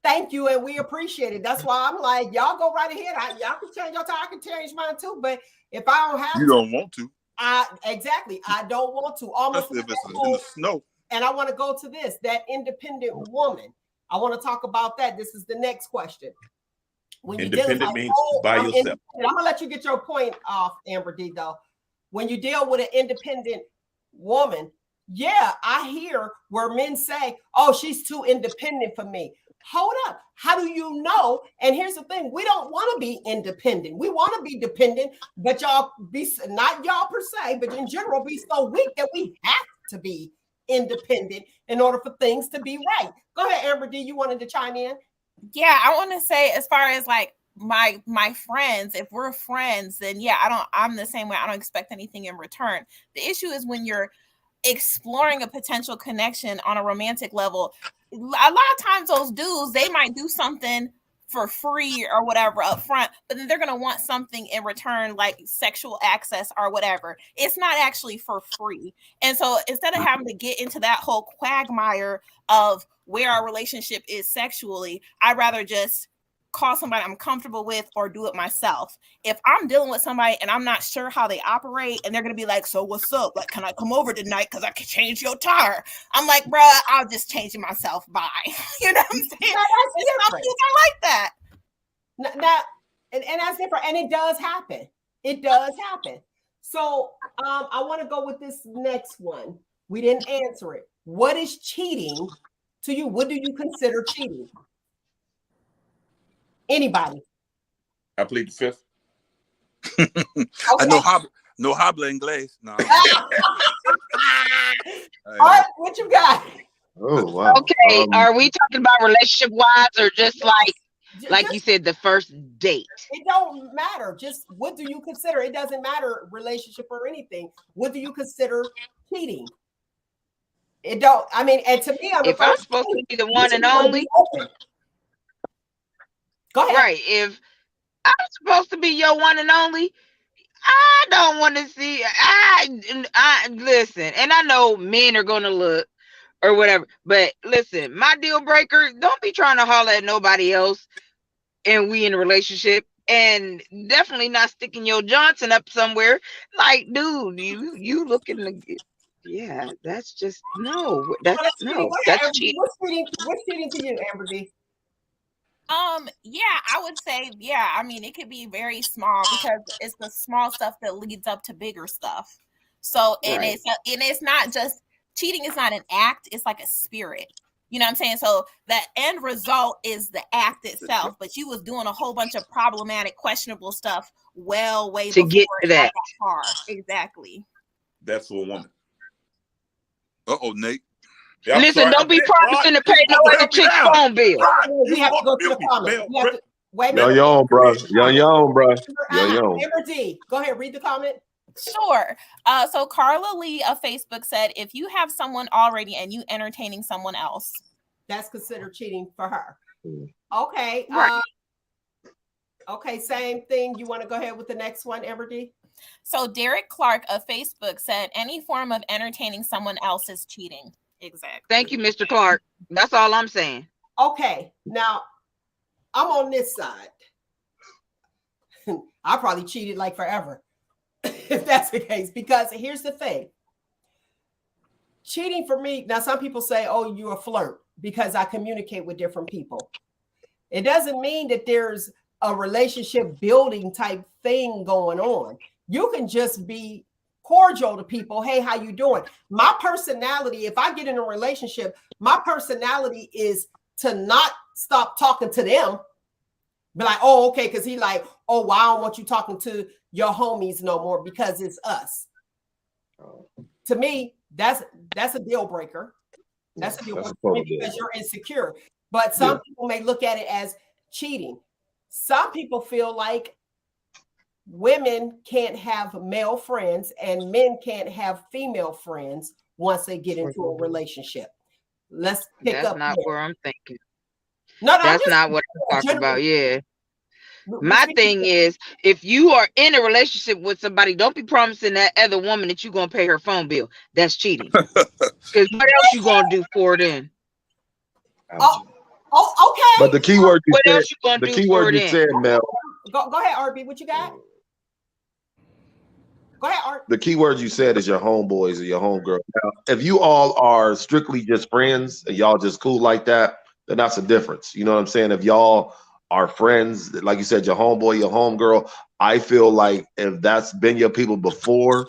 A: thank you, and we appreciate it. That's why I'm like, y'all go right ahead. Y'all can change your time. I can change mine too. But if I don't have
F: don't want to.
A: I don't want to. Almost
F: if it's in the snow.
A: And I want to go to this, that independent woman. I want to talk about that. This is the next question. When
G: independent means by yourself.
A: I'm gonna let you get your point off, Amber D, though. When you deal with an independent woman, yeah, I hear where men say, oh, she's too independent for me. Hold up. How do you know? And here's the thing. We don't want to be independent. We want to be dependent, but y'all be, not y'all per se, but in general, be so weak that we have to be independent in order for things to be right. Go ahead, Amber D. You wanted to chime in?
C: Yeah, I want to say, as far as like my friends, if we're friends, then yeah, I'm the same way. I don't expect anything in return. The issue is when you're exploring a potential connection on a romantic level. A lot of times those dudes, they might do something for free or whatever up front, but then they're going to want something in return, like sexual access or whatever. It's not actually for free. And so instead of having to get into that whole quagmire of where our relationship is sexually, I'd rather just call somebody I'm comfortable with or do it myself. If I'm dealing with somebody and I'm not sure how they operate and they're going to be like, so what's up? Like, can I come over tonight? Cause I can change your tire. I'm like, bruh, I'll just change it myself. Bye. You know what I'm saying? Some people are like that.
A: Now, and that's different. And it does happen. It does happen. So I want to go with this next one. We didn't answer it. What is cheating to you? What do you consider cheating? Anybody?
G: I plead the fifth.
F: Okay. I no habla inglés. No.
A: All right, what you got?
E: Oh wow.
B: Okay, are we talking about relationship wise or just like you said, the first date?
A: It don't matter. Just what do you consider? It doesn't matter relationship or anything. What do you consider cheating? It don't. I mean, and to me,
B: if I'm supposed to be the one and only.
A: Go ahead.
B: Right. If I'm supposed to be your one and only, I don't want to see. I listen, and I know men are gonna look or whatever, but listen, my deal breaker, don't be trying to holler at nobody else, and we in a relationship, and definitely not sticking your Johnson up somewhere. Like, dude, you looking to. Yeah, that's just no. That's cheating.
A: What's cheating to you, Amber D?
C: Yeah, I would say, yeah, I mean, it could be very small because it's the small stuff that leads up to bigger stuff. So, and it's not just cheating is not an act, it's like a spirit. You know what I'm saying? So the end result is the act itself, but you was doing a whole bunch of problematic, questionable stuff way
B: To
C: before
B: get to
C: it got
B: that.
C: that far. Exactly.
G: That's for a woman.
F: Nate.
G: Yeah, I'm
B: Listen,
G: sorry.
B: don't be promising to pay no
G: Help
B: other
G: me
B: chick's
G: down.
B: phone bill.
A: We have to go to the comment. We have to, wait a minute.
E: Young, bro. Young, bro. Young.
A: Amber D, go ahead, read the comment.
C: Sure. So Carla Lee of Facebook said, if you have someone already and you entertaining someone else,
A: that's considered cheating for her. Okay.
B: Right.
A: Okay, same thing. You want to go ahead with the next one, Amber D?
C: So Derek Clark of Facebook said, any form of entertaining someone else is cheating. Exactly.
B: Thank you, Mr. Clark. That's all I'm saying.
A: Okay, now I'm on this side. I probably cheated like forever if that's the case, because here's the thing. Cheating for me, now some people say, oh, you're a flirt because I communicate with different people. It doesn't mean that there's a relationship building type thing going on. You can just be cordial to people. Hey, how you doing? My personality, if I get in a relationship, my personality is to not stop talking to them. Be like, oh, okay, because he like, oh, well, I don't want you talking to your homies no more because it's us. To me, that's a deal breaker. That's a deal breaker for me because you're insecure. But some people may look at it as cheating. Some people feel like women can't have male friends and men can't have female friends once they get into a relationship. Let's pick
B: That's
A: up.
B: not
A: there.
B: where I'm thinking.
A: No,
B: That's not what I'm talking about. Yeah. My thing is, if you are in a relationship with somebody, don't be promising that other woman that you're gonna pay her phone bill. That's cheating. Because what else you gonna do for it then?
A: Oh, okay.
E: But the key word you
B: What
E: said,
B: else you gonna
E: the
B: do
E: key
B: for
E: word
B: it
E: you
B: then?
E: said, Mel.
A: Go ahead, RB. What you got? Go ahead, Art.
E: The key word you said is your homeboys or your homegirl. Now, if you all are strictly just friends and y'all just cool like that, then that's a difference. You know what I'm saying? If y'all are friends, like you said, your homeboy, your homegirl, I feel like if that's been your people before,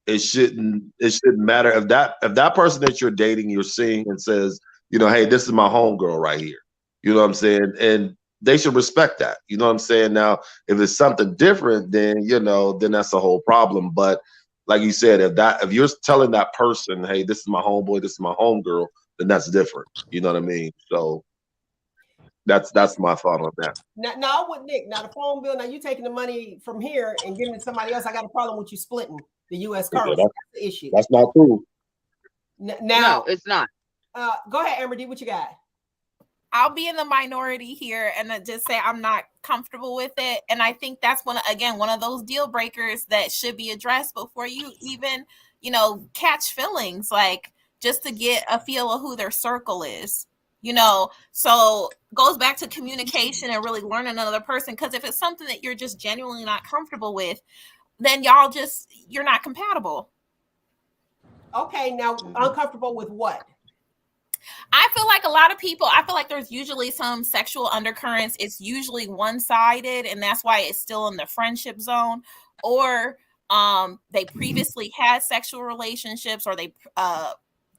E: it shouldn't matter. If that person that you're dating, you're seeing and says, you know, hey, this is my homegirl right here. You know what I'm saying? And they should respect that. You know what I'm saying? Now, if it's something different, then, you know, then that's a whole problem. But like you said, if you're telling that person, hey, this is my homeboy, this is my homegirl, then that's different. You know what I mean? So that's my thought on that.
A: Now with Nick, now the phone bill, now you taking the money from here and giving it to somebody else. I got a problem with you splitting the U.S. currency. That's the issue.
E: That's not true.
A: Now,
B: No, it's not.
A: Go ahead, Amber D. What you got?
C: I'll be in the minority here and just say I'm not comfortable with it. And I think that's one of those deal breakers that should be addressed before you even, catch feelings, like just to get a feel of who their circle is, so goes back to communication and really learning another person. Because if it's something that you're just genuinely not comfortable with, then you're not compatible.
A: Okay. Now uncomfortable with what?
C: I feel like there's usually some sexual undercurrents. It's usually one-sided, and that's why it's still in the friendship zone. Or they previously had sexual relationships, or they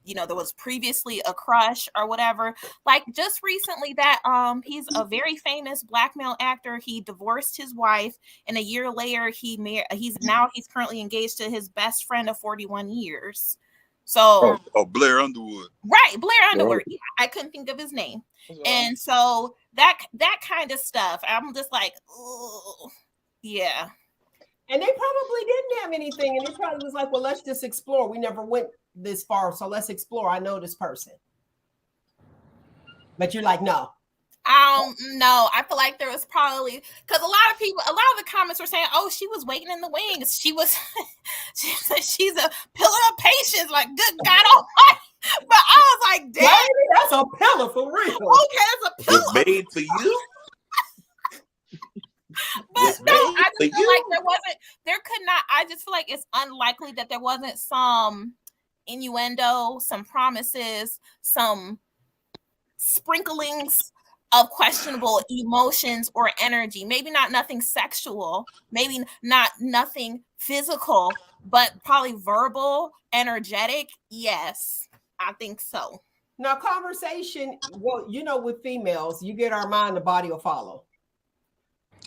C: there was previously a crush or whatever. Like just recently that he's a very famous black male actor. He divorced his wife, and a year later he's currently engaged to his best friend of 41 years. So
F: Blair Underwood.
C: Right, Blair Underwood. Yeah, I couldn't think of his name. And so that kind of stuff, I'm just like, oh, yeah.
A: And they probably didn't have anything, and it probably was like, well, let's just explore. We never went this far, so let's explore. I know this person. But you're like, no.
C: I don't know. I feel like there was probably, because a lot of the comments were saying, oh, she was waiting in the wings. She's a pillar of patience, like good God almighty. But I was like, damn.
A: Baby, that's a pillar for real.
C: Okay, that's a pillar.
G: It's made for you.
C: But no, I just feel like I just feel like it's unlikely that there wasn't some innuendo, some promises, some sprinklings of questionable emotions or energy. Maybe not nothing sexual, maybe not nothing physical, but probably verbal, energetic. Yes, I think so.
A: Now, conversation, well, you know, with females, you get our mind, the body will follow.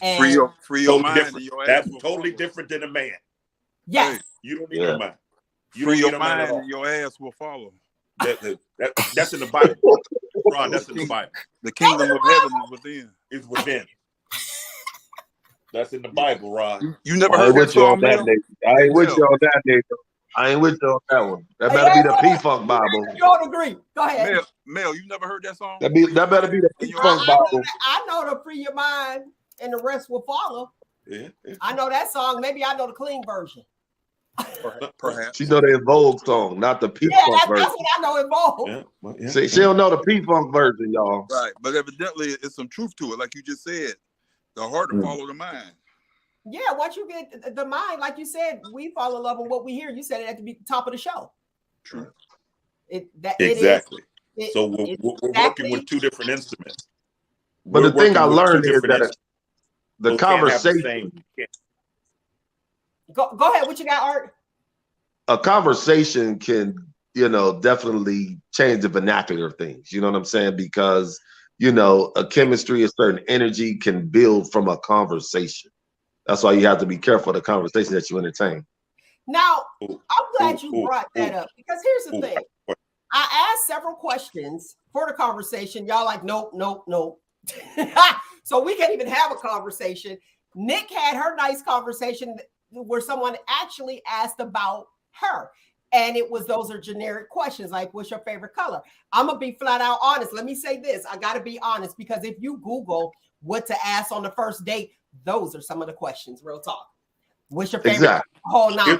A: And
F: free your
G: Totally
F: mind
G: different.
F: and your ass
G: That's
F: will
G: totally
F: follow.
G: different than a man.
A: yes,
G: You don't need
E: Yeah.
G: no mind. You
F: Free
G: don't
F: your
G: need a man
F: mind
G: at all.
F: and your ass will follow.
G: That's in the Bible. Ron, that's in the Bible.
F: The kingdom of heaven is within.
G: It's within. That's in the Bible, Ron.
F: You never
E: I
F: heard
E: ain't
F: that
E: with you on
F: song,
E: that,
F: Mel?
E: Nathan. I ain't with
F: Mel.
E: you on that, Nathan. I ain't with you on that one. That better be the P-Funk Bible.
A: you don't agree. Go ahead.
F: Mel, you never heard that song?
E: That better be the
F: And your
E: P-Funk
F: ass-
E: Bible.
A: I know to free your mind and the rest will follow.
G: Yeah.
A: I know that song. Maybe I know the clean version.
F: Perhaps.
E: She know the Vogue song, not the
A: Yeah,
E: P-Funk
A: that's
E: version.
A: what I know involved.
G: Yeah. Well, yeah.
E: See, she don't know the P-Funk version, y'all.
F: Right, but evidently it's some truth to it, like you just said. The heart will follow the mind.
A: Yeah, once you get the mind, like you said, we fall in love with what we hear. You said it at the top of the show.
F: True.
G: Exactly.
A: It is.
G: So we're working with two different instruments.
E: But
G: We're
E: the thing I
G: working with two
E: learned is
G: different
E: that
G: instruments.
E: the
G: Those can't have the
E: conversation,
G: same-
A: Go ahead. What you got, Art?
E: a conversation can, you know, definitely change the vernacular of things. You know what I'm saying? Because, you know, a chemistry, a certain energy can build from a conversation. That's why you have to be careful of the conversation that you entertain.
A: Now, I'm glad you brought that up because here's the thing. I asked several questions for the conversation. Y'all like, nope, nope, nope. So we can't even have a conversation. Nick had her nice conversation where someone actually asked about her. And it was, those are generic questions like, what's your favorite color? I'm going to be flat out honest. Let me say this. I got to be honest, because if you Google what to ask on the first date, those are some of the questions, real talk. What's your favorite?
E: Exactly.
A: Whole nine.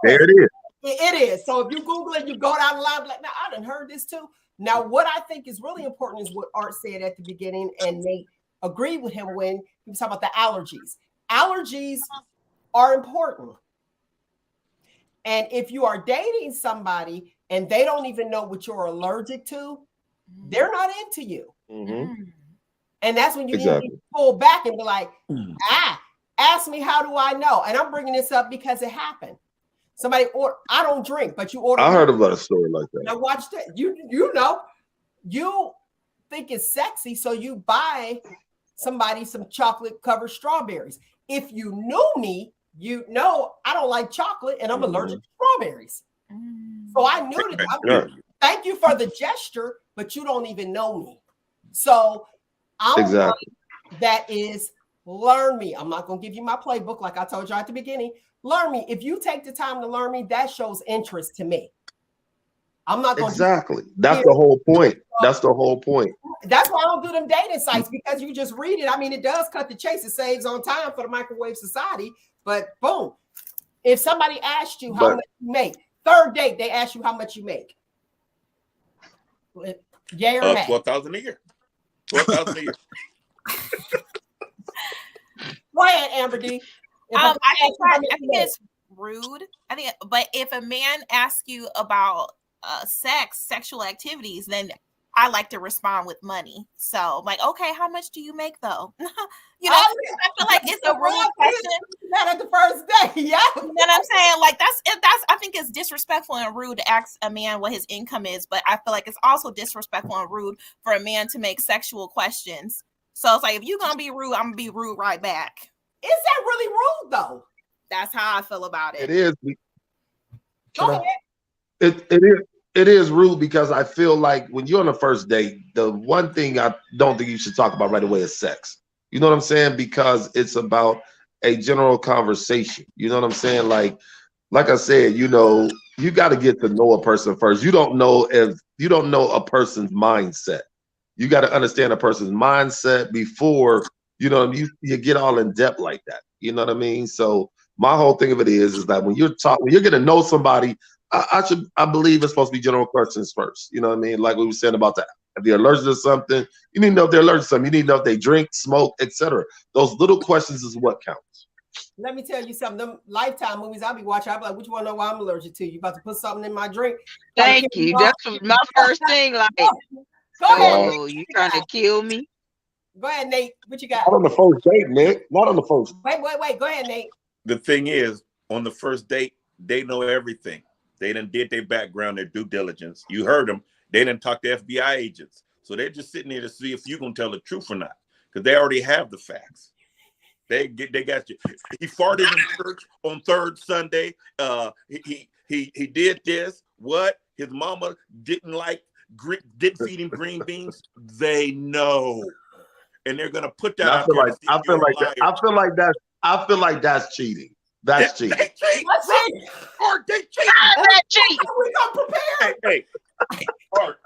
E: There it is.
A: It is. So if you Google it, you go down the line, like, now I done heard this too. Now, what I think is really important is what Art said at the beginning, and Nate agreed with him when he was talking about the allergies. Allergies are important. And if you are dating somebody and they don't even know what you're allergic to, they're not into you.
E: Mm-hmm.
A: And that's when you need to pull back and be like, ask me, how do I know? And I'm bringing this up because it happened. Somebody, or I don't drink, but you order.
E: I heard about a story like that.
A: Now watch that. You know, you think it's sexy, so you buy somebody some chocolate covered strawberries. If you knew me, you know I don't like chocolate and I'm allergic to strawberries. So I knew that. Thank you for the gesture, but you don't even know me. So that is learn me. I'm not going to give you my playbook like I told you at the beginning. Learn me. If you take the time to learn me, that shows interest to me. I'm not going
E: to. That's the whole point. That's the whole point.
A: That's why I don't do them dating sites, because you just read it. I mean, it does cut the chase. It saves on time for the microwave society. But boom, if somebody asked you how much you make, third date, they ask you how much you make. Yay or nay?
G: 12,000 a year. 12,000 a year.
A: Go ahead, Amber D.
C: I think it's rude. But if a man asks you about sexual activities, then I like to respond with money. So, like, okay, how much do you make though? You know, I feel like it's a rude question.
A: Not at the first day, yeah.
C: You know what I'm saying? Like that's. I think it's disrespectful and rude to ask a man what his income is, but I feel like it's also disrespectful and rude for a man to make sexual questions. So it's like, if you're gonna be rude, I'm gonna be rude right back.
A: Is that really rude though?
C: That's how I feel about it.
E: It is.
A: Go ahead.
E: It is rude, because I feel like when you're on the first date, the one thing I don't think you should talk about right away is sex. You know what I'm saying? Because it's about a general conversation. You know what I'm saying? Like I said, you know, you got to get to know a person first. You don't know a person's mindset. You got to understand a person's mindset before, you know, you get all in depth like that. You know what I mean? So my whole thing of it is that when you're getting to know somebody, I believe it's supposed to be general questions first. You know what I mean? Like we were saying about that. If they're allergic to something, you need to know if they're allergic to something. You need to know if they drink, smoke, etc. Those little questions is what counts.
A: Let me tell you something. Them Lifetime movies I'll be watching, I'll be like, which one know why I'm allergic to? You about to put something in my drink?
B: Thank you. That's my first thing. Like,
A: go ahead.
B: Oh, you trying to kill me?
A: Go ahead, Nate. What you got?
E: Not on the first date, Nick. Not on the first.
A: Wait. Go ahead, Nate.
G: The thing is, on the first date, they know everything. They done did their background, their due diligence. You heard them. They didn't talk to FBI agents. So they're just sitting there to see if you're going to tell the truth or not, because they already have the facts. They got you. He farted in church on third Sunday. He did this. What? His mama didn't feed him green beans. They know, and they're gonna put that out there.
E: I feel like that's cheating. That's cheating.
G: They cheat. Or they cheat.
A: We come prepared.
G: Hey. Art.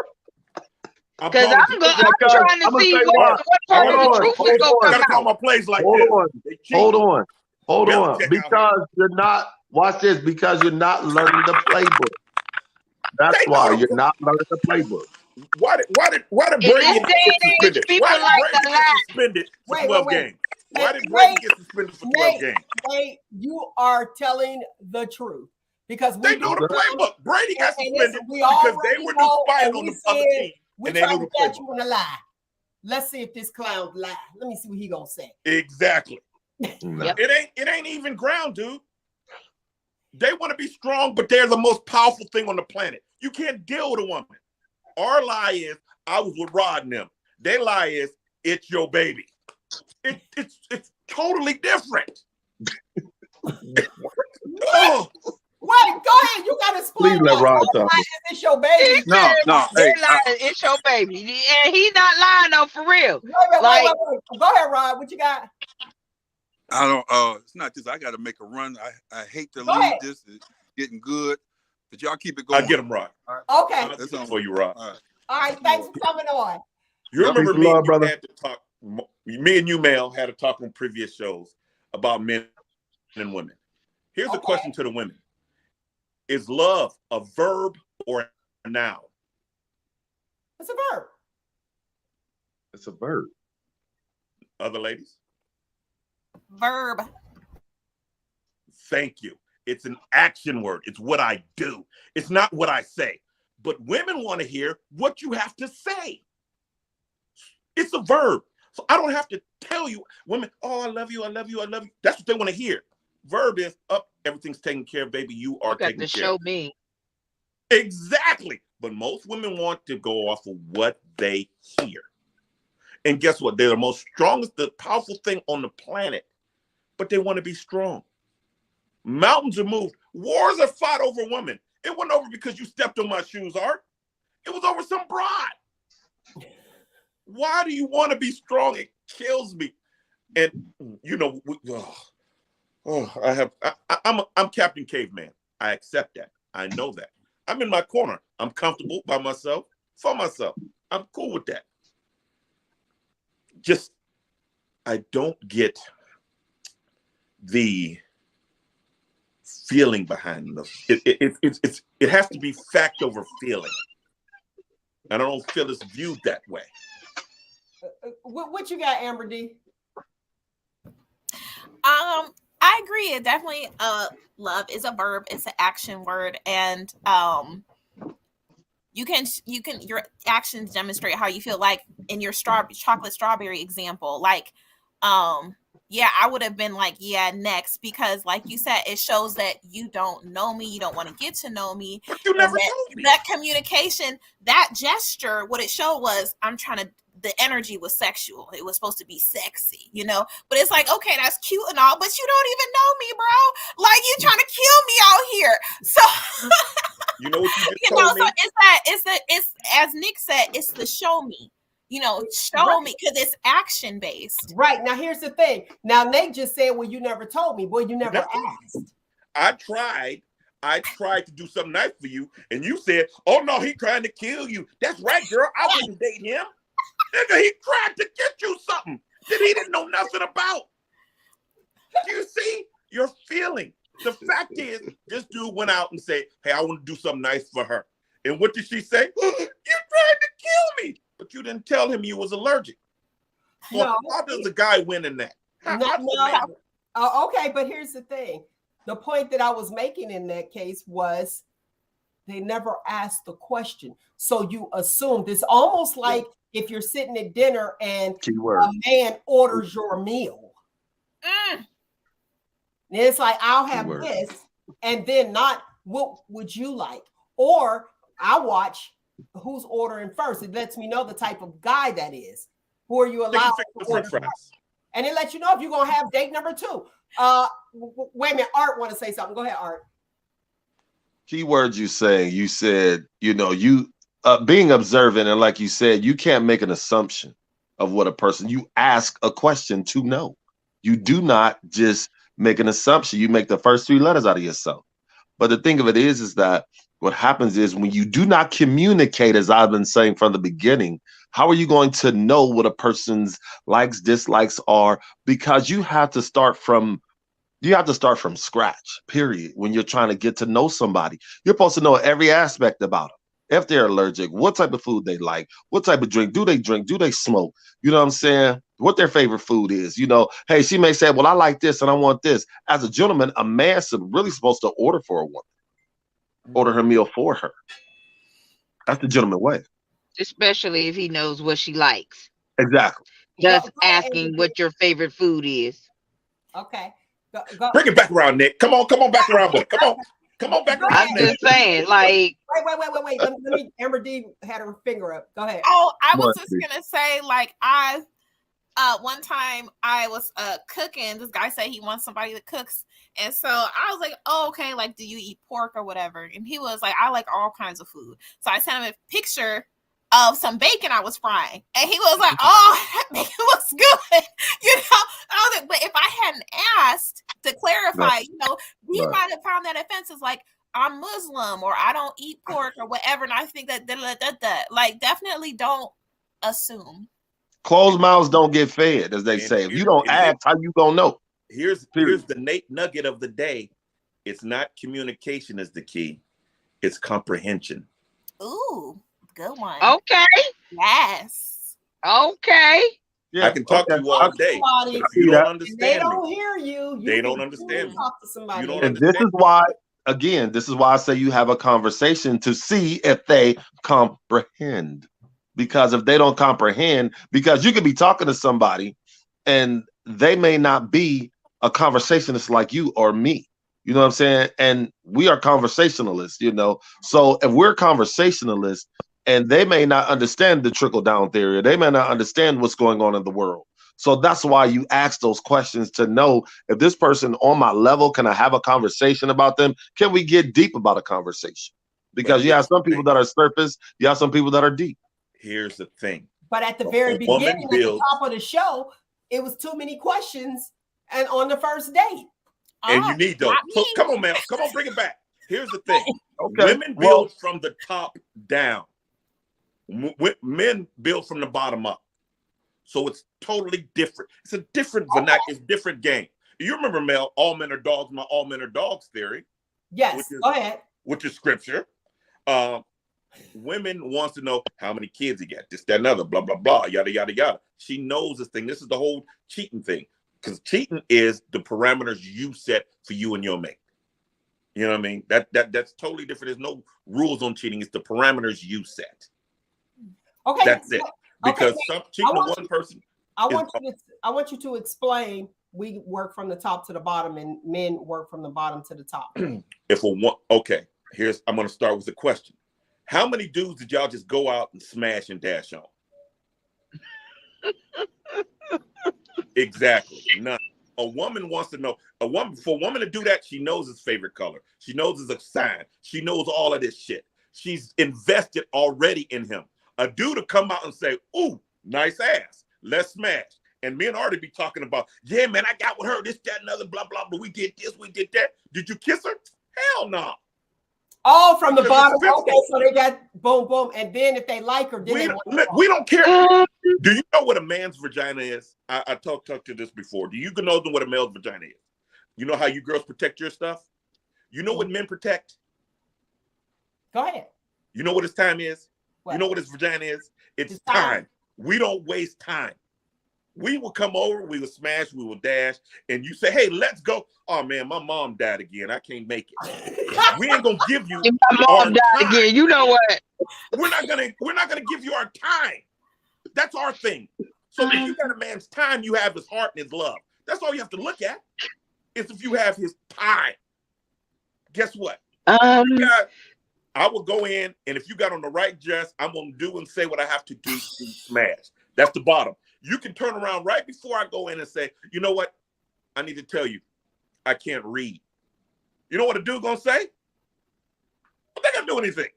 B: Because I'm trying to see what part of the truth is going to come out.
G: My plays like
E: Hold on. Because you're not, watch this, because you're not learning the playbook. That's why you're not learning the playbook.
G: Why did Brady get suspended for 12 games? Why did Brady get suspended for 12 games?
A: Nate, you are telling the truth. Because
G: they know the playbook. Brady got suspended because they were spying on the other team.
A: We're trying to catch you in a lie. Let's see if this clown lie. Let me see what he gonna say.
G: Exactly. It ain't even ground, dude. They want to be strong, but they're the most powerful thing on the planet. You can't deal with a woman. Our lie is, I was with Rod and them. Their lie is, it's your baby. It's totally different.
A: Oh. Wait, go ahead. You gotta explain.
E: Please let Rod talk.
A: It's your baby.
F: No. Hey,
B: it's your baby, and he's not lying though, for real.
A: Wait. Go ahead, Rod. What you got?
F: I don't. It's not this. I got to make a run. I hate to leave this. It's getting good, but y'all keep it going.
G: I get him, Rod.
A: Okay.
G: That's on for you, Rod.
F: All
A: right. Thanks for coming on.
G: You remember me? Had to talk. Me and you, Mel, had a talk on previous shows about men and women. Here's a question to the women. Is love a verb or a noun?
A: It's a verb.
E: It's a verb.
G: Other ladies?
C: Verb.
G: Thank you. It's an action word. It's what I do. It's not what I say. But women want to hear what you have to say. It's a verb. So I don't have to tell you, women, oh, I love you, I love you, I love you. That's what they want to hear. Verb is up, everything's taken care of, baby. You are taken care of.
B: Show me.
G: Exactly. But most women want to go off of what they hear. And guess what? They're the most strongest, the powerful thing on the planet. But they want to be strong. Mountains are moved. Wars are fought over women. It wasn't over because you stepped on my shoes, Art. It was over some broad. Why do you want to be strong? It kills me. And you know, I'm Captain Caveman. I accept that. I know that. I'm in my corner. I'm comfortable by myself, for myself. I'm cool with that. Just, I don't get the feeling behind them. It has to be fact over feeling. And I don't feel it's viewed that way.
A: What you got, Amber D?
C: I agree. It definitely love is a verb. It's an action word, and you can your actions demonstrate how you feel. Like in your chocolate strawberry example, like yeah, I would have been like, yeah, next, because like you said, it shows that you don't know me, you don't want to get to know me.
G: But you never told me.
C: That communication, that gesture, what it showed was the energy was sexual. It was supposed to be sexy, you know? But it's like, okay, that's cute and all, but you don't even know me, bro. Like, you trying to kill me out here. So
G: you know what you just
C: you
G: told
C: know,
G: me?
C: So it's as Nick said, it's the show me. You know, show me, because it's action based.
A: Right. Now here's the thing. Now Nate just said, well, you never told me. Boy, you never asked.
G: I tried to do something nice for you, and you said, oh no, he trying to kill you. That's right, girl. I wouldn't date him. Nigga, he tried to get you something that he didn't know nothing about. You see, your feeling. The fact is, this dude went out and said, hey, I want to do something nice for her. And what did she say? You tried to kill me. But you didn't tell him you was allergic. So
A: No.
G: how does the guy win in that?
A: Okay, but here's the thing. The point that I was making in that case was they never asked the question. So you assumed. It's almost like if you're sitting at dinner and a man orders your meal. And it's like, I'll have this, and then not what would you like? Or I watch who's ordering first. It lets me know the type of guy that is. Who are you allowed to order first? And it lets you know if you're gonna have date number 2. Wait a minute, Art want to say something. Go ahead, Art.
E: Key words you saying. You said, you being observant, and like you said, you can't make an assumption of what a person. You ask a question to know. You do not just make an assumption. You make the first 3 letters out of yourself. But the thing of it is that what happens is when you do not communicate, as I've been saying from the beginning, how are you going to know what a person's likes, dislikes are? Because you have to start from scratch, period. When you're trying to get to know somebody, you're supposed to know every aspect about them. If they're allergic, what type of food they like, what type of drink, do they smoke? You know what I'm saying? What their favorite food is. Hey, she may say, well, I like this and I want this. As a gentleman, a man's really supposed to order for a woman, order her meal for her. That's the gentleman way.
B: Especially if he knows what she likes.
E: Exactly.
B: Just asking what your favorite food is.
A: Okay.
G: Go. Bring it back around, Nick. Come on back around, boy. Come on back around.
B: I'm just saying, like.
A: Wait. Let me. Amber D had her finger up. Go ahead.
C: Oh, I was just gonna say, like, one time I was cooking. This guy said he wants somebody that cooks, and so I was like, "Oh, okay. Like, do you eat pork or whatever?" And he was like, "I like all kinds of food." So I sent him a picture of some bacon I was frying, and he was like, "Oh, that bacon looks good," I was like, but if I hadn't asked to clarify, he might have found that offensive, like, I'm Muslim or I don't eat pork or whatever, and I think that like, definitely don't assume.
E: Closed mouths don't get fed, as they say. If you don't ask, how you gonna know?
G: Here's the nugget of the day. It's not communication is the key. It's comprehension.
C: Ooh. Good one.
B: Okay.
C: Yes.
B: Okay.
G: Yeah, I can talk to you all day. If you don't understand
A: they don't hear you.
G: They don't understand.
A: Talk to somebody.
G: You don't
E: and
G: understand.
E: this is why I say you have a conversation to see if they comprehend. Because if they don't comprehend, because you could be talking to somebody and they may not be a conversationalist like you or me. You know what I'm saying? And we are conversationalists, So if we're conversationalists, and they may not understand the trickle-down theory. They may not understand what's going on in the world. So that's why you ask those questions to know if this person on my level, can I have a conversation about them? Can we get deep about a conversation? Because you have some people that are surface, you have some people that are deep.
G: Here's the thing.
A: But at the very beginning, at the top of the show, it was too many questions and on the first date.
G: And you need those. So, come on, man. Come on, bring it back. Here's the thing. Okay. Women build from the top down. Men build from the bottom up, so it's totally different. It's a different vernacular, it's a different game. You remember, Mel, all men are dogs, my all men are dogs theory.
A: Yes, go ahead.
G: Which is scripture. Women wants to know how many kids he got, this, that, another, blah, blah, blah, yada, yada, yada. She knows this thing. This is the whole cheating thing, because cheating is the parameters you set for you and your mate. You know what I mean? That's totally different. There's no rules on cheating. It's the parameters you set.
A: Okay,
G: that's it. Because some cheating to one person.
A: I want you to explain. We work from the top to the bottom, and men work from the bottom to the top.
G: I'm going to start with a question. How many dudes did y'all just go out and smash and dash on? Exactly, none. A woman wants to know. For a woman to do that, she knows his favorite color. She knows his sign. She knows all of this shit. She's invested already in him. A dude to come out and say, "Ooh, nice ass, let's smash." And me and Artie be talking about, "Yeah, man, I got with her, this, that, and other, blah, blah, blah. We did this, we did that. Did you kiss her? Hell no."
A: Oh, from the bottom. Okay, so they got boom, boom. And then if they like her, then
G: we don't care. Do you know what a man's vagina is? I talked to this before. Do you know what a male's vagina is? You know how you girls protect your stuff? You know what men protect?
A: Go ahead.
G: You know what his time is?
A: What?
G: You know what his vagina is? It's time. We don't waste time. We will come over, we will smash, we will dash, and you say, "Hey, let's go." "Oh man, my mom died again. I can't make it." We ain't gonna give you
B: my mom died again. You know what?
G: We're not gonna give you our time. That's our thing. So if you got a man's time, you have his heart and his love. That's all you have to look at. Is if you have his time. Guess what? I'm I will go in, and if you got on the right dress, I'm gonna do and say what I have to do to smash. That's the bottom. You can turn around right before I go in and say, you know what? I need to tell you, I can't read. You know what a dude gonna say? I think I'm doing anything.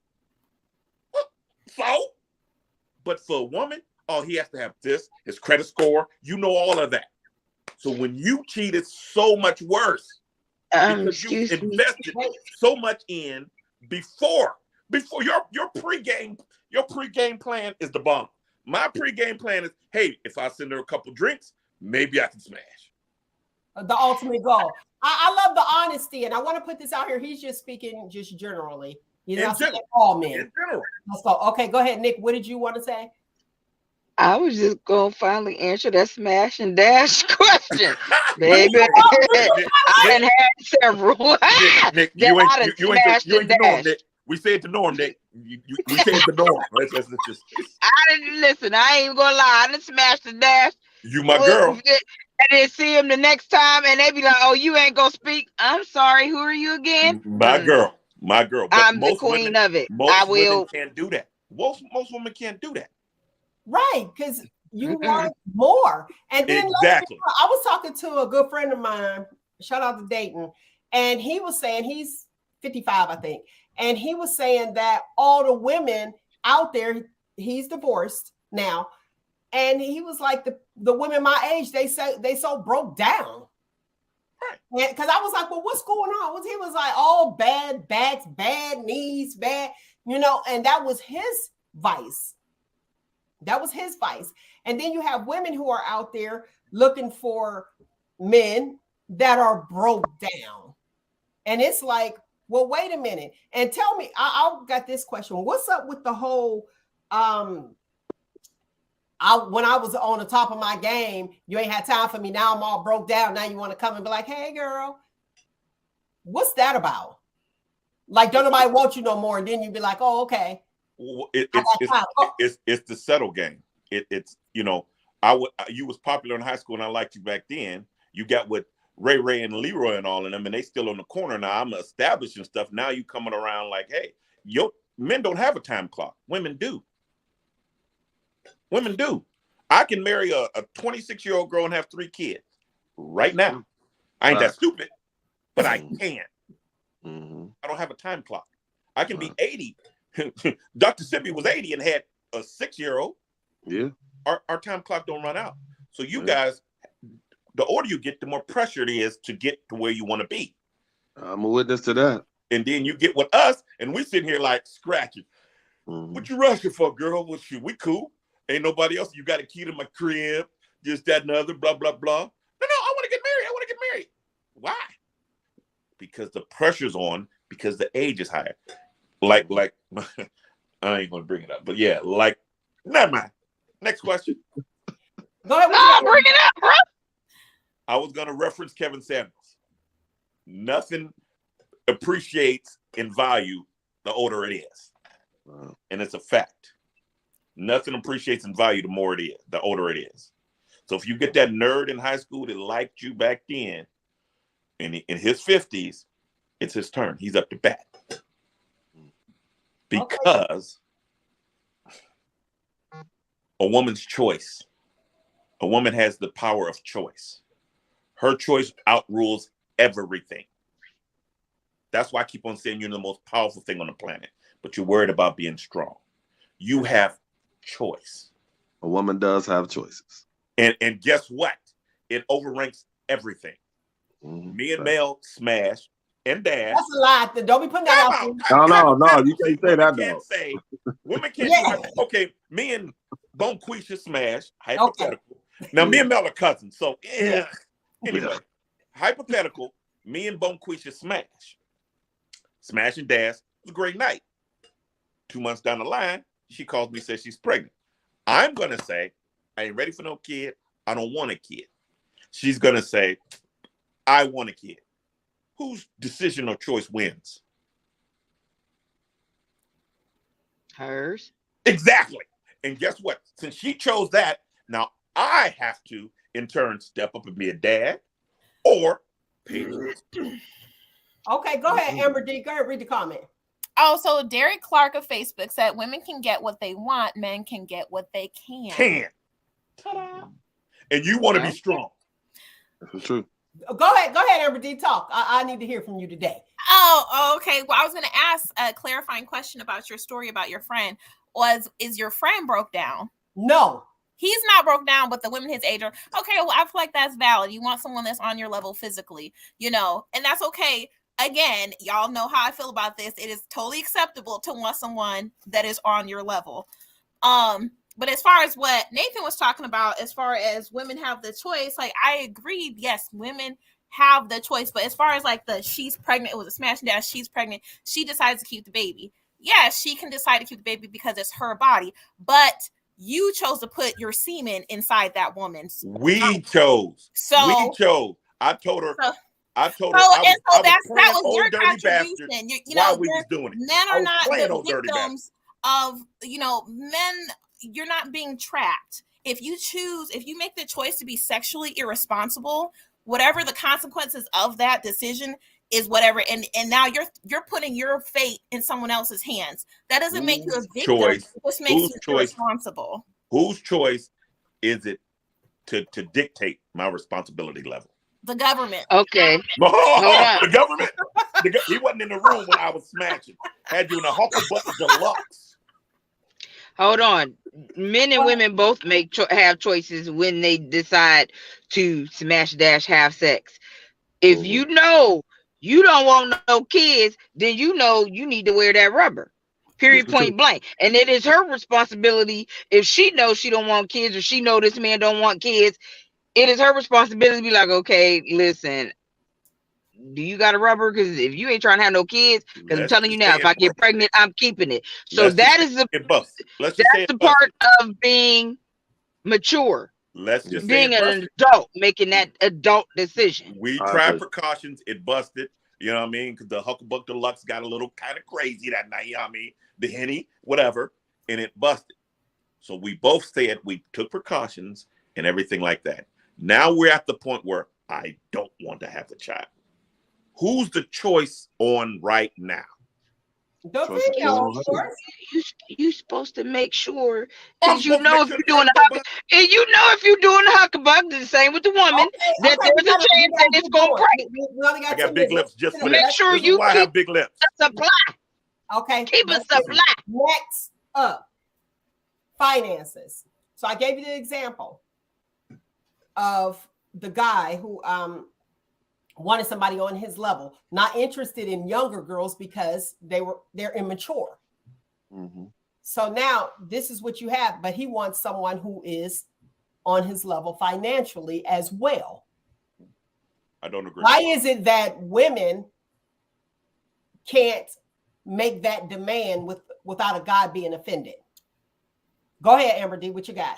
G: Well, so, but for a woman, oh, he has to have this, his credit score, you know, all of that. So when you cheat, it's so much worse because you invested so much in before your pregame plan is the bomb. My pregame plan is, hey, if I send her a couple drinks, maybe I can smash.
A: The ultimate goal. I love the honesty, and I want to put this out here. He's just speaking just generally. He's not saying all men. In general. Let's go. Okay, go ahead, Nick. What did you want to say?
B: I was just gonna finally answer that smash and dash question, baby. I done had several.
G: Nick, you ain't the norm, Nick. We say it the norm, Nick. We say it the norm. Let's just.
B: I didn't listen. I ain't gonna lie. I didn't smash the dash.
G: You my girl.
B: I didn't see him the next time, and they be like, "Oh, you ain't gonna speak." I'm sorry. Who are you again?
G: My girl. But
B: I'm the queen of it.
G: Most women can't do that. Most women can't do that.
A: Right, because you want more. And then
G: exactly.
A: I was talking to a good friend of mine, shout out to Dayton, and he was saying, he's 55, I think, and he was saying that all the women out there, he's divorced now, and he was like, the women my age, they so broke down. Right. Because I was like, well, what's going on? He was like, oh, bad backs, bad knees, bad, and that was his vice. That was his vice. And then you have women who are out there looking for men that are broke down. And it's like, well, wait a minute. And tell me, I got this question. What's up with the whole, when I was on the top of my game, you ain't had time for me. Now I'm all broke down. Now you want to come and be like, hey, girl, what's that about? Like, don't nobody want you no more. And then you be like, oh, okay.
G: It's the settle game. It's you was popular in high school and I liked you back then. You got with Ray and Leroy and all of them, and they still on the corner now. I'm establishing stuff. Now you coming around like, hey, men don't have a time clock. Women do. I can marry a 26-year-old girl and have 3 kids right now. I ain't that stupid, but I can. I don't have a time clock. I can be 80. Dr. Sippy was 80 and had a 6-year-old.
E: Yeah.
G: Our time clock don't run out. So you guys, the older you get, the more pressure it is to get to where you want to be.
E: I'm a witness to that.
G: And then you get with us, and we sitting here like scratching. What you rushing for, girl? We cool. Ain't nobody else. You got a key to my crib, just that and other, blah, blah, blah. No, I want to get married. Why? Because the pressure's on, because the age is higher. Like, I ain't gonna bring it up, but yeah, never mind. Next question.
A: Go ahead.
B: Bring it up, bro.
G: I was gonna reference Kevin Samuels. Nothing appreciates in value the older it is, and it's a fact. Nothing appreciates in value the older it is. So if you get that nerd in high school that liked you back then, in his 50s, it's his turn. He's up to bat. Because a woman's choice, a woman has the power of choice. Her choice outrules everything. That's why I keep on saying you're the most powerful thing on the planet, but you're worried about being strong. You have choice.
E: A woman does have choices.
G: And guess what? It overranks everything. Me and Mel smash and dash.
A: That's a lie. Don't be putting that out.
E: No. You can't say that.
G: Can't say. Women can't do that. Okay, me and Bonquisha smash. Hypothetical. Okay. Now, me and Mel are cousins. So, anyway, hypothetical. Me and Bonquisha smash. Smash and dash. It was a great night. 2 months down the line, she calls me, says she's pregnant. I'm going to say, I ain't ready for no kid. I don't want a kid. She's going to say, I want a kid. Whose decision or choice wins?
B: Hers.
G: Exactly. And guess what? Since she chose that, now I have to, in turn, step up and be a dad or pay.
A: Okay, go ahead, Amber D. Go ahead, read the comment.
C: Oh, so Derek Clark of Facebook said women can get what they want, men can get what they can.
G: Ta-da. And you want to be strong.
E: That's true.
A: Go ahead, Amber D. Talk. I need to hear from you today.
C: Oh, okay. Well, I was going to ask a clarifying question about your story about your friend. Is your friend broke down?
A: No.
C: He's not broke down, but the women his age are, okay, well, I feel like that's valid. You want someone that's on your level physically, and that's okay. Again, y'all know how I feel about this. It is totally acceptable to want someone that is on your level. But as far as what Nathan was talking about, as far as women have the choice, like I agree, yes, women have the choice. But as far as like she's pregnant, it was a smash and dash, she's pregnant, she decides to keep the baby. Yes, she can decide to keep the baby because it's her body. But you chose to put your semen inside that woman's.
G: We chose. I told her. That
C: was your contribution.
G: While we was doing it,
C: men are not the victims of men. You're not being trapped. If you make the choice to be sexually irresponsible, whatever the consequences of that decision is, whatever, and now you're putting your fate in someone else's hands. That doesn't make you a victim. It just makes you irresponsible. Whose
G: choice is it to dictate my responsibility level?
C: The government.
B: Okay.
G: The government. He wasn't in the room when I was smashing. Had you in a Hucklebuck Deluxe.
B: Hold on. Men and women both have choices when they decide to smash dash have sex. If you know you don't want no kids, then you need to wear that rubber. Period, point blank. And it is her responsibility. If she knows she don't want kids, or she know this man don't want kids, it is her responsibility to be like, okay, listen, do you got a rubber? Because if you ain't trying to have no kids, because I'm telling you now, if I get pregnant, I'm keeping it. So that is the part of being mature.
G: Let's just
B: being an adult, making that adult decision.
G: We tried precautions, it busted. You know what I mean? Because the Hucklebuck Deluxe got a little kind of crazy that night. You know what I mean? The Henny, whatever, and it busted. So we both said we took precautions and everything like that. Now we're at the point where I don't want to have the child. Who's the choice on right now?
A: The video, of course.
B: You supposed to make sure, because if you're doing the hucklebuck, the same with the woman, that there's a chance that it's gonna break.
G: I got big lips just for that.
B: Make sure you
G: have big lips.
B: Supply.
A: Okay.
B: Keep a supply.
A: Next up, finances. So I gave you the example of the guy who wanted somebody on his level, not interested in younger girls because they're immature.
E: Mm-hmm.
A: So now this is what you have, but he wants someone who is on his level financially as well.
G: I don't agree.
A: Why is it that women can't make that demand without a guy being offended? Go ahead, Amber D, what you got?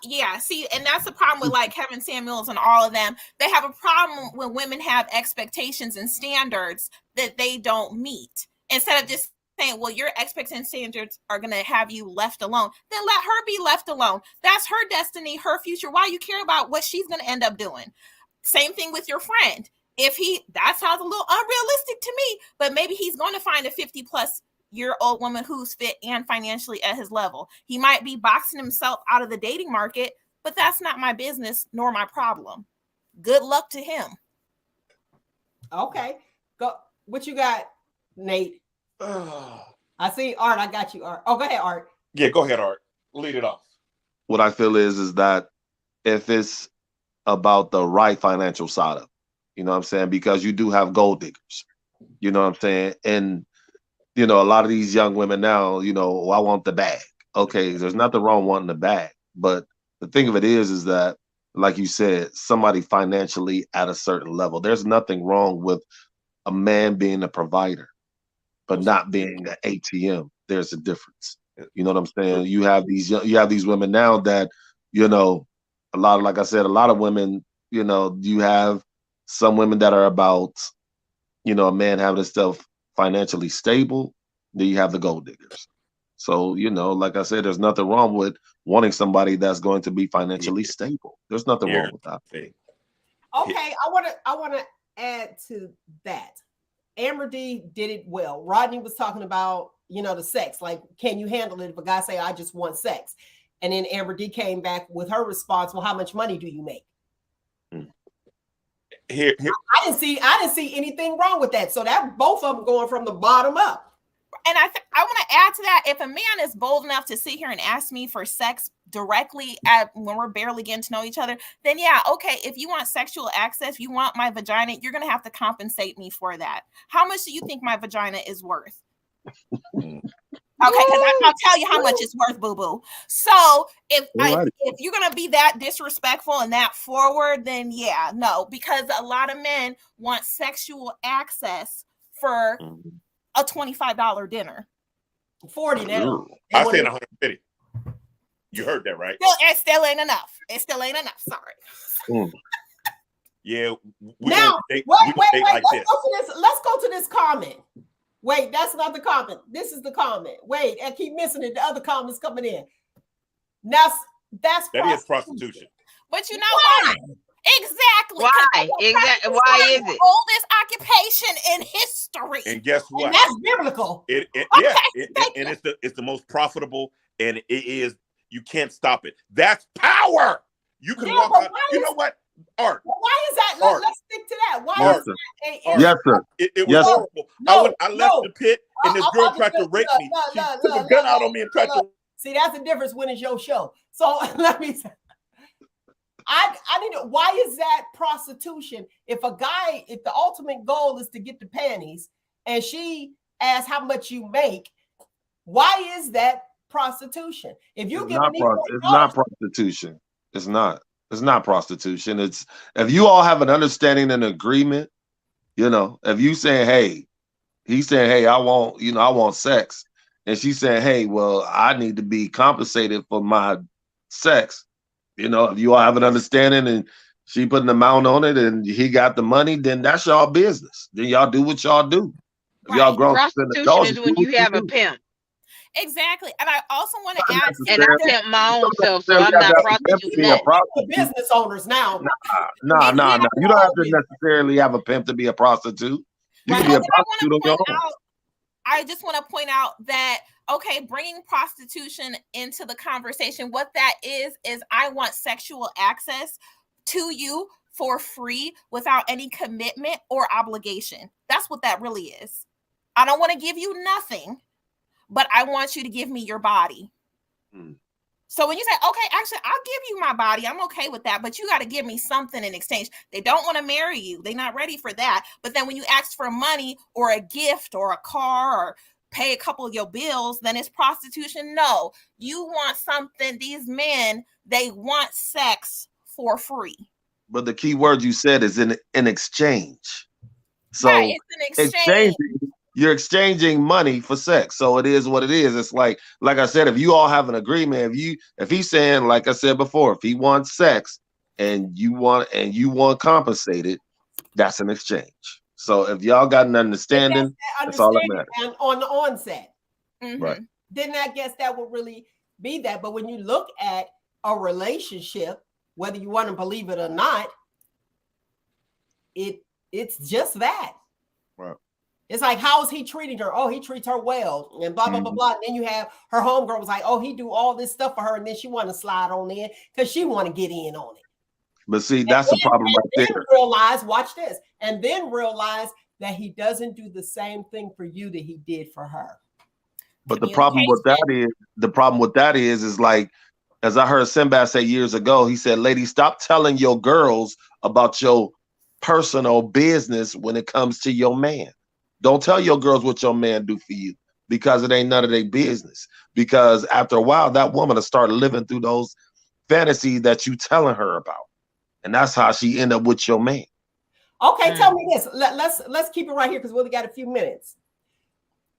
C: Yeah, see, and that's the problem with like Kevin Samuels and all of them. They have a problem when women have expectations and standards that they don't meet. Instead of just saying, well, your expectations and standards are going to have you left alone, then let her be left alone. That's her destiny, her future. Why you care about what she's going to end up doing? Same thing with your friend. That sounds a little unrealistic to me, but maybe he's going to find a 50-plus-year-old woman who's fit and financially at his level. He might be boxing himself out of the dating market, but that's not my business nor my problem. Good luck to him.
A: Okay. Go. What you got, Nate? I see Art. I got you, Art. Oh, go ahead, Art.
G: Yeah, go ahead, Art. Lead it off.
E: What I feel is that if it's about the right financial side of it, you know what I'm saying? Because you do have gold diggers, you know what I'm saying? And a lot of these young women now, I want the bag. Okay, there's nothing wrong wanting the bag. But the thing of it is that, like you said, somebody financially at a certain level. There's nothing wrong with a man being a provider, but not being an ATM. There's a difference. You know what I'm saying? You have these women now that, a lot of women, you have some women that are about, a man having himself financially stable. Then you have the gold diggers. So, like I said, there's nothing wrong with wanting somebody that's going to be financially stable. There's nothing wrong with that.
A: Okay, I want to add to that. Amber D did it well. Rodney was talking about, the sex. Like, can you handle it if a guy say, I just want sex? And then Amber D came back with her response, well, how much money do you make?
G: Here.
A: I didn't see anything wrong with that. So that both of them going from the bottom up.
C: And I want to add to that, if a man is bold enough to sit here and ask me for sex directly when we're barely getting to know each other, then yeah, okay, if you want sexual access, you want my vagina, you're going to have to compensate me for that. How much do you think my vagina is worth? Okay, because I'll tell you how much it's worth, boo-boo. So if you're going to be that disrespectful and that forward, then yeah, no, because a lot of men want sexual access for a $25 dinner.
A: 40 now.
G: I said 150. You heard that, right?
C: It still ain't enough. It still ain't enough. Sorry.
G: Yeah.
A: Now, wait.
G: Like
A: let's go to this comment. Wait, that's not the comment. This is the comment. Wait, I keep missing it. The other comments coming in. That
G: is prostitution.
C: But you know why? Exactly.
B: Why? Exactly. Why is it?
C: Oldest occupation in history.
G: And guess what?
A: And that's biblical.
G: And it's the most profitable, and it is. You can't stop it. That's power. You can walk out. You know what? Art.
A: Well, why is that? Let's stick to that. Why
E: yes,
A: is
E: sir.
A: that?
E: Yes, sir.
G: It was horrible.
A: No,
G: I left the pit, and this girl tried to rape me. She took a gun out on me and tried to.
A: See, that's the difference when it's your show. So let me say. I need to. Why is that prostitution? If the ultimate goal is to get the panties, and she asks how much you make, why is that prostitution? If you give
E: it's not prostitution. It's not. It's not prostitution. It's if you all have an understanding and agreement. If you saying, hey, he's saying, hey, I want sex, and she's saying, hey, well, I need to be compensated for my sex. If you all have an understanding and she put an amount on it and he got the money, then that's y'all business. Then y'all do what y'all do. If y'all grown
B: prostitution is when you have a pimp.
C: Exactly. And I also want to add,
B: and I pimp my own self, so I'm not prostituting.
A: Business owners now.
E: No. You don't have to necessarily have a pimp to be a prostitute. You can be a prostitute on your own.
C: I just want to point out that, okay, bringing prostitution into the conversation, what that is I want sexual access to you for free without any commitment or obligation. That's what that really is. I don't want to give you nothing, but I want you to give me your body. So when you say, okay, actually, I'll give you my body, I'm okay with that, but you got to give me something in exchange. They don't want to marry you. They're not ready for that. But then when you ask for money or a gift or a car or pay a couple of your bills, then it's prostitution. No, you want something. These men, they want sex for free.
E: But the key word you said is in exchange. So
C: right, it's an exchange.
E: You're exchanging money for sex. So it is what it is. It's like I said, if you all have an agreement, if he's saying, like I said before, if he wants sex and you want compensated, that's an exchange. So if y'all got an understanding, that's all that matters.
A: And on the onset,
E: right?
A: Then I guess that would really be that. But when you look at a relationship, whether you want to believe it or not, it's just that.
E: Right.
A: It's like, how is he treating her? Oh, he treats her well, and blah, blah, blah, blah. And then you have her homegirl was like, oh, he do all this stuff for her, and then she want to slide on in because she want to get in on it.
E: But see, that's the problem right there.
A: Watch this, and then realize that he doesn't do the same thing for you that he did for her.
E: But the problem with that is like, as I heard Sinbad say years ago, he said, ladies, stop telling your girls about your personal business when it comes to your man. Don't tell your girls what your man do for you, because it ain't none of their business. Because after a while, that woman will start living through those fantasies that you telling her about. And that's how she end up with your man.
A: Okay, tell me this. Let's keep it right here because we only got a few minutes.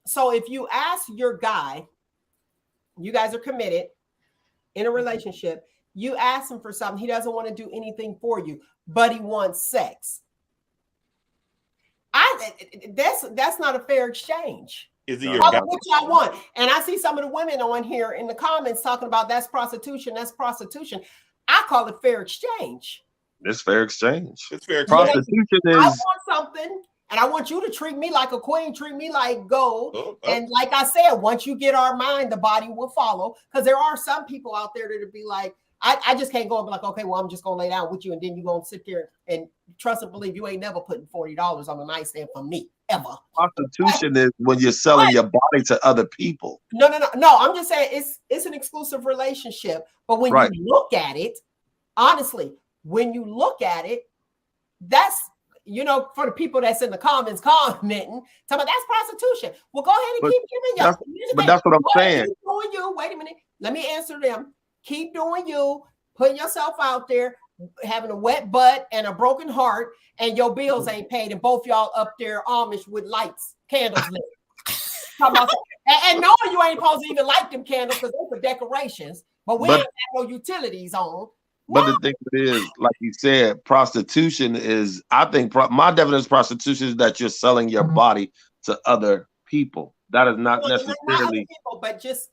A: So if you ask your guy, you guys are committed in a relationship, you ask him for something, he doesn't want to do anything for you, but he wants sex. That's not a fair exchange.
G: Is it your guy?
A: What y'all want? And I see some of the women on here in the comments talking about that's prostitution. That's prostitution. I call it fair exchange.
E: It's fair exchange.
G: It's fair.
E: Prostitution is.
A: I want something, and And I want you to treat me like a queen, treat me like gold.
G: Okay.
A: And like I said, once you get our mind, the body will follow. Because there are some people out there that'll be like, I just can't go and be like, okay, well, I'm just going to lay down with you. And then you're going to sit there and trust and believe you ain't never putting $40 on the nightstand for me, ever.
E: Prostitution is when you're selling your body to other people.
A: No. I'm just saying it's an exclusive relationship. But when you look at it, honestly, when you look at it, that's, for the people that's in the comments commenting, talking about that's prostitution. Well, go ahead and keep giving y'all.
E: But that's what I'm saying.
A: Keep doing you. Wait a minute. Let me answer them. Keep doing you, putting yourself out there, having a wet butt and a broken heart, and your bills ain't paid, and both y'all up there Amish with lights, candles lit. and knowing you ain't supposed to even light them candles because they're for decorations, but we ain't got no utilities on.
E: But the thing is, like you said, prostitution is, I think my definition of prostitution is that you're selling your body to other people. That is not necessarily.
A: Not other people, but just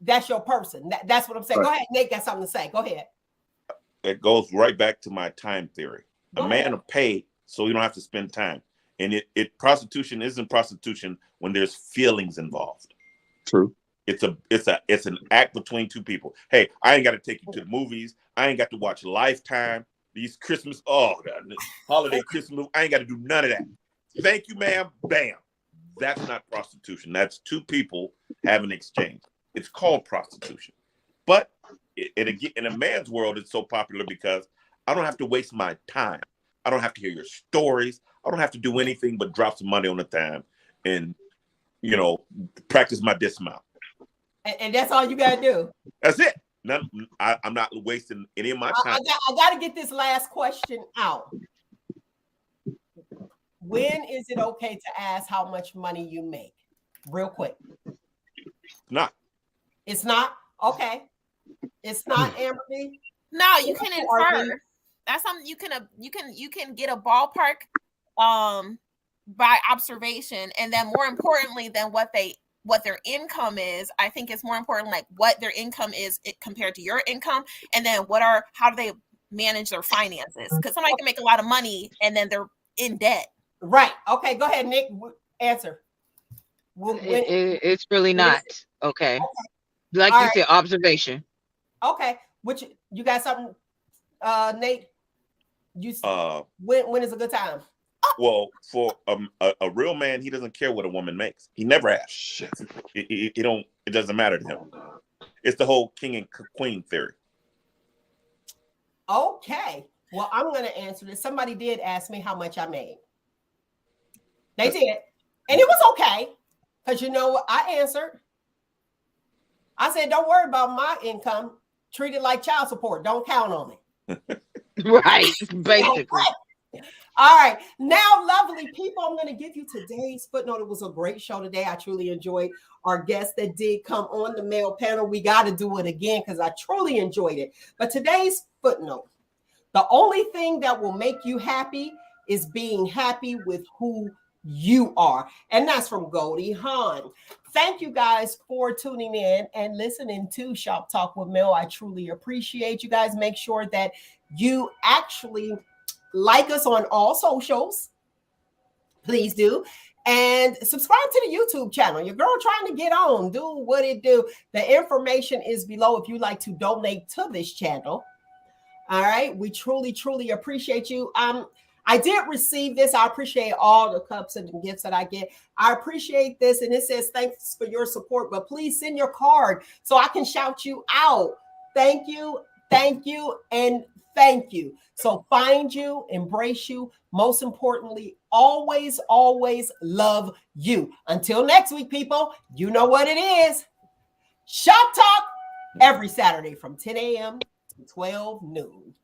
A: that's your person. That's what I'm saying. Go ahead. Nate got something to say. Go ahead.
G: It goes right back to my time theory. A man will pay so you don't have to spend time. And prostitution isn't prostitution when there's feelings involved.
E: True.
G: It's an act between two people. Hey, I ain't got to take you to the movies. I ain't got to watch Lifetime. These Christmas, holiday Christmas. I ain't got to do none of that. Thank you, ma'am. Bam. That's not prostitution. That's two people having an exchange. It's called prostitution. But in a man's world, it's so popular because I don't have to waste my time. I don't have to hear your stories. I don't have to do anything but drop some money on the time and, practice my dismount.
A: And that's all you got to do.
G: That's it. I'm not wasting any of my time.
A: I got to get this last question out. When is it okay to ask how much money you make? Real quick.
G: Not.
A: It's not? Okay. It's not, Amberly?
C: No, you can infer. That's something you can get a ballpark by observation, and then more importantly than what their income is, I think it's more important like what their income is compared to your income, and then how do they manage their finances? Because somebody can make a lot of money and then they're in debt. Right. Okay, go ahead, Nick. Answer.
B: It's really not okay. Like you said, observation.
A: Okay. Which you got something, Nate? When is a good time?
G: Well, for a real man, he doesn't care what a woman makes. He never asks. It doesn't matter to him. It's the whole king and queen theory.
A: Okay. Well, I'm going to answer this. Somebody did ask me how much I made. They did. And it was okay. Because you know what? I answered. I said, don't worry about my income. Treat it like child support. Don't count on it.
B: Right. Basically.
A: All right. Now, lovely people, I'm going to give you today's footnote. It was a great show today. I truly enjoyed our guests that did come on the male panel. We got to do it again because I truly enjoyed it. But today's footnote, the only thing that will make you happy is being happy with who you are. And that's from Goldie Hawn. Thank you guys for tuning in and listening to Shop Talk with Mel. I truly appreciate you guys. Make sure that you actually like us on all socials. Please do. And subscribe to the YouTube channel. Your girl trying to get on. Do what it do. The information is below if you like to donate to this channel. All right. We truly, truly appreciate you. I did receive this. I appreciate all the cups and the gifts that I get. I appreciate this. And it says, thanks for your support, but please send your card so I can shout you out. Thank you, and thank you. So find you, embrace you. Most importantly, always, always love you. Until next week, people, you know what it is. Shop Talk every Saturday from 10 a.m. to 12 noon.